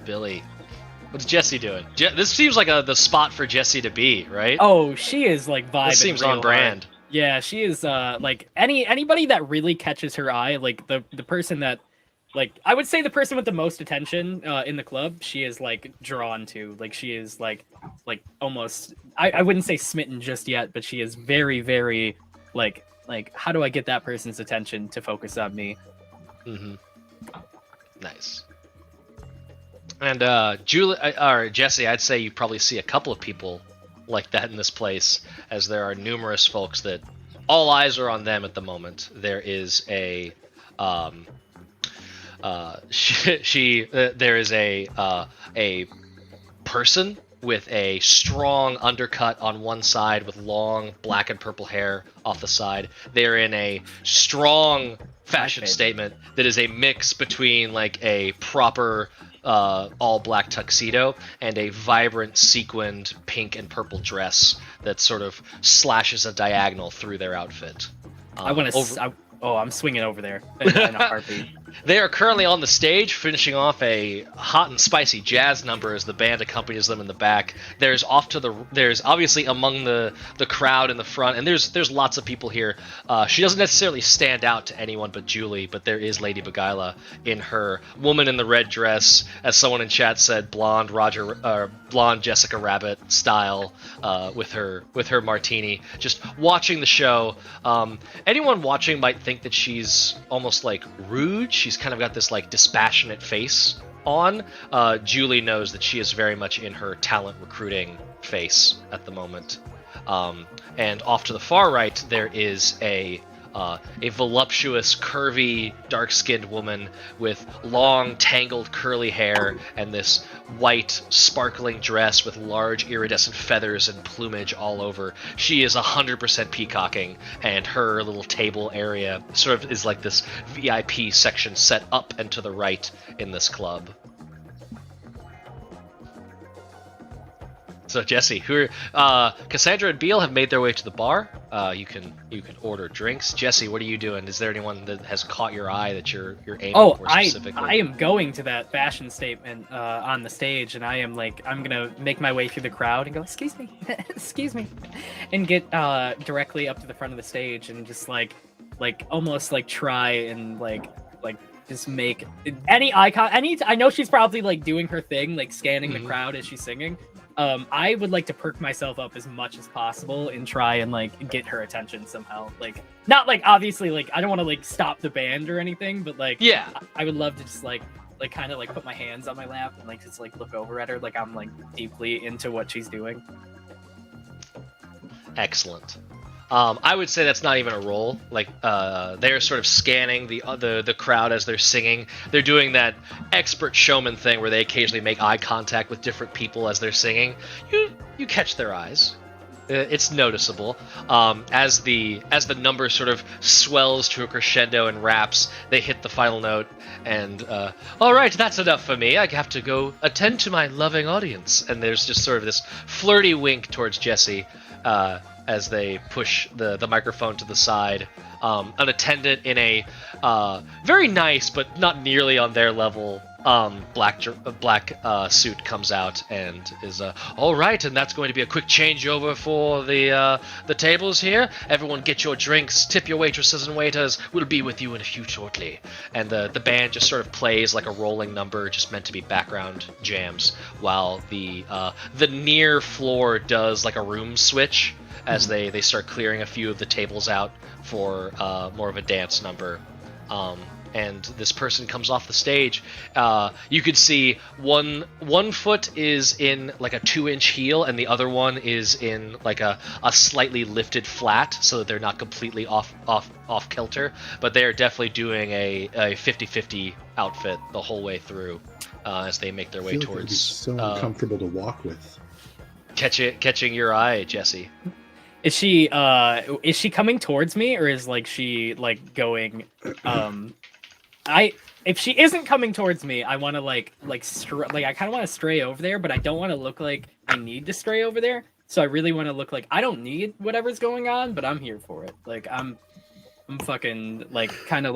Billy. What's Jesse doing? This seems like the spot for Jesse to be, right? Oh, she is vibing. This seems real on brand. hard. Yeah, she is anybody that really catches her eye, the person that I would say the person with the most attention in the club, she is drawn to. She is almost I wouldn't say smitten just yet, but she is very, very how do I get that person's attention to focus on me? Mm-hmm. Nice. And Julie or Jesse, I'd say you probably see a couple of people like that in this place, as there are numerous folks that all eyes are on them at the moment. There is a there is a person with a strong undercut on one side with long black and purple hair off the side. They're in a strong fashion statement that is a mix between a proper all black tuxedo and a vibrant sequined pink and purple dress that sort of slashes a diagonal through their outfit. I want to. I'm swinging over there in a heartbeat. They are currently on the stage, finishing off a hot and spicy jazz number as the band accompanies them in the back. There's obviously among the crowd in the front, and there's lots of people here. She doesn't necessarily stand out to anyone but Julie, but there is Lady Beguila in her woman in the red dress, as someone in chat said, blonde Jessica Rabbit style, with her martini, just watching the show. Anyone watching might think that she's almost like rude. She's kind of got this like dispassionate face on. Julie knows that she is very much in her talent recruiting face at the moment. And off to the far right, there is a voluptuous, curvy, dark-skinned woman with long, tangled, curly hair and this white, sparkling dress with large, iridescent feathers and plumage all over. She is 100% peacocking, and her little table area sort of is like this VIP section set up and to the right in this club. So Jesse, Cassandra and Beal have made their way to the bar. You can order drinks. Jesse, what are you doing? Is there anyone that has caught your eye that you're aiming for specifically? I am going to that fashion statement on the stage, and I'm gonna make my way through the crowd and go, excuse me, excuse me, and get directly up to the front of the stage and just almost try and just make any icon. I know she's probably doing her thing, scanning the crowd as she's singing. I would like to perk myself up as much as possible and try and get her attention somehow. Not obviously I don't want to stop the band or anything, but yeah, I would love to just kind of put my hands on my lap and just look over at her I'm deeply into what she's doing. Excellent. I would say that's not even a roll. They're sort of scanning the crowd as they're singing. They're doing that expert showman thing where they occasionally make eye contact with different people as they're singing. You catch their eyes. It's noticeable. As the number sort of swells to a crescendo and raps, they hit the final note. And all right, that's enough for me. I have to go attend to my loving audience. And there's just sort of this flirty wink towards Jesse. As they push the microphone to the side. An attendant in a very nice, but not nearly on their level, black suit comes out and is, all right, and that's going to be a quick changeover for the tables here. Everyone get your drinks, tip your waitresses and waiters. We'll be with you in a few shortly. And the band just sort of plays like a rolling number, just meant to be background jams, while the near floor does like a room switch as they start clearing a few of the tables out for more of a dance number. And this person comes off the stage. You could see one foot is in like a 2-inch heel, and the other one is in like a slightly lifted flat, so that they're not completely off kilter. But they are definitely doing a 50-50 outfit the whole way through as they make their way towards. So uncomfortable to walk with. Catching your eye, Jesse. Is she coming towards me, or is she going? If she isn't coming towards me, I want to I kind of want to stray over there, but I don't want to look like I need to stray over there. So I really want to look like I don't need whatever's going on, but I'm here for it. I'm fucking kind of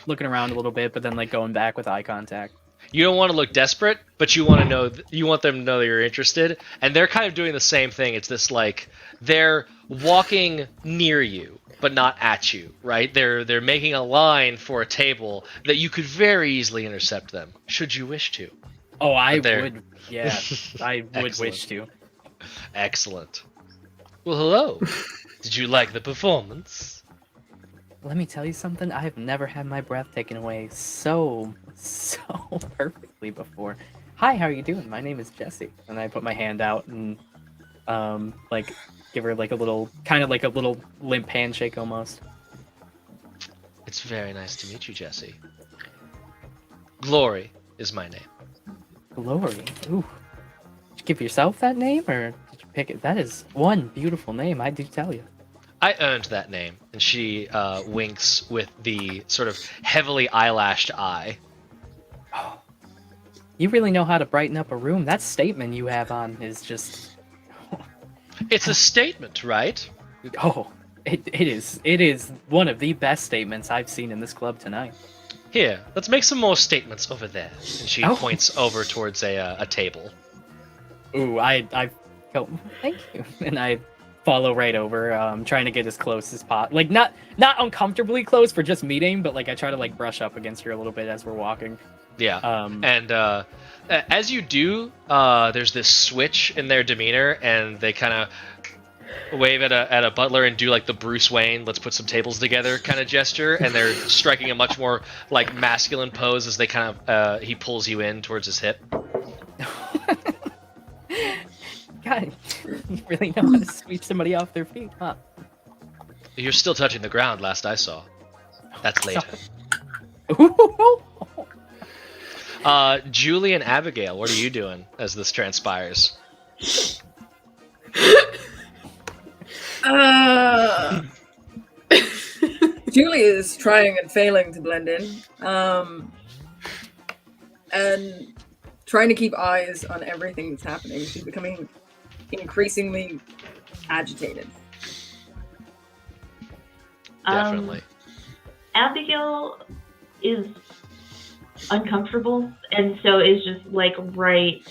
looking around a little bit, but then going back with eye contact. You don't want to look desperate, but you want them to know that you're interested, and they're kind of doing the same thing. It's this they're walking near you, but not at you, right? They're making a line for a table that you could very easily intercept them, should you wish to. Oh, I would. Yeah, I would wish to. Excellent. Well, hello. Did you like the performance? Let me tell you something. I have never had my breath taken away so perfectly before. Hi, how are you doing? My name is Jesse. And I put my hand out and give her a little limp handshake almost. It's very nice to meet you, Jesse. Glory is my name. Glory? Ooh. Did you give yourself that name, or did you pick it? That is one beautiful name, I do tell you. I earned that name. And she winks with the sort of heavily eyelashed eye. You really know how to brighten up a room. That statement you have on is just... It's a statement, right? Oh, it is. It is one of the best statements I've seen in this club tonight. Here, let's make some more statements over there. And she Oh. points over towards a table. Ooh, I go, thank you. And I follow right over, trying to get as close as possible. Like, not uncomfortably close for just meeting, but like I try to like brush up against her a little bit as we're walking. Yeah. And As you do, there's this switch in their demeanor, and they kind of wave at a butler and do like the Bruce Wayne, let's put some tables together kind of gesture, and they're striking a much more like masculine pose as they kind of he pulls you in towards his hip. God, you really know how to sweep somebody off their feet, huh? You're still touching the ground, last I saw. That's later. Julie and Abigail, what are you doing as this transpires? Julie is trying and failing to blend in, and trying to keep eyes on everything that's happening. She's becoming increasingly agitated. Definitely. Abigail is uncomfortable, and so is just like right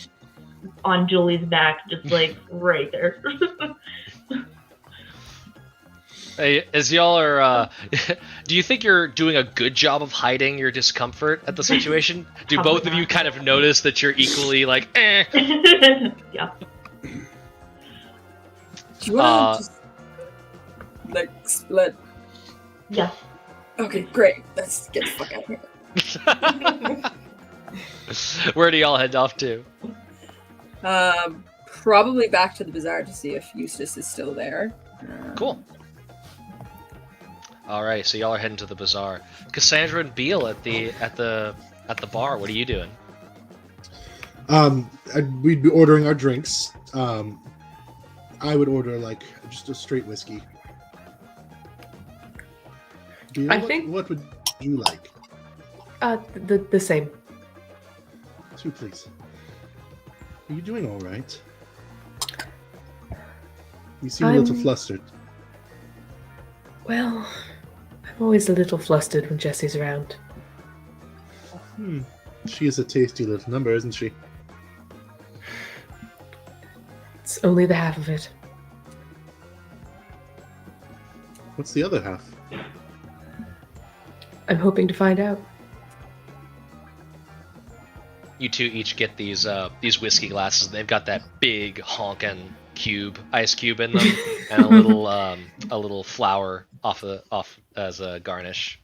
on Julie's back, just like right there. Hey, as y'all are, do you think you're doing a good job of hiding your discomfort at the situation? Do Probably both of you not. kind of notice that you're equally like, eh? Yeah. Do you want to just like split? Yeah. Okay, great. Let's get the fuck out of here. Where do y'all head off to? Probably back to the bazaar to see if Eustace is still there. Cool. All right, so y'all are heading to the bazaar. Cassandra and Beale at the bar. What are you doing? We'd be ordering our drinks. I would order like just a straight whiskey. Beale, I think- what would you like? The same. 2, please. Are you doing all right? You seem a little I'm- flustered. Well, I'm always a little flustered when Jessie's around. She is a tasty little number, isn't she? It's only the half of it. What's the other half? I'm hoping to find out. You two each get these whiskey glasses. They've got that big honkin' ice cube in them, and a little flower off as a garnish.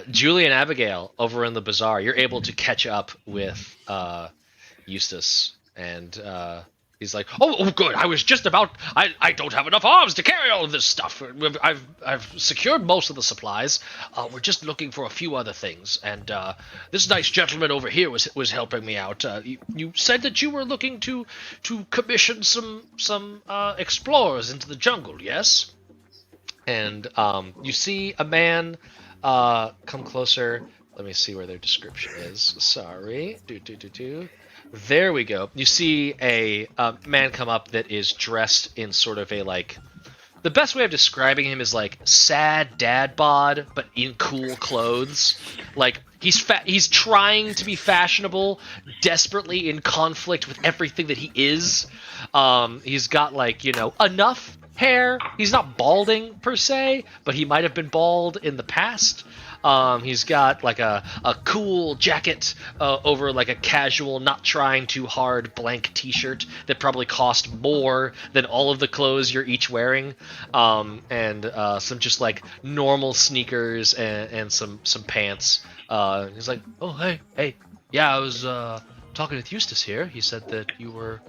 Julie and Abigail over in the bazaar. You're able to catch up with Eustace, and he's like, "Oh, good. I was just about. I don't have enough arms to carry all of this stuff. I've secured most of the supplies. We're just looking for a few other things. And this nice gentleman over here was helping me out. You said that you were looking to commission some explorers into the jungle, yes?" And you see a man come closer. Let me see where their description is. Sorry. There we go. You see a man come up that is dressed in sort of a like. The best way of describing him is like sad dad bod, but in cool clothes. Like he's trying to be fashionable, desperately in conflict with everything that he is. He's got like enough hair. He's not balding per se, but he might have been bald in the past. He's got like a cool jacket over like a casual, not trying too hard blank t-shirt that probably cost more than all of the clothes you're each wearing. And some just like normal sneakers and some pants. He's like, "Oh, hey. Yeah, I was talking with Eustace here. He said that you were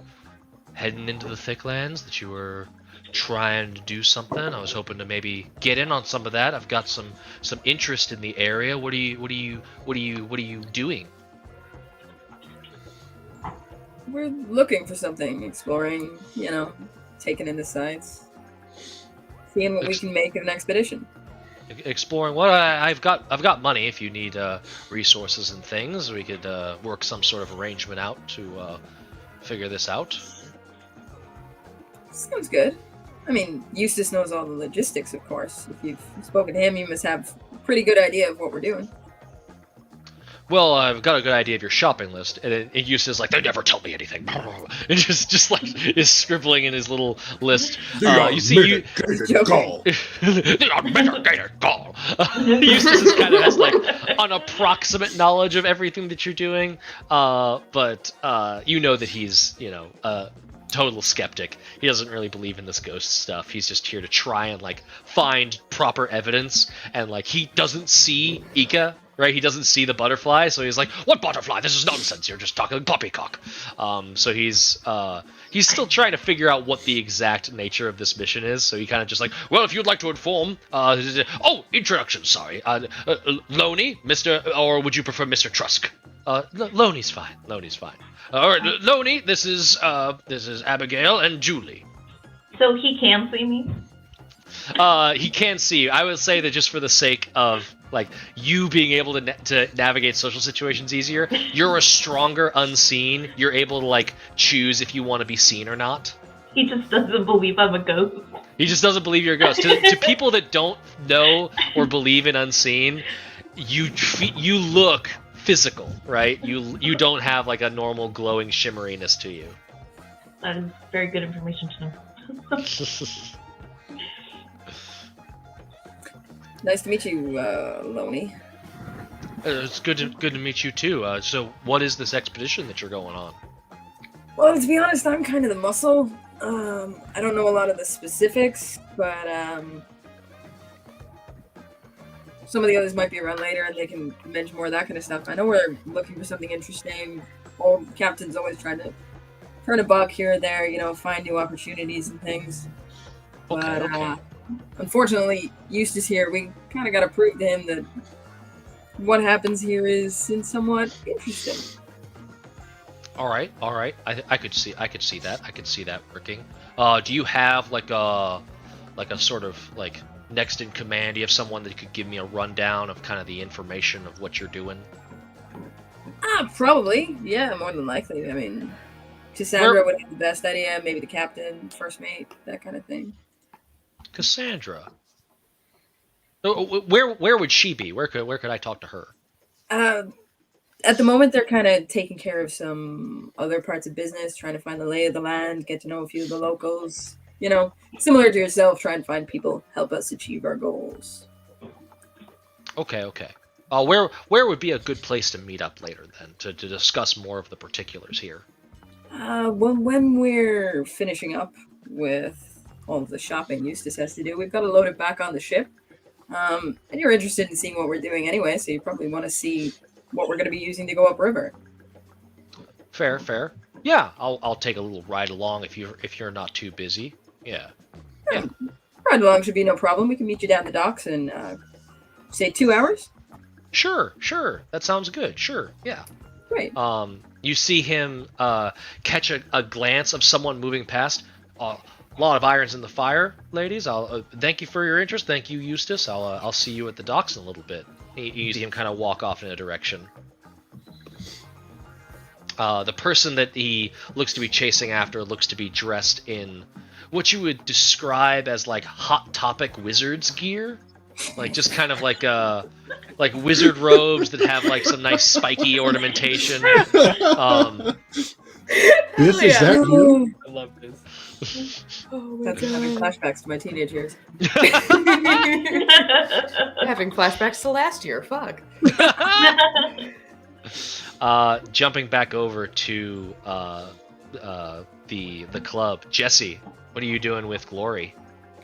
heading into the Thicclands, that you were trying to do something. I was hoping to maybe get in on some of that. I've got some interest in the area. What are you doing?" We're looking for something, exploring, taking in the sights, seeing what we can make of an expedition. exploring what I've got money. If you need resources and things, we could work some sort of arrangement out to figure this out. Sounds good. I mean, Eustace knows all the logistics, of course. If you've spoken to him, you must have a pretty good idea of what we're doing. Well, I've got a good idea of your shopping list. And Eustace is like, they never tell me anything. And just like is scribbling in his little list. You see, they are mitigated gall. Eustace is kind of has like an approximate knowledge of everything that you're doing, but you know that he's total skeptic. He doesn't really believe in this ghost stuff. He's just here to try and like find proper evidence, and like he doesn't see Ika. Right, he doesn't see the butterfly, so he's like, "What butterfly? This is nonsense. You're just talking poppycock." So he's still trying to figure out what the exact nature of this mission is. So he kind of just like, "Well, if you'd like to inform, introduction. Sorry, Loney, Mr. or would you prefer Mr. Trusk?" Loney's fine. Loney's fine. All right, Loney, this is Abigail and Julie. So he can see me? He can see you. I would say that just for the sake of like you being able to navigate social situations easier, you're a stronger unseen. You're able to like choose if you want to be seen or not. He just doesn't believe I'm a ghost. He just doesn't believe you're a ghost. To people that don't know or believe in unseen, you look physical, right? You don't have like a normal glowing shimmeriness to you. That is very good information to know. Nice to meet you, Loney. It's good to meet you too. So what is this expedition that you're going on? Well, to be honest, I'm kind of the muscle. I don't know a lot of the specifics, but some of the others might be around later and they can mention more of that kind of stuff. I know we're looking for something interesting. Old captain's always trying to turn a buck here or there, find new opportunities and things. Okay. Unfortunately, Eustace here, we kind of got to prove to him that what happens here is somewhat interesting. All right. I could see that. I could see that working. Do you have like a sort of like next in command? Do you have someone that could give me a rundown of kind of the information of what you're doing? Probably. Yeah, more than likely. I mean, Cassandra would have the best idea. Maybe the captain, first mate, that kind of thing. Cassandra. Where would she be? Where could I talk to her? At the moment, they're kind of taking care of some other parts of business, trying to find the lay of the land, get to know a few of the locals. Similar to yourself, try and find people, help us achieve our goals. Okay. Where would be a good place to meet up later then to discuss more of the particulars here? When we're finishing up with all of the shopping Eustace has to do, we've got to load it back on the ship. And you're interested in seeing what we're doing anyway, so you probably want to see what we're going to be using to go upriver. Fair. Yeah, I'll take a little ride along if you're not too busy. Yeah. Ride along should be no problem. We can meet you down the docks in say 2 hours. Sure. That sounds good. Sure. Yeah. Great. You see him catch a glance of someone moving past. A lot of irons in the fire, ladies. I'll thank you for your interest. Thank you, Eustace. I'll see you at the docks in a little bit. You see him kind of walk off in a direction. The person that he looks to be chasing after looks to be dressed in what you would describe as like Hot Topic wizard's gear, like just kind of like wizard robes that have like some nice spiky ornamentation. Is that you? I love this. That's having flashbacks to my teenage years. Having flashbacks to last year. Fuck. Jumping back over to the club, Jesse, what are you doing with Glory?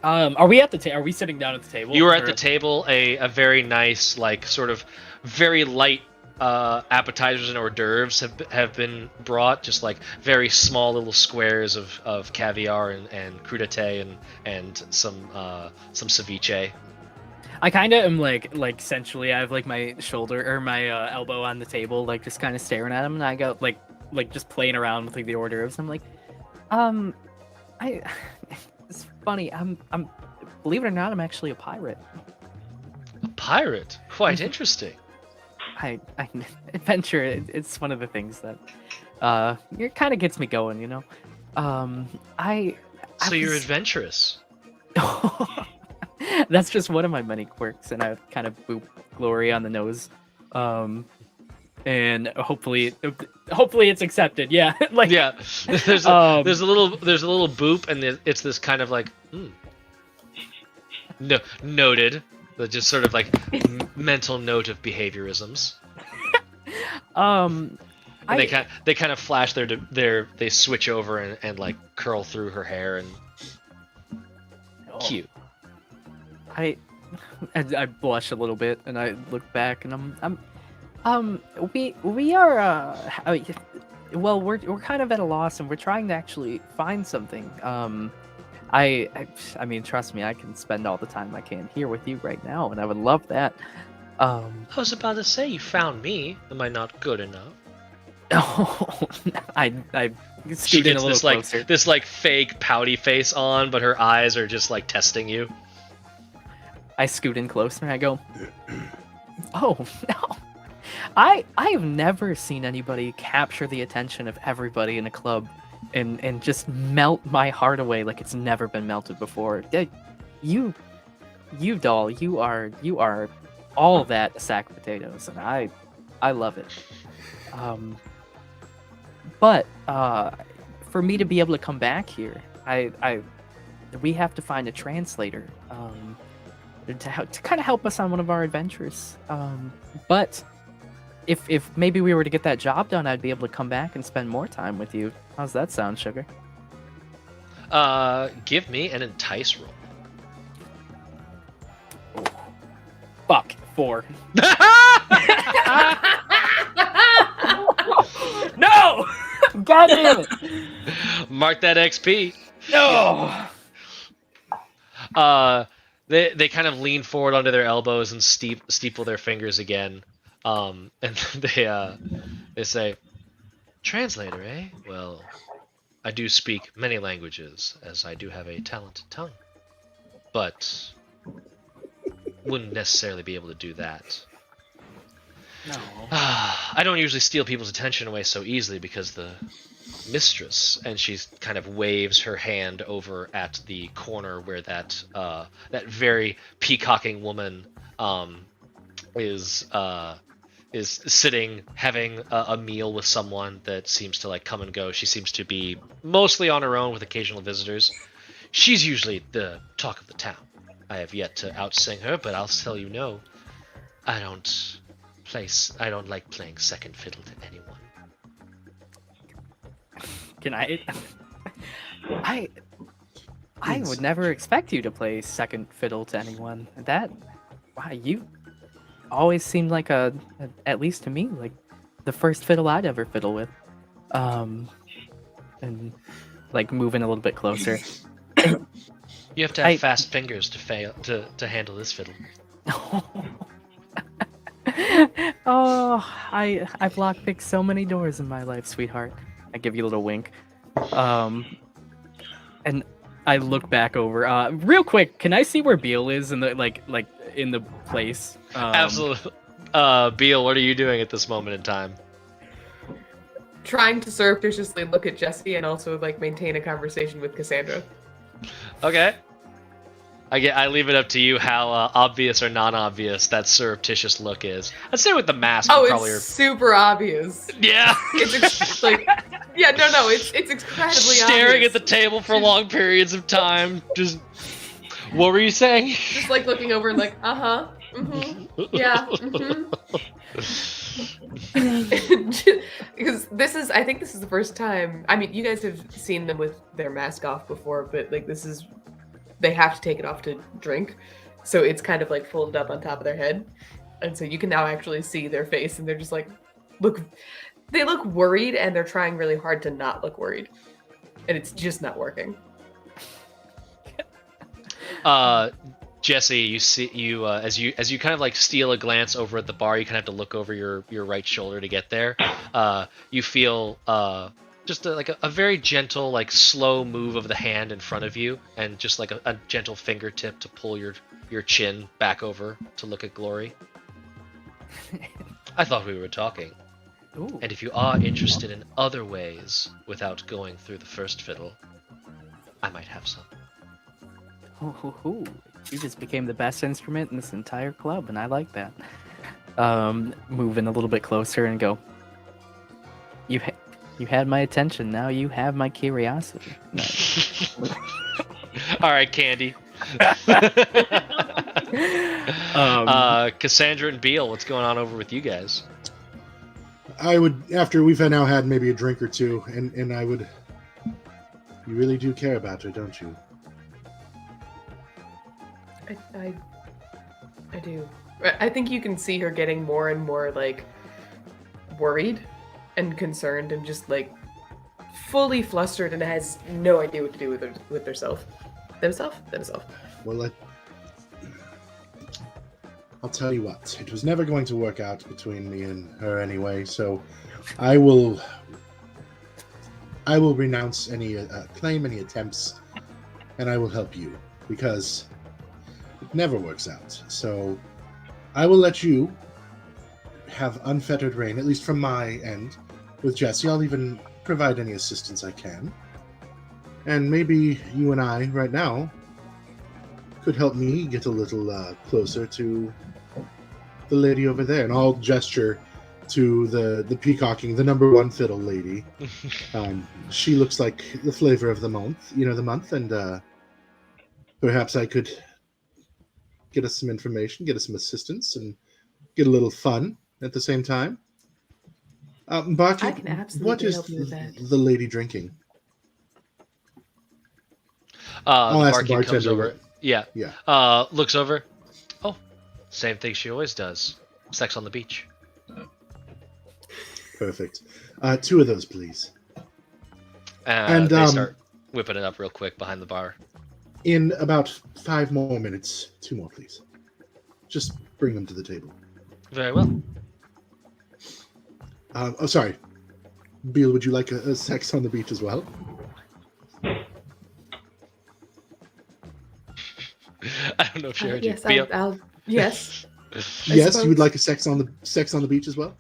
Are we at the are we sitting down at the table? You were at the table. A very nice, like sort of very light appetizers and hors d'oeuvres have been brought, just like very small little squares of caviar and crudité and some ceviche. I kind of am like essentially I have like my shoulder or my elbow on the table, like just kind of staring at him, and I go like just playing around with like the hors d'oeuvres. I'm like, it's funny. I'm believe it or not, I'm actually a pirate. pirate. Quite interesting. I adventure. It's one of the things that it kind of gets me going, you know. So you're adventurous. That's just one of my many quirks, and I kind of boop Glory on the nose, and hopefully it's accepted. Yeah, like Yeah, there's a little boop, and it's this kind of like noted. Just sort of like mental note of behaviorisms. And they kind of flash they switch over and like curl through her hair and cute. I blush a little bit and I look back and we are well we're kind of at a loss and we're trying to actually find something. I mean, trust me, I can spend all the time I can here with you right now, and I would love that. I was about to say, you found me. Am I not good enough? Oh, I She scoot in gets a little closer. this like fake pouty face on, but her eyes are just like testing you. I scoot in closer and I go, oh no. I have never seen anybody capture the attention of everybody in a club and just melt my heart away like it's never been melted before. You doll, you are all that a sack of potatoes, and I love it. But for me to be able to come back here, we have to find a translator to kind of help us on one of our adventures. But if maybe we were to get that job done, I'd be able to come back and spend more time with you. How's that sound, Sugar? Give me an entice roll. Fuck, 4. No! God damn it! Mark that XP. No! They kind of lean forward onto their elbows and steeple their fingers again. And they say, "Translator, eh? Well, I do speak many languages, as I do have a talented tongue, but wouldn't necessarily be able to do that. No. I don't usually steal people's attention away so easily because the mistress," and she kind of waves her hand over at the corner where that very peacocking woman is sitting having a meal with someone that seems to like come and go. She seems to be mostly on her own with occasional visitors. She's usually the talk of the town. I have yet to outsing her, but I'll tell you no. I don't like playing second fiddle to anyone. Can I would never expect you to play second fiddle to anyone. Wow, you always seemed like at least to me, like the first fiddle I'd ever fiddle with. And like moving a little bit closer. You have to have fast fingers to handle this fiddle. Oh, I've lockpicked so many doors in my life, sweetheart. I give you a little wink. And I look back over. Real quick, can I see where Beal is in the like in the place? Absolutely. Beal, what are you doing at this moment in time? Trying to surreptitiously look at Jesse and also like maintain a conversation with Cassandra. Okay. I leave it up to you how obvious or non-obvious that surreptitious look is. I'd say with the mask. Oh, probably it's super obvious. Yeah. It's like, yeah, no, it's incredibly staring obvious. at the table for long periods of time. Just, what were you saying? Just like looking over and like, yeah, Because I think this is the first time. I mean, you guys have seen them with their mask off before, but like they have to take it off to drink, so it's kind of like folded up on top of their head, and so you can now actually see their face, and they're just like, they look worried, and they're trying really hard to not look worried, and it's just not working. Jesse, you see as you kind of like steal a glance over at the bar, you kind of have to look over your right shoulder to get there. You feel just a very gentle, like slow move of the hand in front of you, and just like a gentle fingertip to pull your chin back over to look at Glory. I thought we were talking. Ooh. And if you are interested in other ways without going through the first fiddle, I might have some. Ooh. You just became the best instrument in this entire club, and I like that. Move in a little bit closer and go. You had my attention. Now you have my curiosity. All right, Candy. Cassandra and Beal, what's going on over with you guys? I would, after we've now had maybe a drink or two, and I would. You really do care about her, don't you? I do. I think you can see her getting more and more like worried and concerned and just like fully flustered and has no idea what to do with herself. Themself. Well, I'll tell you what. It was never going to work out between me and her anyway. So, I will renounce any claim, any attempts, and I will help you because it never works out. So, I will let you have unfettered reign, at least from my end, with Jesse. I'll even provide any assistance I can. And maybe you and I, right now, could help me get a little closer to the lady over there. And I'll gesture to the peacocking, the number one fiddle lady. She looks like the flavor of the month, and perhaps I could get us some information, get us some assistance, and get a little fun at the same time. Barty, I can absolutely what is help you with that. the lady drinking? The barkeep comes bartender. over. Yeah. Yeah. Looks over. Oh, same thing she always does. Sex on the beach. Perfect. 2 of those, please. And they start whipping it up real quick behind the bar. In about 5 more minutes. 2 more, please. Just bring them to the table. Very well. Sorry. Beal, would you like a sex on the beach as well? I don't know if she heard you. Yes, Beal? I'll yes. Yes, you would like a sex on the beach as well?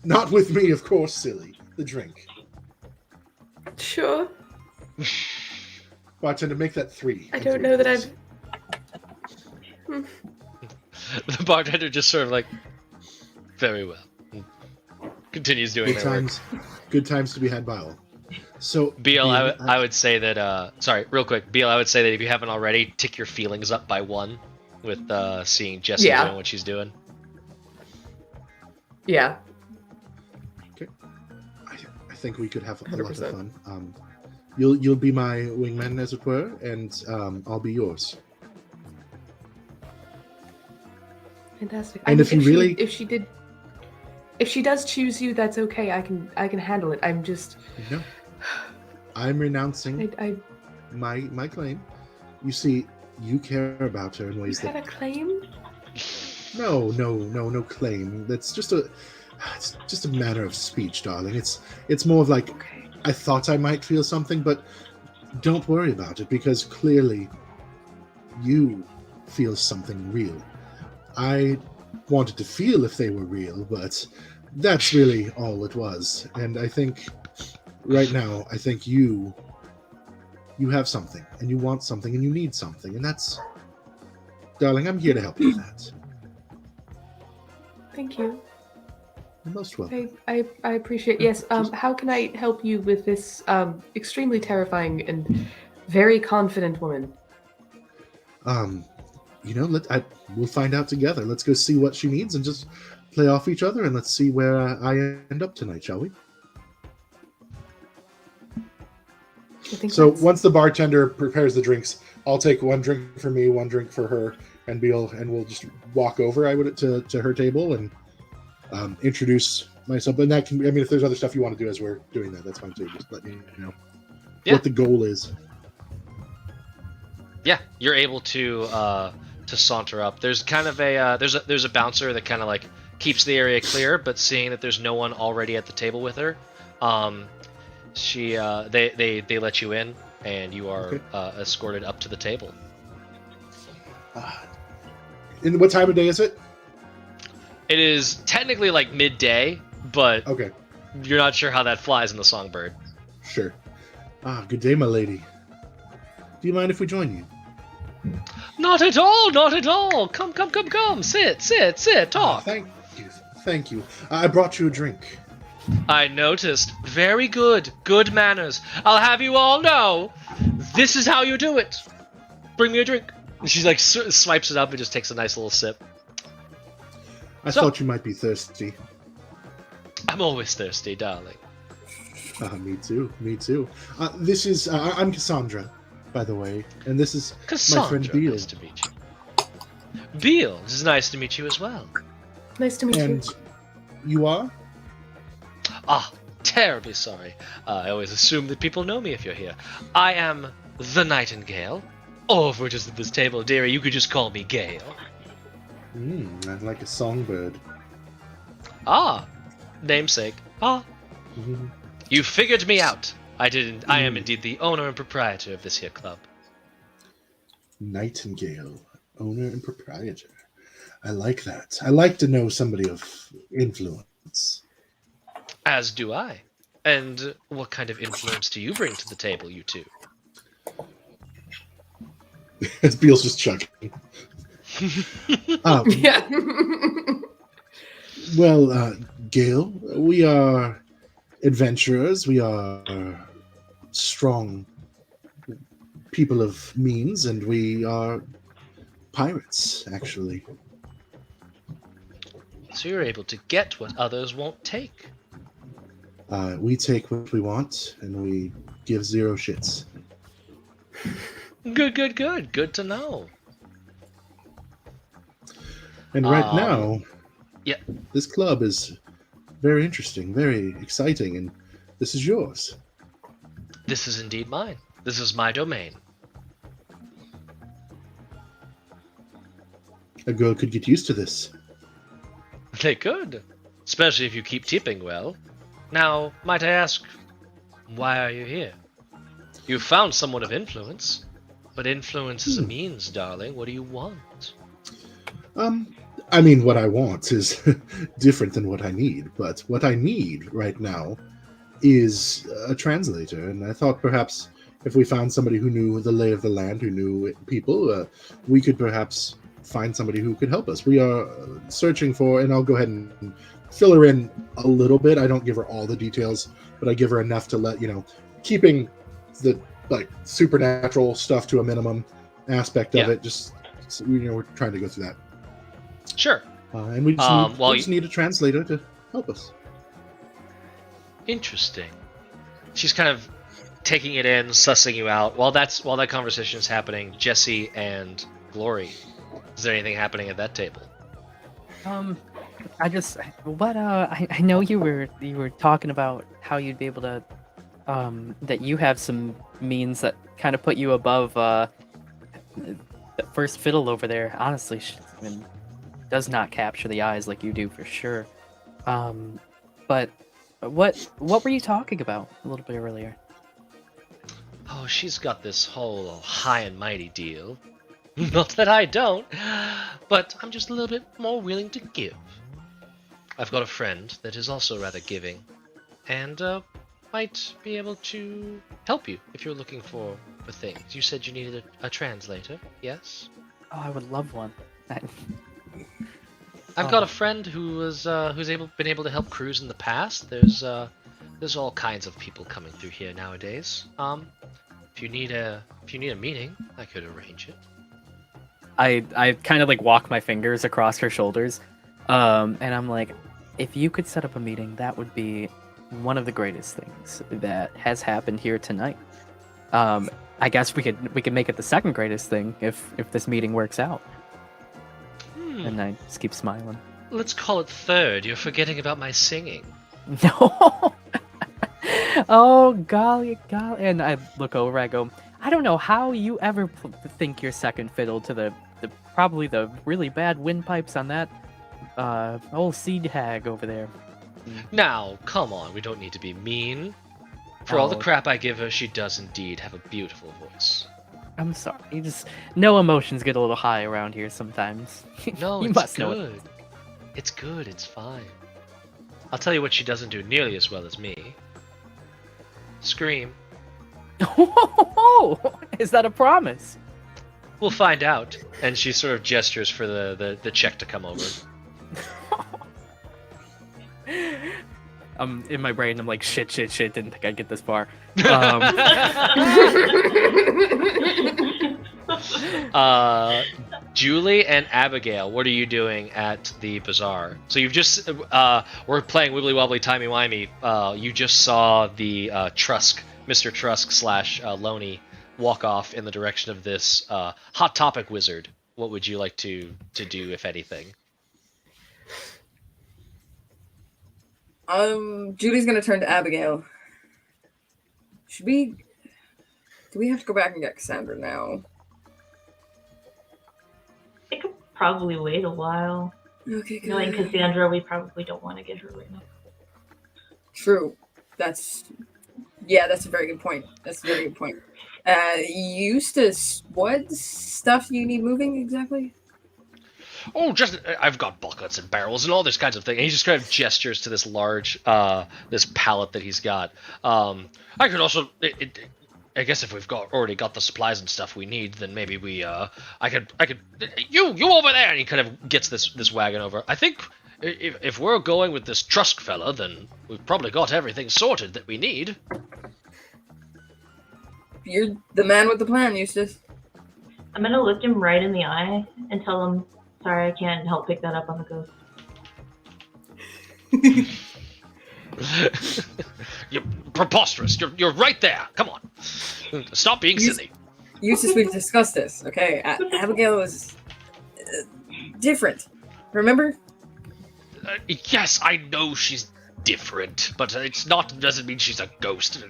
Not with me, of course, silly. The drink. Sure. Bartender, make that 3. I don't know that I've. The bartender just sort of like, very well. Continues doing Good their times. Good times to be had by all. So, Beal, I would say that, sorry, real quick, Beal, I would say that if you haven't already, tick your feelings up by 1 with seeing Jessie doing what she's doing. Yeah. Okay. I think we could have a lot of 100%. fun. You'll be my wingman, as it were, and I'll be yours. Fantastic. And if you really- if she does choose you, that's okay. I can handle it. I'm just. No. I'm renouncing I my claim. You see, you care about her in ways had a that claim. no claim. That's just a matter of speech, darling. It's more of like, Okay. I thought I might feel something, but don't worry about it because clearly you feel something real. I wanted to feel if they were real, but that's really all it was. And I think right now, you have something, and you want something, and you need something, and that's, darling, I'm here to help you with that. Thank you. You're most welcome. I appreciate. Yes. How can I help you with this extremely terrifying and very confident woman? We'll find out together. Let's go see what she needs and just play off each other, and let's see where I end up tonight, shall we? So once the bartender prepares the drinks, I'll take 1 drink for me, 1 drink for her, and Beal, and we'll just walk over. I would to her table and introduce myself. And that can, if there's other stuff you want to do as we're doing that, that's fine too. Just let me know what the goal is. Yeah, you're able to saunter up. There's kind of a there's a bouncer that kind of like keeps the area clear, but seeing that there's no one already at the table with her, They let you in, and you are Okay. escorted up to the table. And what time of day is it? It is technically like midday, but Okay, you're not sure how that flies in the Songbird. sure. Good day, my lady. Do you mind if we join you? Not at all, not at all. Come. Sit, talk. Thank you. I brought you a drink. I noticed. Very good. Good manners. I'll have you all know, this is how you do it. Bring me a drink. And she like swipes it up and just takes a nice little sip. I thought you might be thirsty. I'm always thirsty, darling. Me too. This is I'm Cassandra, by the way, and this is Cassandra, my friend Beal. nice to meet you. Beal, it's nice to meet you as well. Nice to meet And you. you are? Terribly sorry. I always assume that people know me if you're here. I am the Nightingale. Or if we're just at this table, dearie, you could just call me Gale. I'd like a songbird. Namesake. Mhm. You figured me out. I am indeed the owner and proprietor of this here club. Nightingale, owner and proprietor. I like that. I like to know somebody of influence. As do I. And what kind of influence do you bring to the table, you two? As Beal's just chuckling. Yeah. Well, Gale, we are adventurers. We are strong people of means, and we are pirates, actually. So you're able to get what others won't take. We take what we want, and we give zero shits. Good. Good to know. And right now, yeah. this club is very interesting, very exciting, and this is yours. This is indeed mine. This is my domain. A girl could get used to this. They could. Especially if you keep tipping well. Now, might I ask, why are you here? You found someone of influence. But influence is a means, darling. What do you want? I mean, what I want is different than what I need, but what I need right now is a translator, and I thought perhaps if we found somebody who knew the lay of the land, who knew people, we could perhaps find somebody who could help us. We are searching for, and I'll go ahead and fill her in a little bit. I don't give her all the details, but I give her enough to let, keeping the supernatural stuff to a minimum aspect of it. Just, we're trying to go through that. Sure. And we just need a translator to help us. Interesting. She's kind of taking it in, sussing you out. While that conversation is happening, Jesse and Glory, is there anything happening at that table? I know you were talking about how you'd be able to, that you have some means that kind of put you above the first fiddle over there. Honestly, does not capture the eyes like you do for sure. But what were you talking about a little bit earlier? Oh, she's got this whole high and mighty deal. Not that I don't, but I'm just a little bit more willing to give. I've got a friend that is also rather giving, and might be able to help you if you're looking for things. You said you needed a translator, yes? Oh, I would love one. I've got a friend who's been able to help crews in the past. There's all kinds of people coming through here nowadays. If you need a meeting, I could arrange it. I kind of walk my fingers across her shoulders, and I'm like, if you could set up a meeting, that would be one of the greatest things that has happened here tonight. I guess we could make it the second greatest thing if this meeting works out. And I just keep smiling. Let's call it third. You're forgetting about my singing. No. Oh, golly. And I look over, I go, I don't know how you ever think you're second fiddle to the probably the really bad windpipes on that old seed hag over there. Now, come on. We don't need to be mean. For all the Oh. crap I give her, she does indeed have a beautiful voice. I'm sorry. No emotions get a little high around here sometimes. No, you it's must know it. good. It's good, it's fine. I'll tell you what she doesn't do nearly as well as me. Scream. Is that a promise? We'll find out. And she sort of gestures for the check to come over. In my brain, I'm like, shit, didn't think I'd get this far. Julie and Abigail, what are you doing at the bazaar? So you've just, we're playing Wibbly Wobbly Timey Wimey. You just saw the Trusk, Mr. Trusk / Loney walk off in the direction of this Hot Topic wizard. What would you like to do, if anything? Julie's gonna turn to Abigail. Do we have to go back and get Cassandra now? It could probably wait a while. Okay, good. Knowing Cassandra, we probably don't want to get her right now. True. That's a very good point. Eustace, what stuff do you need moving exactly? Oh, just I've got buckets and barrels and all this kinds of thing. And he just kind of gestures to this large, this pallet that he's got. I could also, I guess if we've already got the supplies and stuff we need, then maybe I could, you over there. And he kind of gets this wagon over. I think if we're going with this Trusk fella, then we've probably got everything sorted that we need. You're the man with the plan, Eustace. I'm gonna look him right in the eye and tell him, sorry, I can't help pick that up on the ghost. You're preposterous. You're right there. Come on. Stop being silly. Eustace, we've discussed this, okay? Abigail is different. Remember? Yes, I know she's different, but doesn't mean she's a ghost.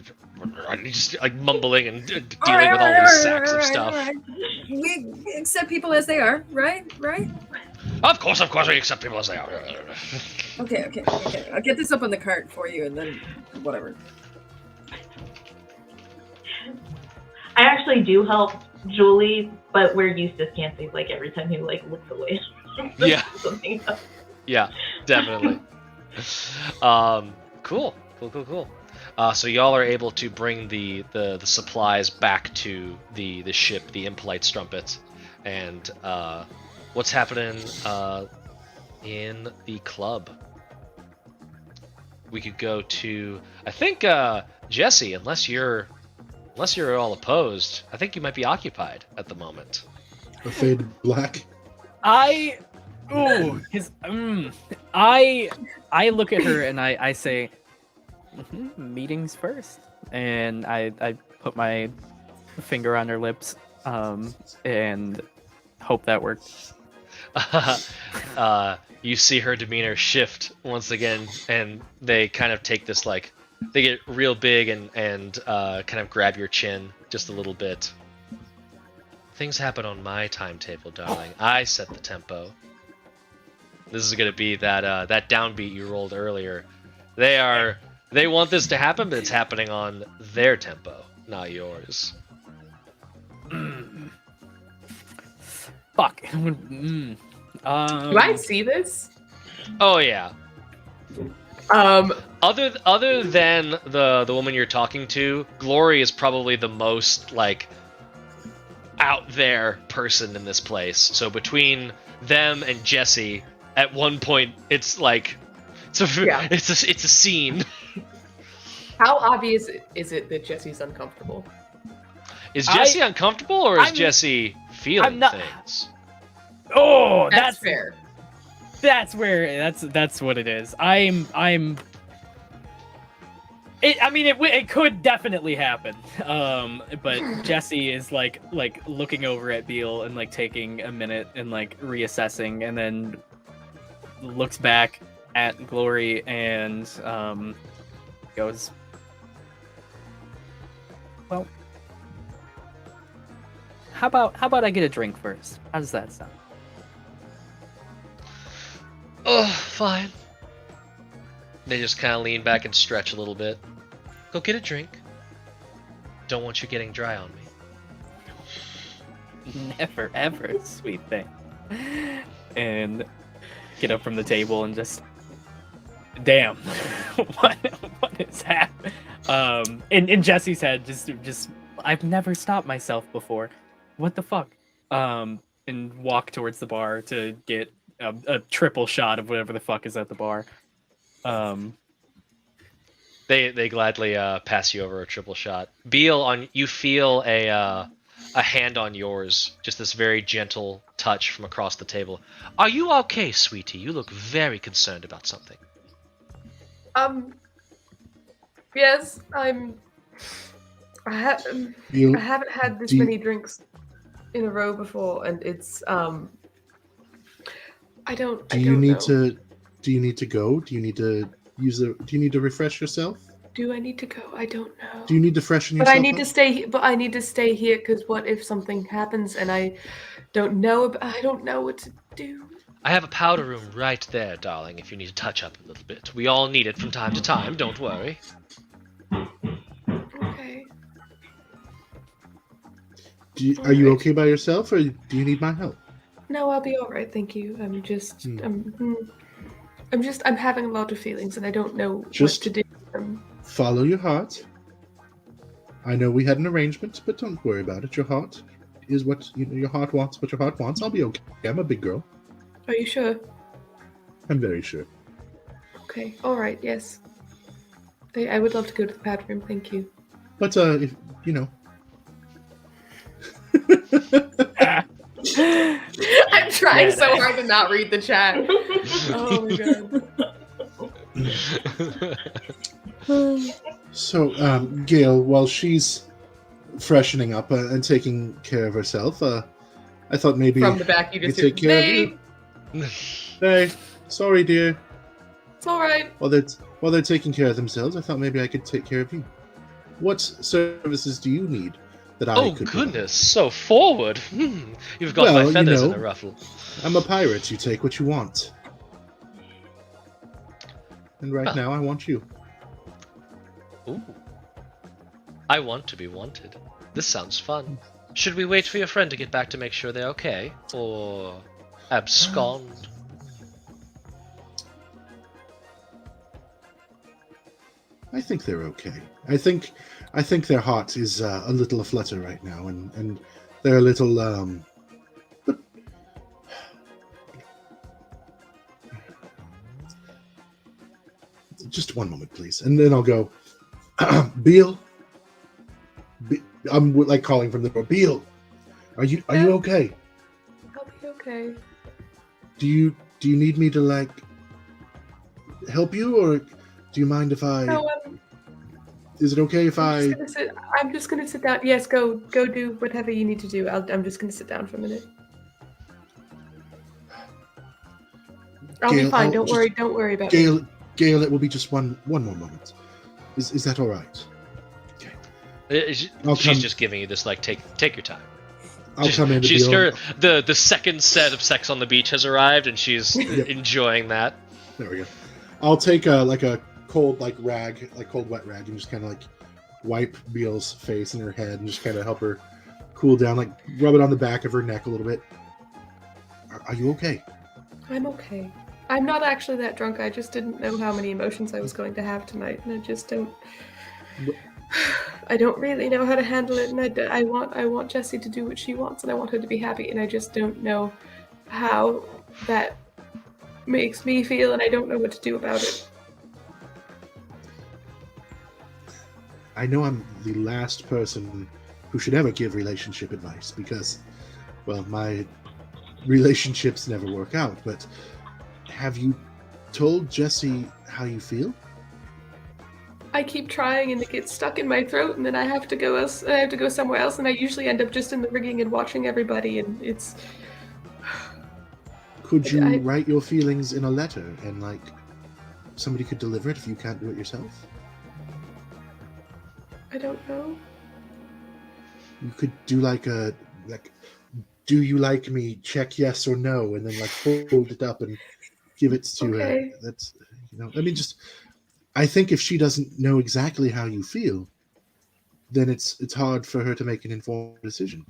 I'm just like mumbling and dealing with all these sacks of stuff. All right. We accept people as they are, right? Of course, we accept people as they are. Okay. I'll get this up on the cart for you, and then whatever. I actually do help Julie, but where Eustace can't see, like every time he like looks away. Yeah. Something else. Yeah, definitely. Cool. So y'all are able to bring the supplies back to the ship, the Impolite Strumpet, and what's happening in the club? We could go to, I think, Jesse, unless you're all opposed. I think you might be occupied at the moment. A faded black. I look at her and I say, meetings first, and I put my finger on her lips and hope that works. You see her demeanor shift once again, and they kind of take this, like, they get real big and kind of grab your chin just a little bit. Things happen on my timetable, darling. I set the tempo. This is going to be that downbeat you rolled earlier. They want this to happen, but it's happening on their tempo, not yours. Fuck. Do I see this? Oh yeah. Other than the woman you're talking to, Glory is probably the most like out there person in this place. So between them and Jesse, at one point it's like it's a scene. How obvious is it that Jesse's uncomfortable? Is Jesse uncomfortable, or is Jesse feeling things? Oh, That's fair. That's what it is. It could definitely happen. But Jesse is like looking over at Beal and like taking a minute and like reassessing, and then looks back at Glory and goes, "Well, how about I get a drink first? How does that sound?" Oh, fine. They just kind of lean back and stretch a little bit. Go get a drink. Don't want you getting dry on me. Never ever, sweet thing. And get up from the table and just, damn, what is happening? In Jesse's head, just I've never stopped myself before. What the fuck? And walk towards the bar to get a triple shot of whatever the fuck is at the bar. They gladly pass you over a triple shot. Beal, you feel a hand on yours, just this very gentle touch from across the table. Are you okay, sweetie? You look very concerned about something. Yes, I haven't had this many drinks in a row before, and it's I don't. Do you need know. Do you need to go? Do you need to do you need to refresh yourself? Do I need to go? I don't know. Do you need to freshen yourself? But I need to stay. But I need to stay here because what if something happens and I don't know? I don't know what to do. I have a powder room right there, darling, if you need to touch up a little bit. We all need it from time to time, don't worry. Okay. Are you okay by yourself, or do you need my help? No, I'll be all right. Thank you. I'm having a lot of feelings, and I don't know what to do. Follow your heart. I know we had an arrangement, but don't worry about it. Your heart is what your heart wants. What your heart wants. I'll be okay. I'm a big girl. Are you sure? I'm very sure. Okay. All right. Yes. I would love to go to the pad room. Thank you. But if you know. I'm trying so hard to not read the chat. Oh my god. So, Gail, while she's freshening up and taking care of herself, I thought maybe from the back you just take care of you. Hey, sorry, dear. It's all right. While they're taking care of themselves, I thought maybe I could take care of you. What services do you need that I could provide? Goodness, so forward. You've got my feathers in a ruffle. I'm a pirate. You take what you want. And right now, I want you. Ooh. I want to be wanted. This sounds fun. Should we wait for your friend to get back to make sure they're okay? Or abscond? I think they're okay. I think their heart is a little aflutter right now, and they're a little but just one moment, please, and then I'll go. Beal, I'm like calling from the door. Beal, are you okay? I'll be okay. Do you need me to like help you, or do you mind if I? No, is it okay if I'm just gonna sit down. Yes, go do whatever you need to do. I'm just gonna sit down for a minute. I'll be fine. Don't worry about it. Gail, it will be just one more moment. Is that all right? Okay. She's just giving you this like take your time. I'll come in. The second set of sex on the beach has arrived, and she's enjoying that. There we go. I'll take a cold wet rag, and just kind of like wipe Beal's face and her head, and just kind of help her cool down, like rub it on the back of her neck a little bit. Are you okay? I'm okay. I'm not actually that drunk. I just didn't know how many emotions I was going to have tonight, and I just don't. I don't really know how to handle it, and I want Jessie to do what she wants, and I want her to be happy, and I just don't know how that makes me feel, and I don't know what to do about it. I know I'm the last person who should ever give relationship advice because, well, my relationships never work out, but have you told Jessie how you feel? I keep trying and it gets stuck in my throat, and then I have to go somewhere else, and I usually end up just in the rigging and watching everybody, and it's... Could you write your feelings in a letter and like somebody could deliver it if you can't do it yourself? I don't know. You could do do you like me? Check yes or no, and then like hold it up and give it to her. That's I mean, I think if she doesn't know exactly how you feel, then it's hard for her to make an informed decision.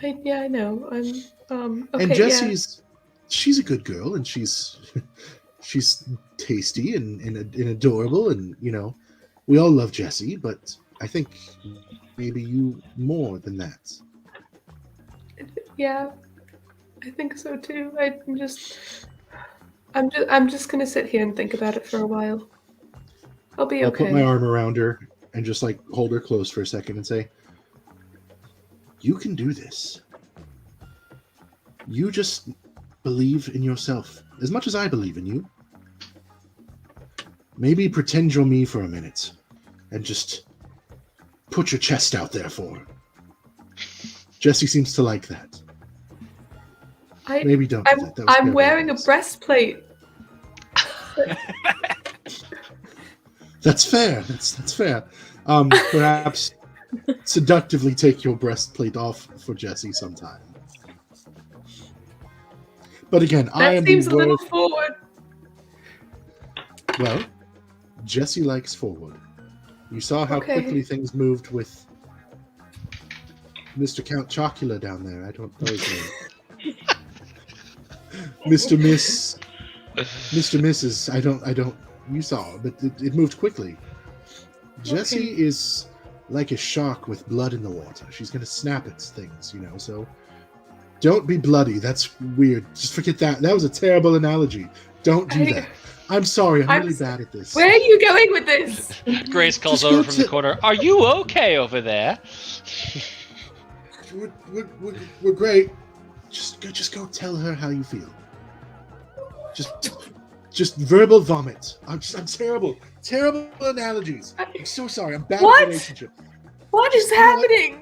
I know. I'm okay. And she's a good girl, and she's tasty and adorable, and we all love Jessie, but I think maybe you more than that. Yeah, I think so too. I'm just gonna sit here and think about it for a while. I'll be I'll okay. put my arm around her and just like hold her close for a second and say, "You can do this. You just believe in yourself as much as I believe in you. Maybe pretend you're me for a minute and just put your chest out there for her." Jessie seems to like that. Maybe don't do that. That was I'm very wearing a nice. breastplate. That's fair. That's fair. Perhaps seductively take your breastplate off for Jessie sometime. But again, I am That seems the a little world. forward. Well, Jessie likes forward. You saw how Okay. quickly things moved with Mr. Count Chocula down there. I don't know his name. Mr. Mrs. I don't. You saw, but it moved quickly. Jessie is like a shark with blood in the water. She's gonna snap at things, So don't be bloody. That's weird. Just forget that. That was a terrible analogy. Don't do that. I'm sorry. I'm really bad at this. Where are you going with this? Grace calls Just go over from the corner. Are you okay over there? We're great. Just go tell her how you feel. Just verbal vomit. I'm terrible. Terrible analogies. I'm so sorry. I'm bad at relationships. What is happening?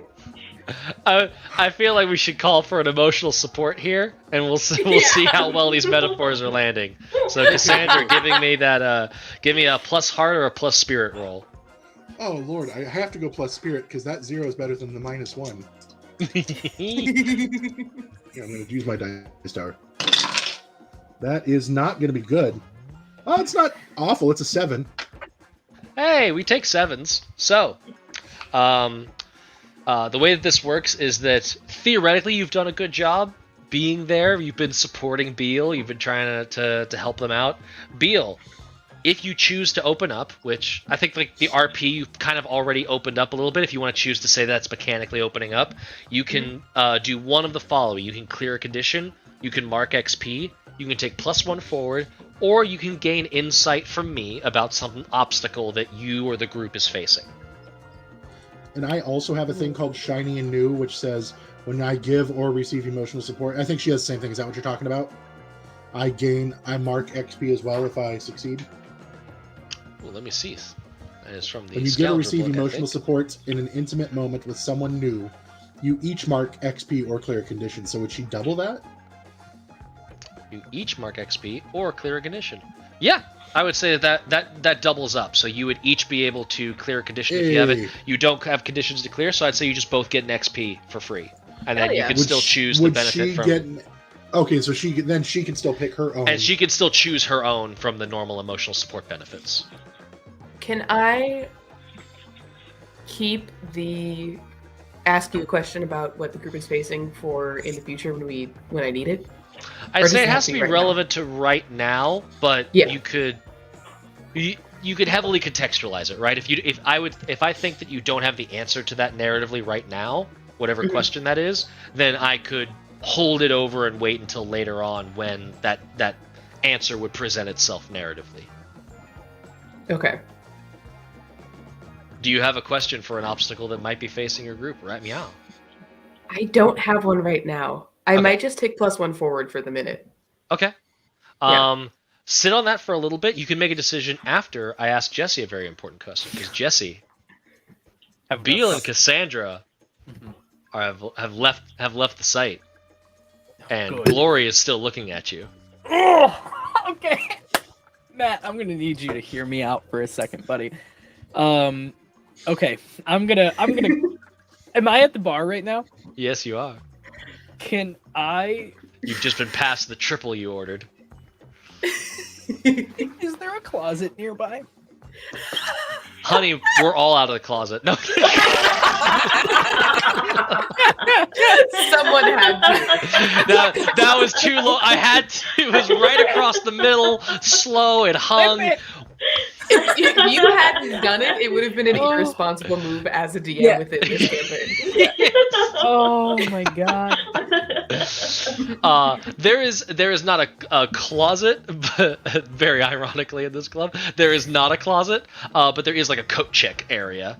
I feel like we should call for an emotional support here, and we'll see how well these metaphors are landing. So Cassandra, give me a plus heart or a plus spirit roll. Oh Lord, I have to go plus spirit because that 0 is better than the -1. Yeah, I'm going to use my dice star. That is not going to be good. Oh, it's not awful. It's a 7. Hey, we take 7s. So, the way that this works is that theoretically you've done a good job being there. You've been supporting Beal. You've been trying to help them out. Beal, if you choose to open up, which I think like the RP you've kind of already opened up a little bit. If you want to choose to say that's mechanically opening up, you can do one of the following. You can clear a condition. You can mark XP. You can take +1 forward, or you can gain insight from me about some obstacle that you or the group is facing. And I also have a thing called Shiny and New, which says when I give or receive emotional support. I think she has the same thing. Is that what you're talking about? I mark XP as well if I succeed. Well, let me see. That is from the When you give or Scoundrel receive book, I emotional think. support in an intimate moment with someone new, you each mark XP or clear a condition. So would she double that? You each mark XP or clear a condition. Yeah, I would say that doubles up. So you would each be able to clear a condition if you have it. You don't have conditions to clear, so I'd say you just both get an XP for free, and then you can still choose the benefit from. Okay, so she can still pick her own. And she can still choose her own from the normal emotional support benefits. Can I ask you a question about what the group is facing for in the future when I need it? I'd say it has to be relevant to right now, but you could heavily contextualize it, right? If I think that you don't have the answer to that narratively right now, whatever question that is, then I could hold it over and wait until later on when that answer would present itself narratively. Okay. Do you have a question for an obstacle that might be facing your group? Rat me out. I don't have one right now. I might just take +1 forward for the minute. Okay. Sit on that for a little bit. You can make a decision after I ask Jessie a very important question, because Jessie, Beal and Cassandra have left the site, and Good. Glory is still looking at you. Oh, okay. Matt, I'm gonna need you to hear me out for a second, buddy. Okay, I'm gonna. Am I at the bar right now? Yes, you are. Can I? You've just been past the triple you ordered. Is there a closet nearby? Honey, we're all out of the closet. No. Someone had to. That was too low. I had to. It was right across the middle, slow, it hung. If you hadn't done it, it would have been an irresponsible move as a DM within this campaign. Oh my god. There is not a closet, but very ironically in this club, there is not a closet, but there is like a coat check area.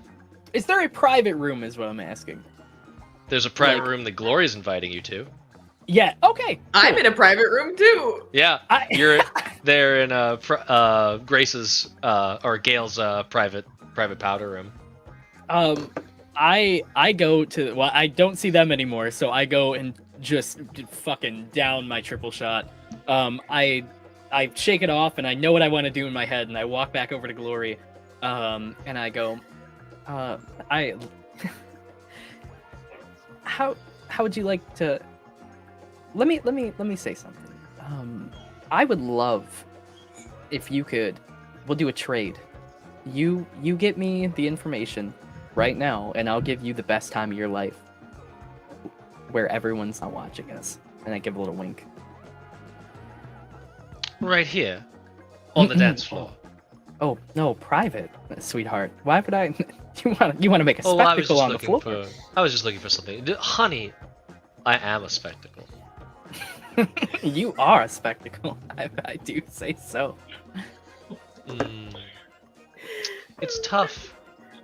Is there a private room is what I'm asking. There's a private room that Glory's inviting you to. Yeah, okay. Cool. I'm in a private room too. Yeah, you're there in Grace's or Gail's private powder room. I go to I don't see them anymore, so I go and just fucking down my triple shot. I shake it off and I know what I want to do in my head, and I walk back over to Glory, and I go, how would you like to? Let me say something. I would love if you could. We'll do a trade. You get me the information right now, and I'll give you the best time of your life, where everyone's not watching us. And I give a little wink. Right here, on the dance floor. Oh no, private, sweetheart. Why would I? You want to make a spectacle on the floor? I was just looking for something, honey. I am a spectacle. You are a spectacle. I do say so. It's tough.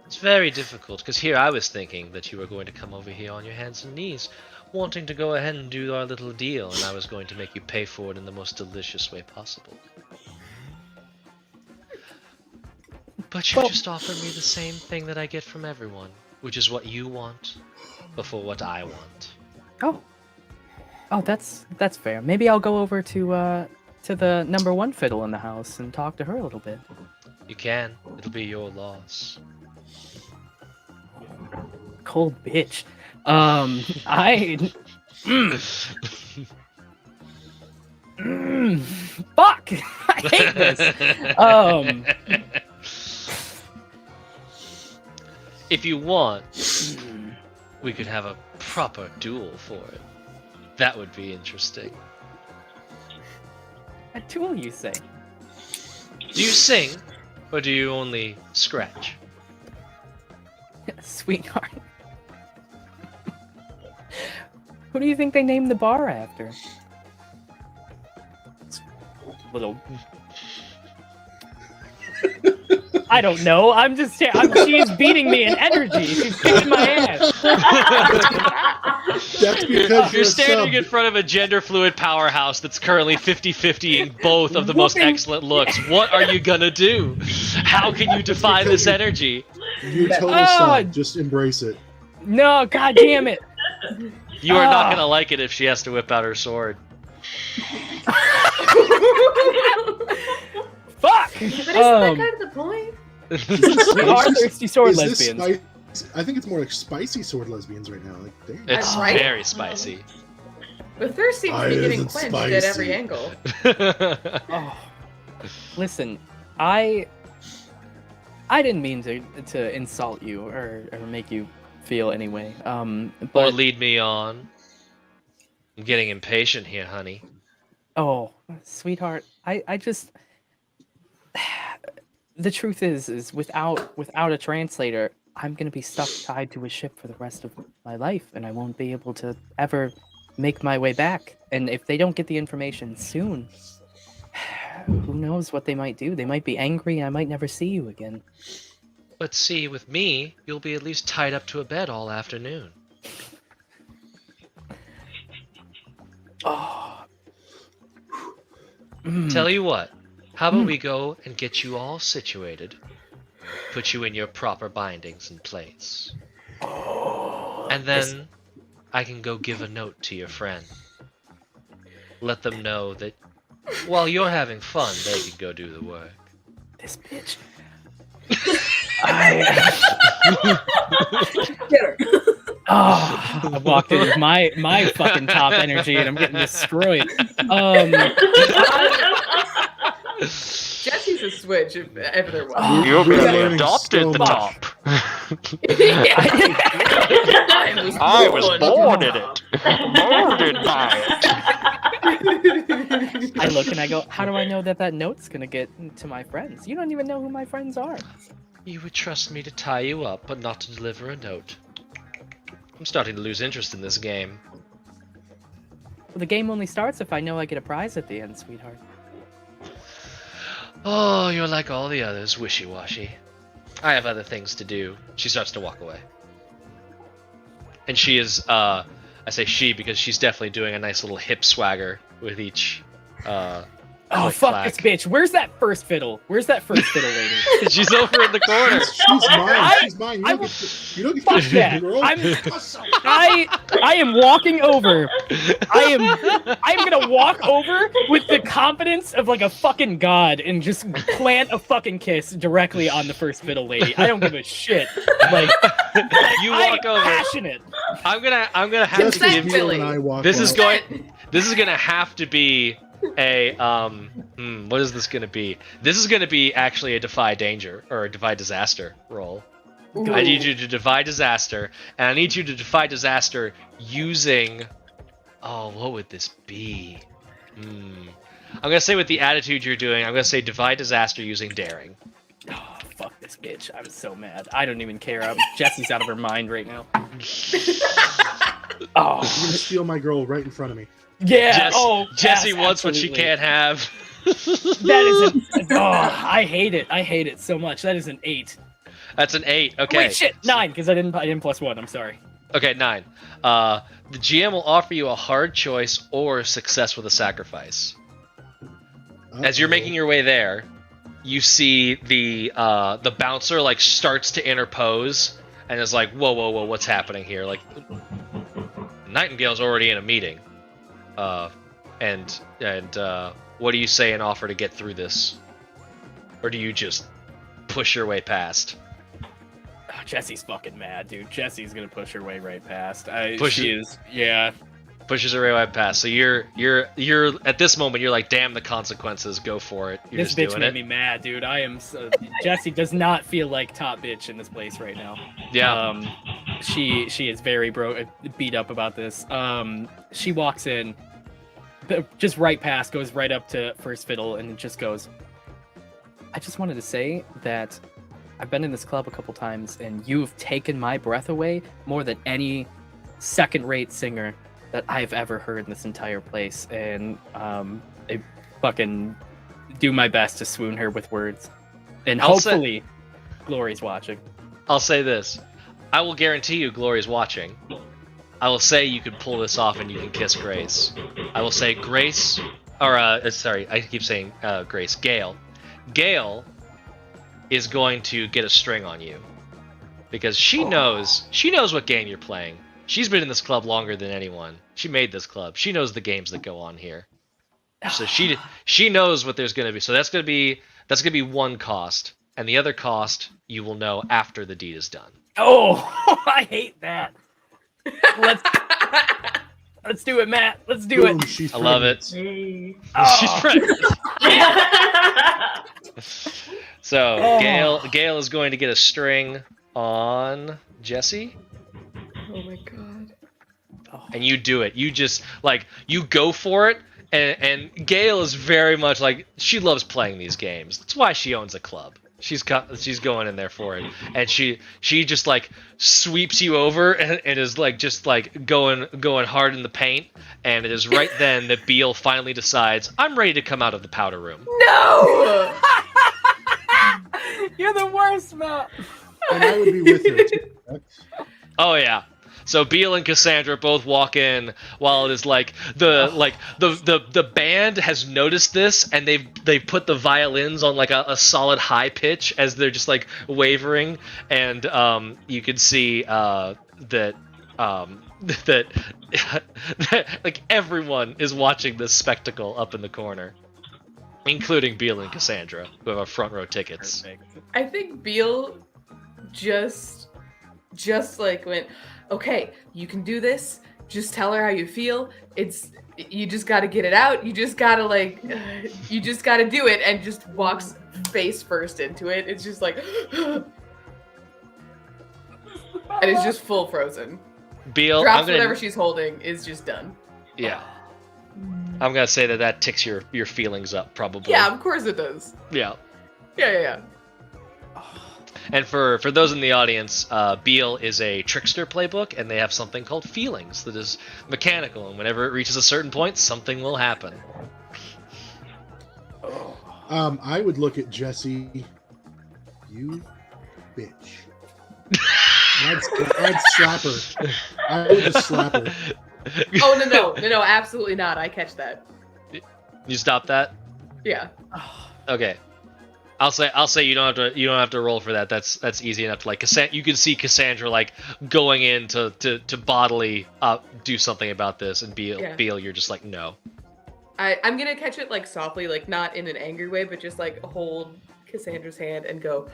It's very difficult, because here I was thinking that you were going to come over here on your hands and knees, wanting to go ahead and do our little deal, and I was going to make you pay for it in the most delicious way possible. But you just offered me the same thing that I get from everyone, which is what you want before what I want. Oh, that's fair. Maybe I'll go over to the number one fiddle in the house and talk to her a little bit. You can. It'll be your loss. Cold bitch. Fuck! I hate this. If you want, we could have a proper duel for it. That would be interesting. A duel, you say? Do you sing, or do you only scratch? Sweetheart. Who do you think they named the bar after? Little. I don't know. She's beating me in energy. She's kicking my ass. That's because You're standing in front of a gender fluid powerhouse that's currently 50-50ing both of the most excellent looks. What are you gonna do? How can you defy this energy? You're total sub. Just embrace it. No, god damn it. You are not gonna like it if she has to whip out her sword. Fuck! But isn't that kind of the point? We are thirsty sword lesbians. I think it's more like spicy sword lesbians right now. Like, damn. It's right. very spicy. The thirst seems to be getting quenched at every angle. Listen, I didn't mean to insult you or make you feel anyway. But Or lead me on. I'm getting impatient here, honey. Oh, sweetheart, I just the truth is without a translator, I'm gonna be stuck tied to a ship for the rest of my life, and I won't be able to ever make my way back. And if they don't get the information soon, who knows what they might do? They might be angry, and I might never see you again. But see, with me, you'll be at least tied up to a bed all afternoon. Oh. Tell you what, how about we go and get you all situated, put you in your proper bindings in place, and then I can go give a note to your friend. Let them know that while you're having fun, they can go do the work. This bitch. Get her. I walked in with my fucking top energy and I'm getting destroyed. Jesse's a switch if ever there was. You We're obviously learning adopted so the much. top. I was born in it. Molded by it. I look and I go, how do I know that note's gonna get to my friends? You don't even know who my friends are. You would trust me to tie you up, but not to deliver a note. I'm starting to lose interest in this game. Well, the game only starts if I know I get a prize at the end, sweetheart. Oh, you're like all the others, wishy-washy. I have other things to do. She starts to walk away. And she is, I say she because she's definitely doing a nice little hip swagger with each, Oh, click, fuck clack. this bitch. Where's that first fiddle? Where's that first fiddle lady? She's over in the corner. She's mine. She's mine. You I don't will- get you don't get Fuck to that. girl. I am walking over. I am gonna walk over with the confidence of like a fucking god and just plant a fucking kiss directly on the first fiddle lady. I don't give a shit. Like You I walk am over. passionate. I'm gonna have Just to as give Neil Billy. and I walk This is out. gonna have to be a what is this gonna be? This is gonna be actually a defy danger or a defy disaster roll. I need you to defy disaster, and I need you to defy disaster using what would this be? I'm gonna say with the attitude you're doing, I'm gonna say defy disaster using daring. Oh, fuck this bitch. I'm so mad. I don't even care. Jesse's out of her mind right now. You're Oh, gonna steal my girl right in front of me. yeah. Jesse yes, wants what she absolutely. can't have. That is I hate it. I hate it so much. That is an 8. That's an 8. Okay. Wait, shit, 9 because I didn't +1. I'm sorry. Okay, 9. The GM will offer you a hard choice or success with a sacrifice. As you're making your way there, you see the bouncer like starts to interpose and is like, whoa, what's happening here? Like, Nightingale's already in a meeting. And what do you say and offer to get through this? Or do you just push your way past? Oh, Jesse's fucking mad, dude. Jesse's gonna push her way right past. She is. Yeah. Pushes her way right past. So you're at this moment you're like, damn the consequences, go for it. You're This just bitch doing made it. me mad, dude. I am. Jesse does not feel like top bitch in this place right now. Yeah. She is very beat up about this. She walks in, just right past, goes right up to first fiddle, and just goes. I just wanted to say that I've been in this club a couple times, and you've taken my breath away more than any second-rate singer that I've ever heard in this entire place. And I fucking do my best to swoon her with words. And hopefully, Glory's watching. I'll say this. I will guarantee you Glory's watching. I will say you can pull this off and you can kiss Grace. I will say Grace, or sorry, I keep saying Grace. Gale. Gale is going to get a string on you because she knows what game you're playing. She's been in this club longer than anyone. She made this club. She knows the games that go on here. So she knows what there's going to be. So that's going to be one cost, and the other cost you will know after the deed is done. Oh, I hate that. Let's do it, Matt. Let's do Boom, it. she's I love it. pregnant. She's pregnant. So Gale is going to get a string on Jesse. Oh my god. And you do it. You just you go for it, and Gale is very much like she loves playing these games. That's why she owns a club. She's going in there for it, and she just sweeps you over and is going hard in the paint. And it is right then that Beale finally decides, I'm ready to come out of the powder room. No! You're the worst, Matt. And I would be with her too. Correct? Oh yeah. So Beale and Cassandra both walk in while it is the band has noticed this, and they've put the violins on a solid high pitch as they're just wavering, and you can see that everyone is watching this spectacle up in the corner, including Beale and Cassandra, who have front row tickets. Perfect. I think Beale just went, okay, you can do this. Just tell her how you feel. You just got to get it out. You just got to do it, and just walks face first into it, it's just like, and it's just full frozen. Beal, Drops whatever she's holding, is just done. Yeah. I'm gonna say that ticks your feelings up, probably. Yeah, of course it does. Yeah. Yeah. And for those in the audience, Beal is a trickster playbook, and they have something called feelings that is mechanical, and whenever it reaches a certain point, something will happen. I would look at Jesse. You bitch. I'd slap her. I would just slap her. Oh no, absolutely not. I catch that. You stop that? Yeah. Okay. I'll say you don't have to roll for that. That's easy enough to like. You can see Cassandra like going in to bodily do something about this, and Beal, you're just like no. I'm gonna catch it like softly, like not in an angry way, but just like hold Cassandra's hand and go,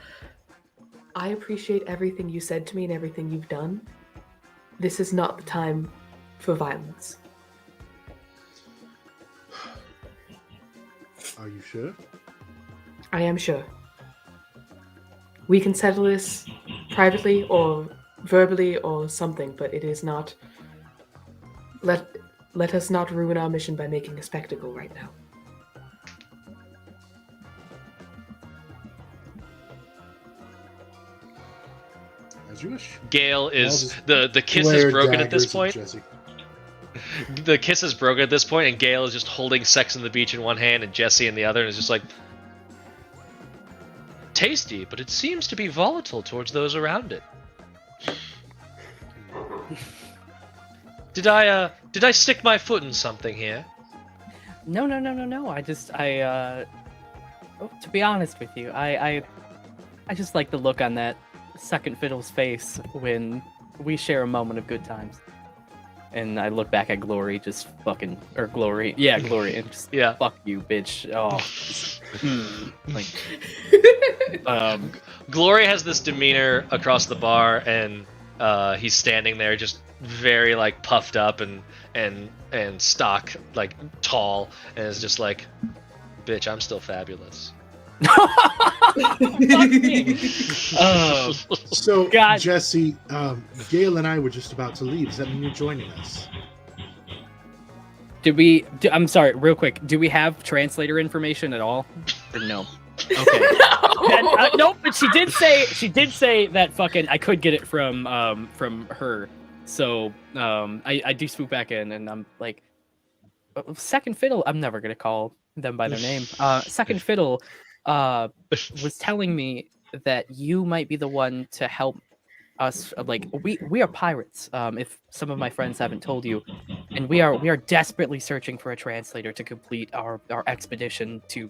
I appreciate everything you said to me and everything you've done. This is not the time for violence. Are you sure? I am sure. We can settle this privately or verbally or something, but it is not... Let us not ruin our mission by making a spectacle right now. As you wish. Gale is the kiss is broken at this point. The kiss is broken at this point, and Gale is just holding Sex on the Beach in one hand and Jesse in the other, and is just like, tasty, but it seems to be volatile towards those around it. Did I stick my foot in something here? No. To be honest with you, I just like the look on that second fiddle's face when we share a moment of good times. And I look back at Glory, just fucking, or Glory, yeah, Glory, and just fuck you, bitch. Oh, Glory has this demeanor across the bar, and he's standing there just very like puffed up and stock like tall, and is just like, bitch, I'm still fabulous. So God. Jesse, Gale and I were just about to leave. Does that mean you're joining us? I'm sorry, real quick. Do we have translator information at all? Or no. Okay. Nope. But she did say that fucking I could get it from her. So I do swoop back in, and I'm like, Second Fiddle. I'm never gonna call them by their name. Second Fiddle was telling me that you might be the one to help us. Like we are pirates. If some of my friends haven't told you, and we are desperately searching for a translator to complete our expedition to,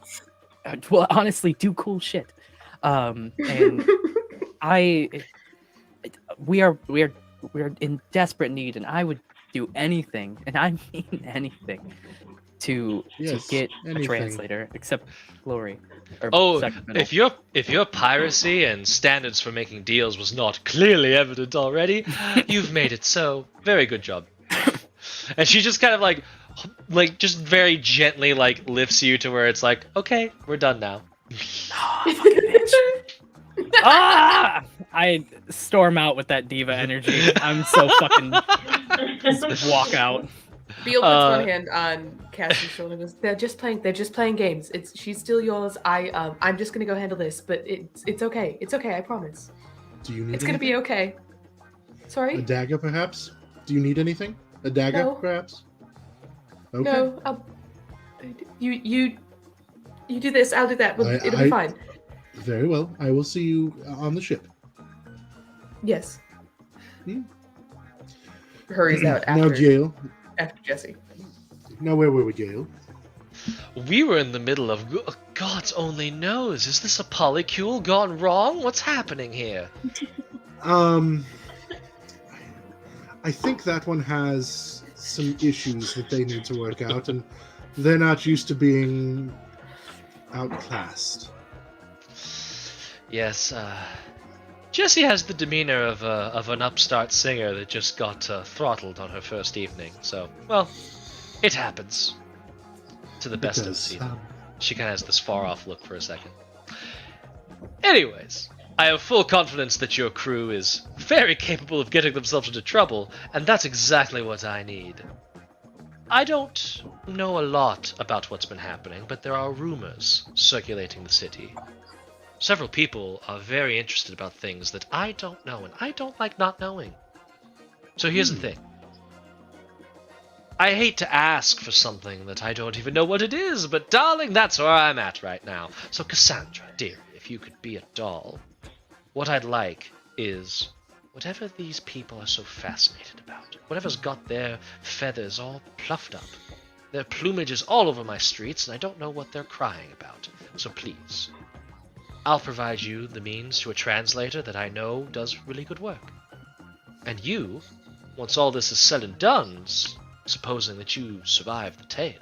well, honestly, do cool shit. And we are in desperate need, and I would do anything, and I mean anything, to get a translator, except Glory. If your piracy and standards for making deals was not clearly evident already, you've made it so. Very good job. And she just kind of like just very gently like lifts you to where it's like, okay, we're done now. Fucking bitch. I storm out with that diva energy. I'm so fucking just walk out. Beal puts one hand on Cassie's shoulder and goes, They're just playing games. She's still yours. I'm just gonna go handle this, but it's okay. It's okay, I promise. Do you need It's gonna be okay. Sorry? A dagger, perhaps? Do you need anything? A dagger, No. perhaps? Okay. No, you do this, I'll do that. It'll be fine. Very well. I will see you on the ship. Yes. Hurries out after. Now, Gale. After Jesse. Now, where were we, Gale? We were in the middle of God's only knows. Is this a polycule gone wrong? What's happening here? I think that one has some issues that they need to work out, and they're not used to being outclassed. Yes, Jessie has the demeanor of an upstart singer that just got throttled on her first evening. So, well, it happens to the best of us. She kind of has this far-off look for a second. Anyways, I have full confidence that your crew is very capable of getting themselves into trouble, and that's exactly what I need. I don't know a lot about what's been happening, but there are rumors circulating the city. Several people are very interested about things that I don't know, and I don't like not knowing. So here's the thing. I hate to ask for something that I don't even know what it is, but darling, that's where I'm at right now. So Cassandra, dear, if you could be a doll, what I'd like is whatever these people are so fascinated about, whatever's got their feathers all pluffed up, their plumage is all over my streets, and I don't know what they're crying about. So please, I'll provide you the means to a translator that I know does really good work. And you, once all this is said and done, supposing that you survive the tale,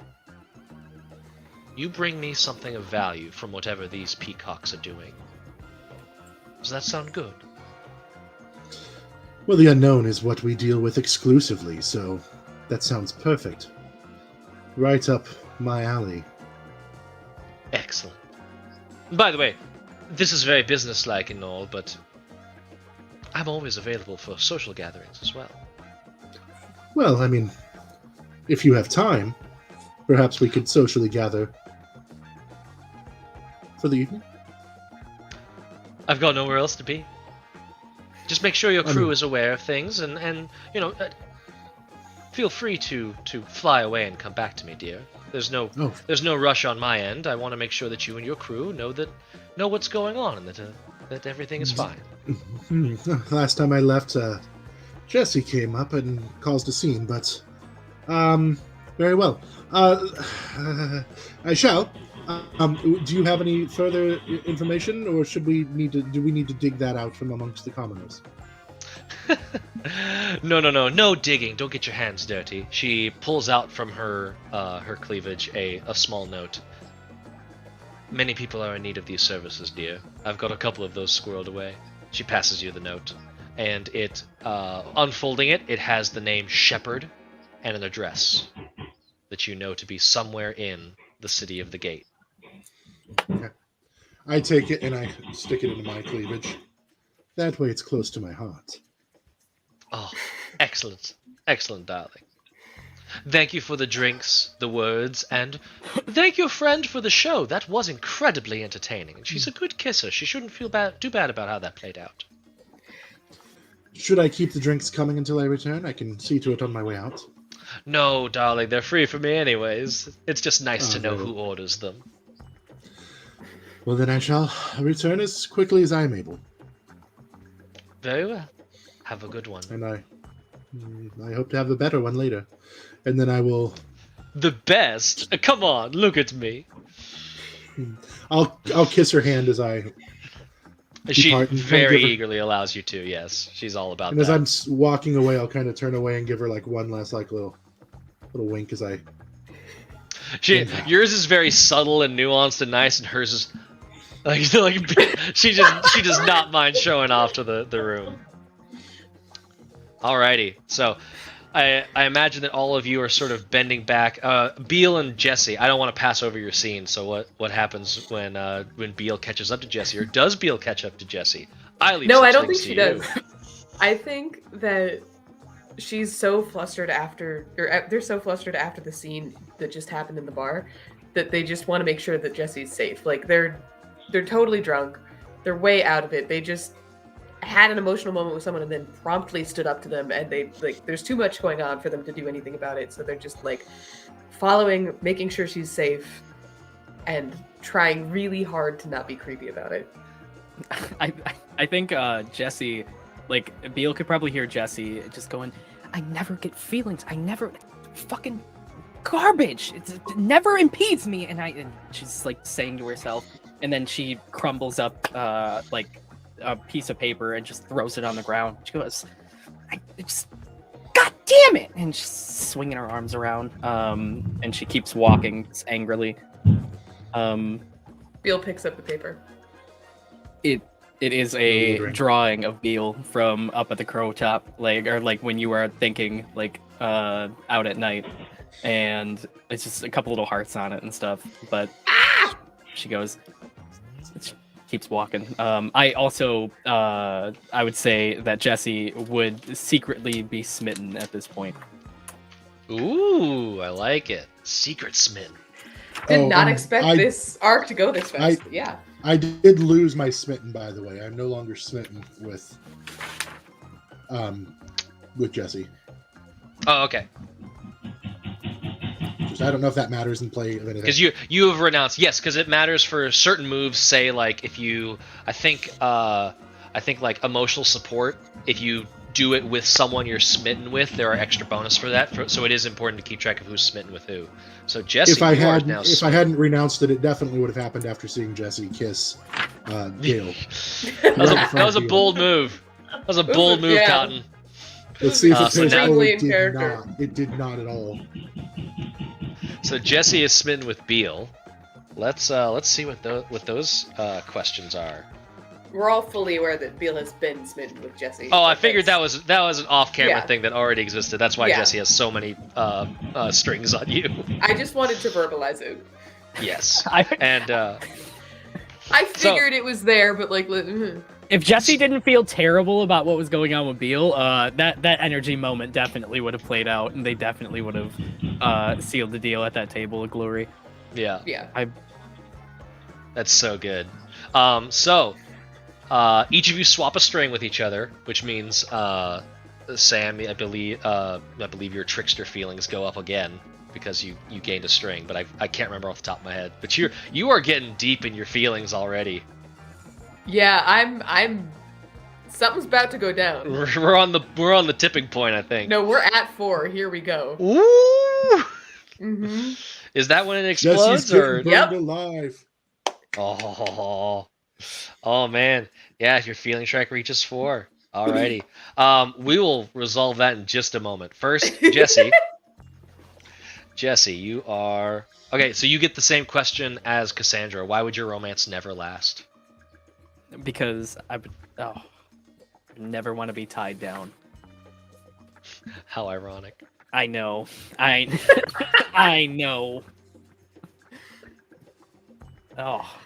you bring me something of value from whatever these peacocks are doing. Does that sound good? Well, the unknown is what we deal with exclusively, so that sounds perfect. Right up my alley. Excellent. By the way, this is very businesslike and all, but I'm always available for social gatherings as well. Well, I mean, if you have time, perhaps we could socially gather for the evening. I've got nowhere else to be. Just make sure your crew is aware of things, and you know, feel free to fly away and come back to me, dear. There's no rush on my end. I want to make sure that you and your crew know what's going on and that everything is fine. Last time I left, Jesse came up and caused a scene, but very well. I shall. Do you have any further information, or do we need to dig that out from amongst the commoners? No digging. Don't get your hands dirty. She pulls out from her cleavage a small note. Many people are in need of these services, dear. I've got a couple of those squirreled away. She passes you the note, and it, unfolding it, it has the name Shepherd and an address that you know to be somewhere in the city of the gate. Okay. I take it and I stick it into my cleavage. That way it's close to my heart. Oh, excellent. Excellent, darling. Thank you for the drinks, the words, and thank your friend for the show. That was incredibly entertaining. And she's a good kisser. She shouldn't feel too bad about how that played out. Should I keep the drinks coming until I return? I can see to it on my way out. No, darling, they're free for me anyways. It's just nice to know who orders them. Well, then I shall return as quickly as I am able. Very well. Have a good one. And I hope to have a better one later. And then I will... The best? Come on, look at me. I'll kiss her hand as I... She very eagerly allows you to, yes. She's all about that. And as I'm walking away, I'll kind of turn away and give her like one last like little wink as I... Yours is very subtle and nuanced and nice, and hers is like she does not mind showing off to the room. Alrighty, so I imagine that all of you are sort of bending back. Beal and Jesse, I don't want to pass over your scene. So what happens when Beal catches up to Jesse, or does Beal catch up to Jesse? I don't think she does. I think that she's so flustered after the scene that just happened in the bar that they just want to make sure that Jesse's safe. Like they're totally drunk, they're way out of it. They just had an emotional moment with someone and then promptly stood up to them, and they there's too much going on for them to do anything about it, so they're just like following, making sure she's safe and trying really hard to not be creepy about it. I think Jesse, like Beal could probably hear Jesse just going, I never get feelings, fucking garbage, it never impedes me, and she's like saying to herself, and then she crumbles up like a piece of paper and just throws it on the ground. She goes, God damn it! And she's swinging her arms around, and she keeps walking angrily. Beal picks up the paper. It is a drawing of Beal from up at the Crow Top, like when you are thinking, out at night, and it's just a couple little hearts on it and stuff. But she goes, keeps walking. I also I would say that Jesse would secretly be smitten at this point. Ooh, I like it. Secret smitten. Did not and expect this arc to go this fast. Yeah. I did lose my smitten, by the way. I'm no longer smitten with Jesse. Oh, okay. Just, I don't know if that matters in play of anything. Because you have renounced, yes, because it matters for certain moves. Say like if you, I think like emotional support. If you do it with someone you're smitten with, there are extra bonus for that. So it is important to keep track of who's smitten with who. So Jesse, if I hadn't renounced it, it definitely would have happened after seeing Jesse kiss Gale. that was a bold move. That was a bold move, yeah. Cotton. Let's see if it pays. now- Oh, it in did character. not. It did not at all. So Jesse is smitten with Beal. Let's see what those questions are. We're all fully aware that Beal has been smitten with Jesse. Oh, I figured that was an off-camera Yeah. thing that already existed. That's why Yeah. Jesse has so many strings on you. I just wanted to verbalize it. Yes, I- and I figured it was there, but like, If Jesse didn't feel terrible about what was going on with Beal, that energy moment definitely would have played out, and they definitely would have sealed the deal at that table of glory. yeah, yeah. that's so good. Each of you swap a string with each other, which means Sam, I believe your trickster feelings go up again because you gained a string, but I can't remember off the top of my head. But you are getting deep in your feelings already. Yeah, I'm. Something's about to go down. We're on the tipping point, I think. No, we're at 4. Here we go. Ooh! Mm-hmm. Is that when it explodes, Jesse's or? getting burned alive. Oh man, yeah. If your feeling track reaches 4, alrighty. We will resolve that in just a moment. First, Jesse. Jesse, you are okay. So you get the same question as Cassandra. Why would your romance never last? Because I would never want to be tied down. How ironic. I know. I know. Oh.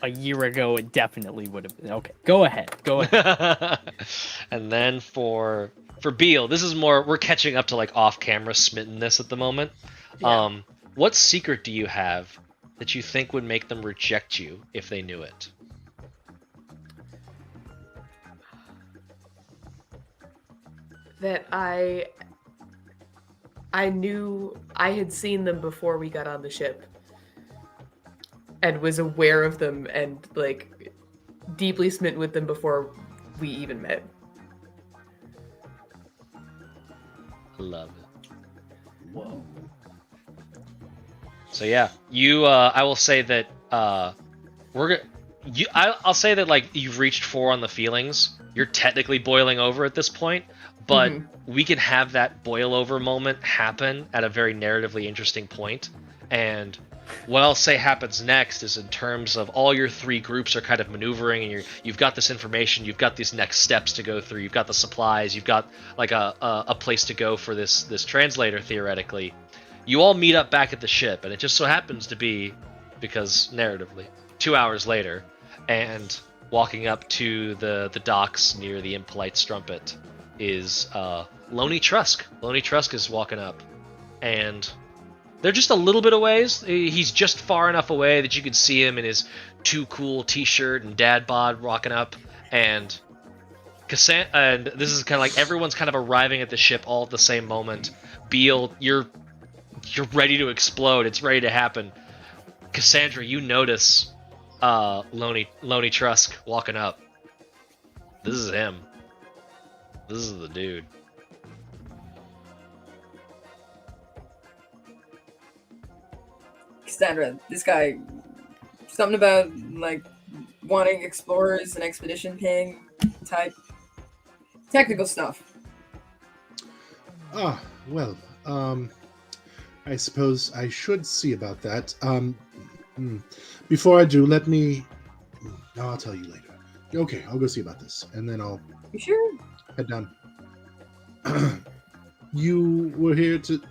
A year ago, it definitely would have been. Okay, go ahead. And then for Beal, this is more, we're catching up to like off-camera smittenness at the moment. Yeah. What secret do you have that you think would make them reject you if they knew it? That I knew I had seen them before we got on the ship. And was aware of them and like deeply smitten with them before we even met. Love it. Whoa. So yeah, you. I will say that I'll say that like you've reached 4 on the feelings. You're technically boiling over at this point, but we can have that boil over moment happen at a very narratively interesting point. And what I'll say happens next is in terms of all your 3 groups are kind of maneuvering, and you've got this information, you've got these next steps to go through, you've got the supplies, you've got like a place to go for this translator theoretically. You all meet up back at the ship, and it just so happens to be, because narratively, 2 hours later, and walking up to the docks near the Impolite Strumpet is Loney Trusk. Loney Trusk is walking up, and they're just a little bit away. He's just far enough away that you can see him in his Too Cool t-shirt and dad bod rocking up. And this is kind of like everyone's kind of arriving at the ship all at the same moment. Beal, you're ready to explode. It's ready to happen. Cassandra, you notice Loney Trusk walking up. This is him. This is the dude. Cassandra, this guy, something about like wanting explorers and expedition paying type technical stuff. Well, I suppose I should see about that. Before I do, let me. I'll tell you later. Okay, I'll go see about this, and then I'll You sure? head down. You were here to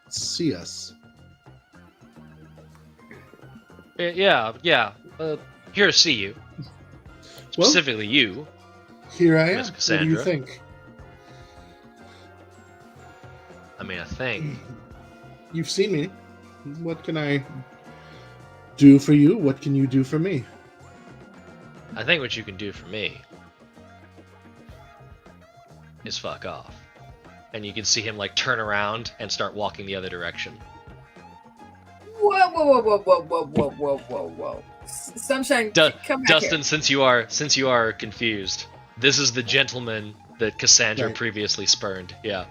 see us. Yeah. here to see you. Well, Specifically you. here I am. Miss What do you Cassandra. think? I mean, I think. You've seen me. What can I do for you? What can you do for me? I think what you can do for me is fuck off. And you can see him like turn around and start walking the other direction. Whoa, whoa, whoa, whoa, whoa, whoa, whoa, whoa, whoa. Sunshine, come back Dustin, here. since you are confused, this is the gentleman that Cassandra Right. previously spurned. Yeah.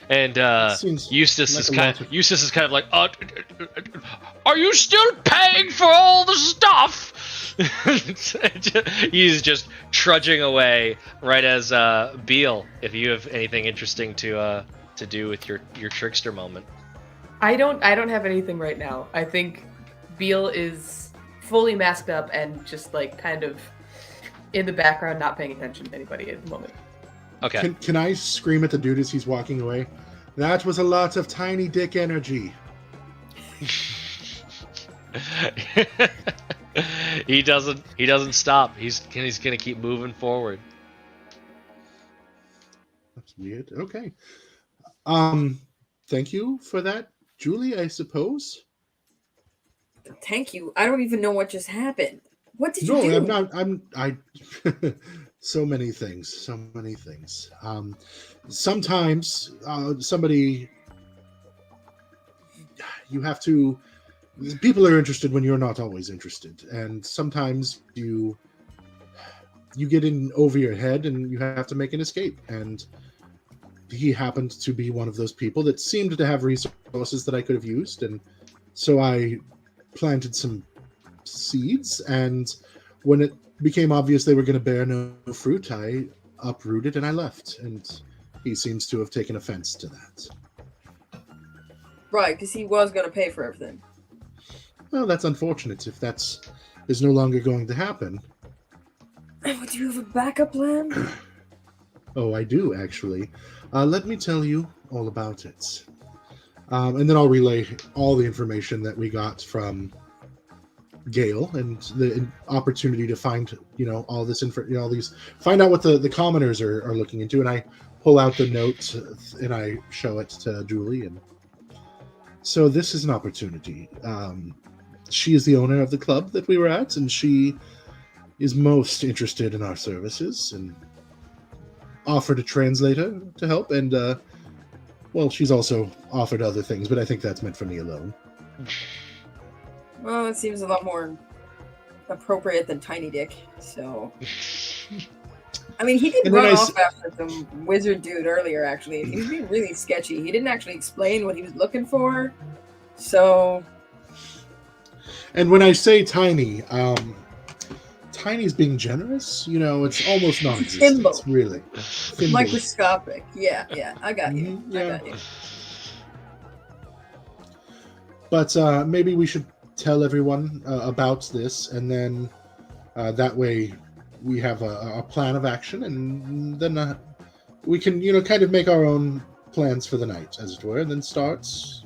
And Seems Eustace like is a kind lot of of- Eustace is kind of like, are you still paying for all the stuff? He's just trudging away right as Beal, if you have anything interesting to do with your trickster moment. I don't have anything right now. I think Beal is fully masked up and just like kind of in the background, not paying attention to anybody at the moment. Okay. Can I scream at the dude as he's walking away? That was a lot of tiny dick energy. He doesn't stop. He's gonna keep moving forward. That's weird. Okay. Thank you for that, Julie, I suppose. Thank you. I don't even know what just happened. What did you No, do? I'm not. I so many things. Sometimes somebody, you have to. People are interested when you're not always interested, and sometimes you get in over your head, and you have to make an escape. And he happened to be one of those people that seemed to have resources that I could have used, and so I planted some seeds, and when it became obvious they were going to bear no fruit, I uprooted and I left, and he seems to have taken offense to that. Right, because he was going to pay for everything. Well, that's unfortunate if that's is no longer going to happen. Do you have a backup plan? Oh, I do, actually. Let me tell you all about it. And then I'll relay all the information that we got from Gale and the opportunity to find, all this find out what the commoners are looking into. And I pull out the note and I show it to Julie. And so this is an opportunity. She is the owner of the club that we were at, and she is most interested in our services and offered a translator to help. And, she's also offered other things, but I think that's meant for me alone. Well, it seems a lot more appropriate than Tiny Dick, so... I mean, he did And then run I off after some wizard dude earlier, actually. He was being really sketchy. He didn't actually explain what he was looking for, so... And when I say tiny, tiny's being generous. It's almost non-existent. Thimble. Really. Thimble. Microscopic. Yeah, I got you. Mhm, yeah. I got you. But maybe we should tell everyone about this, and then that way we have a plan of action, and then we can, kind of make our own plans for the night, as it were, and then starts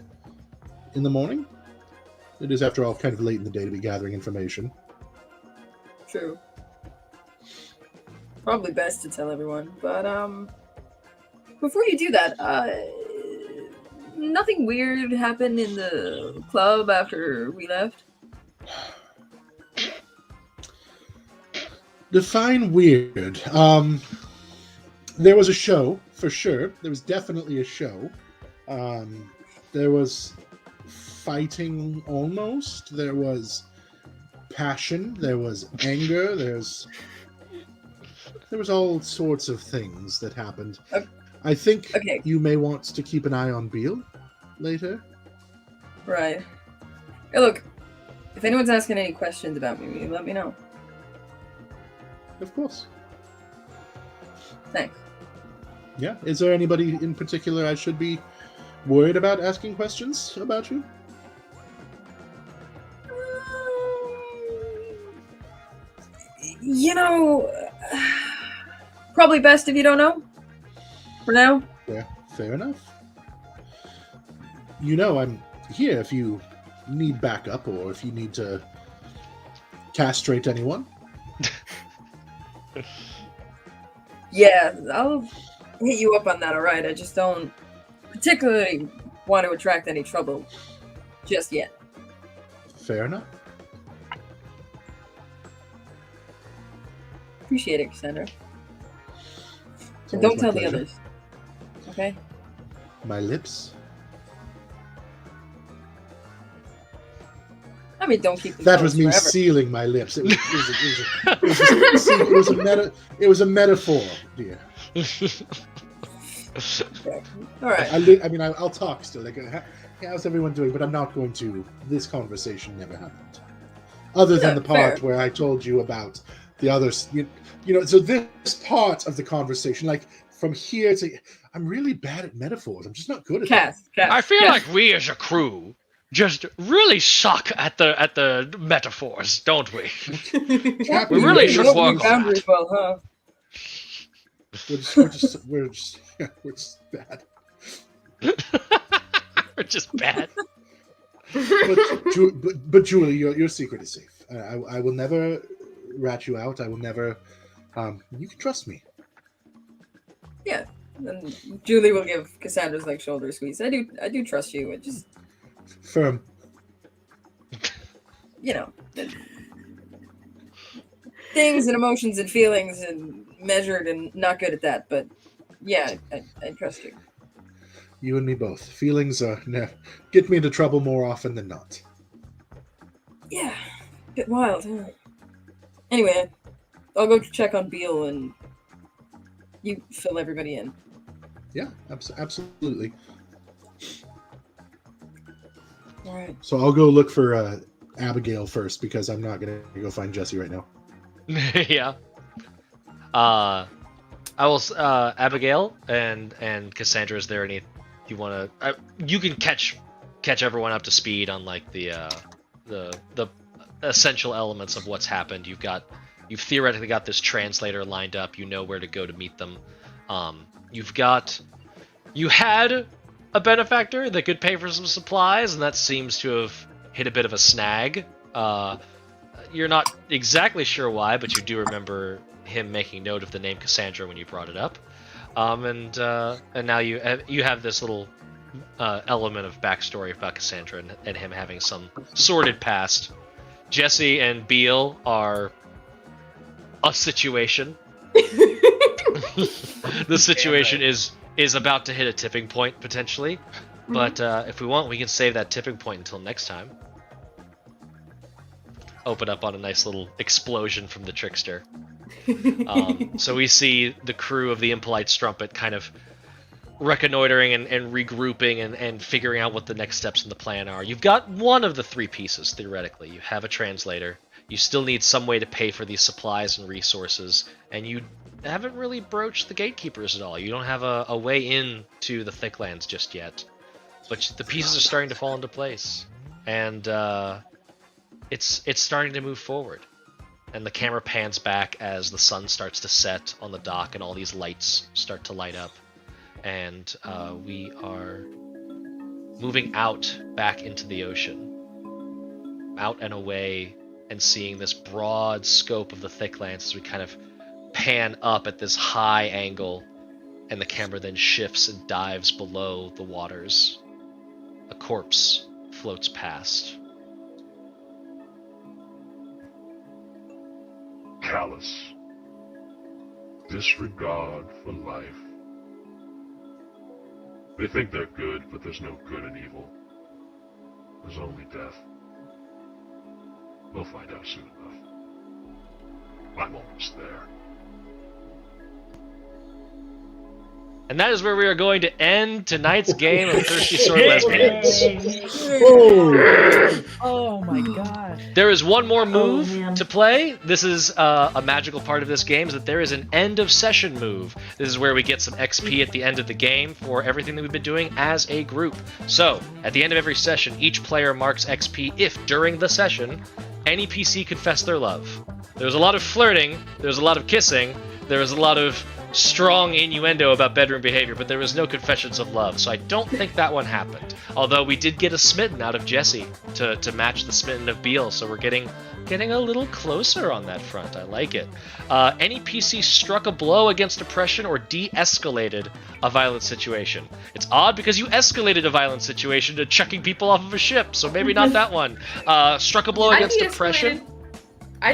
in the morning. It is, after all, kind of late in the day to be gathering information. True. Probably best to tell everyone, but before you do that, nothing weird happened in the club after we left? Define weird. There was a show, for sure. There was definitely a show. There was fighting almost. There was passion. There was anger. There was all sorts of things that happened. Okay. I think Okay. you may want to keep an eye on Beal later. Right. Hey, look, if anyone's asking any questions about me, let me know. Of course. Thanks. Yeah. Is there anybody in particular I should be worried about asking questions about you? Probably best if you don't know. For now. Yeah, fair enough. I'm here if you need backup or if you need to castrate anyone. Yeah, I'll hit you up on that, alright? I just don't particularly want to attract any trouble just yet. Fair enough. Appreciate it, Cassandra. It's And always don't my tell the pleasure. others. Okay? My lips. I mean, don't keep them That was closed me forever. sealing my lips. It was a metaphor, dear. Alright. I'll talk still. Like, how's everyone doing? But I'm not going to. This conversation never happened. Other than Yeah, the part fair. where I told you about the others. You know, so this part of the conversation, like from here to, I'm really bad at metaphors. I'm just not good at that. Cass. I feel Cass. like we as a crew just really suck at the metaphors, don't we? Captain, We really you should know, work on boundaries well, huh? we're just bad. We're just bad. But Julie, your secret is safe. I will never rat you out. I will never. You can trust me. Yeah. And Julie will give Cassandra's like shoulder squeeze. I do trust you. It just, Firm. you know, things and emotions and feelings and measured and not good at that. But yeah, I trust you. You and me both. Feelings get me into trouble more often than not. Yeah, bit wild, huh? Anyway, I'll go check on Beal and you fill everybody in. Yeah, absolutely. All right. So I'll go look for Abigail first because I'm not gonna go find Jesse right now. Yeah. I will. Abigail and Cassandra, is there any you want to? You can catch everyone up to speed on like the essential elements of what's happened. You've theoretically got this translator lined up. You know where to go to meet them. You had a benefactor that could pay for some supplies, and that seems to have hit a bit of a snag. You're not exactly sure why, but you do remember him making note of the name Cassandra when you brought it up. And now you have this little element of backstory about Cassandra and him having some sordid past. Jesse and Beal are a situation. The situation is about to hit a tipping point potentially, but if we want, we can save that tipping point until next time. Open up on a nice little explosion from the trickster. So we see the crew of the Impolite Strumpet kind of reconnoitering and regrouping and figuring out what the next steps in the plan are. You've got one of the three pieces, theoretically. You have a translator. You still need some way to pay for these supplies and resources, and you haven't really broached the gatekeepers at all. You don't have a way in to the Thicclands just yet. But the pieces are starting to fall into place. And it's starting to move forward. And the camera pans back as the sun starts to set on the dock and all these lights start to light up. And we are moving out back into the ocean. Out and away and seeing this broad scope of the Thicclands as we kind of pan up at this high angle, and the camera then shifts and dives below the waters. A corpse floats past. Callous. Disregard for life. They think they're good, but there's no good in evil. There's only death. We'll find out soon enough. I'm almost there. And that is where we are going to end tonight's game of Thirsty Sword Lesbians. Oh my gosh. There is one more move man. to play. This is a magical part of this game, is that there is an end of session move. This is where we get some XP at the end of the game for everything that we've been doing as a group. So, at the end of every session, each player marks XP if, during the session, any PC confess their love. There was a lot of flirting, there was a lot of kissing, there was a lot of strong innuendo about bedroom behavior, but there was no confessions of love, so I don't think that one happened. Although we did get a smitten out of Jesse to match the smitten of Beal, so we're getting a little closer on that front. I like it. Any PC struck a blow against oppression or de-escalated a violent situation. It's odd because you escalated a violent situation to chucking people off of a ship, so maybe not that one. Struck a blow against oppression.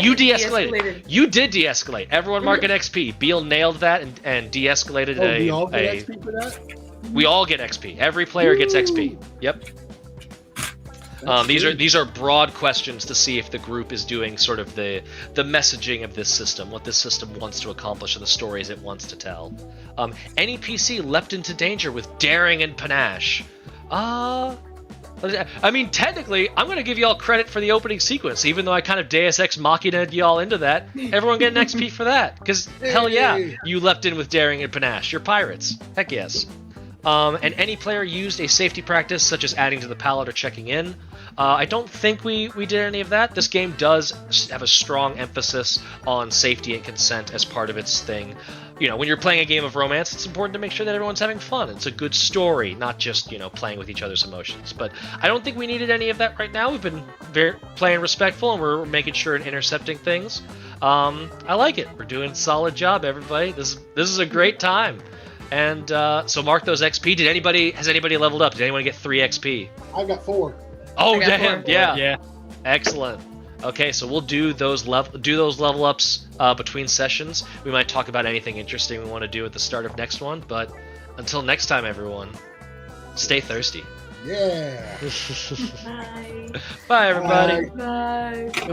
You de-escalated. You did de-escalate. Everyone mark an XP. Beal nailed that and de-escalated we all get XP for that? We all get XP. Every player gets XP. Yep. These are broad questions to see if the group is doing sort of the messaging of this system, what this system wants to accomplish, and the stories it wants to tell. Any PC leapt into danger with daring and panache. I mean, technically, I'm going to give you all credit for the opening sequence, even though I kind of Deus Ex Machina'd you all into that. Everyone get an XP for that, because hell yeah, you leapt in with daring and panache. You're pirates. Heck yes. And any player used a safety practice, such as adding to the pallet or checking in. I don't think we did any of that. This game does have a strong emphasis on safety and consent as part of its thing. You know, when you're playing a game of romance, it's important to make sure that everyone's having fun. It's a good story, not just, you know, playing with each other's emotions. But I don't think we needed any of that right now. We've been playing respectful, and we're making sure and intercepting things. I like it. We're doing a solid job, everybody. This is a great time. And so mark those XP. Has anybody leveled up? Did anyone get 3 XP? I've got 4. Oh damn! 4. Yeah. Excellent. Okay, so we'll do those level ups between sessions. We might talk about anything interesting we want to do at the start of next one. But until next time, everyone, stay thirsty. Yeah. Bye. Bye, everybody. Bye.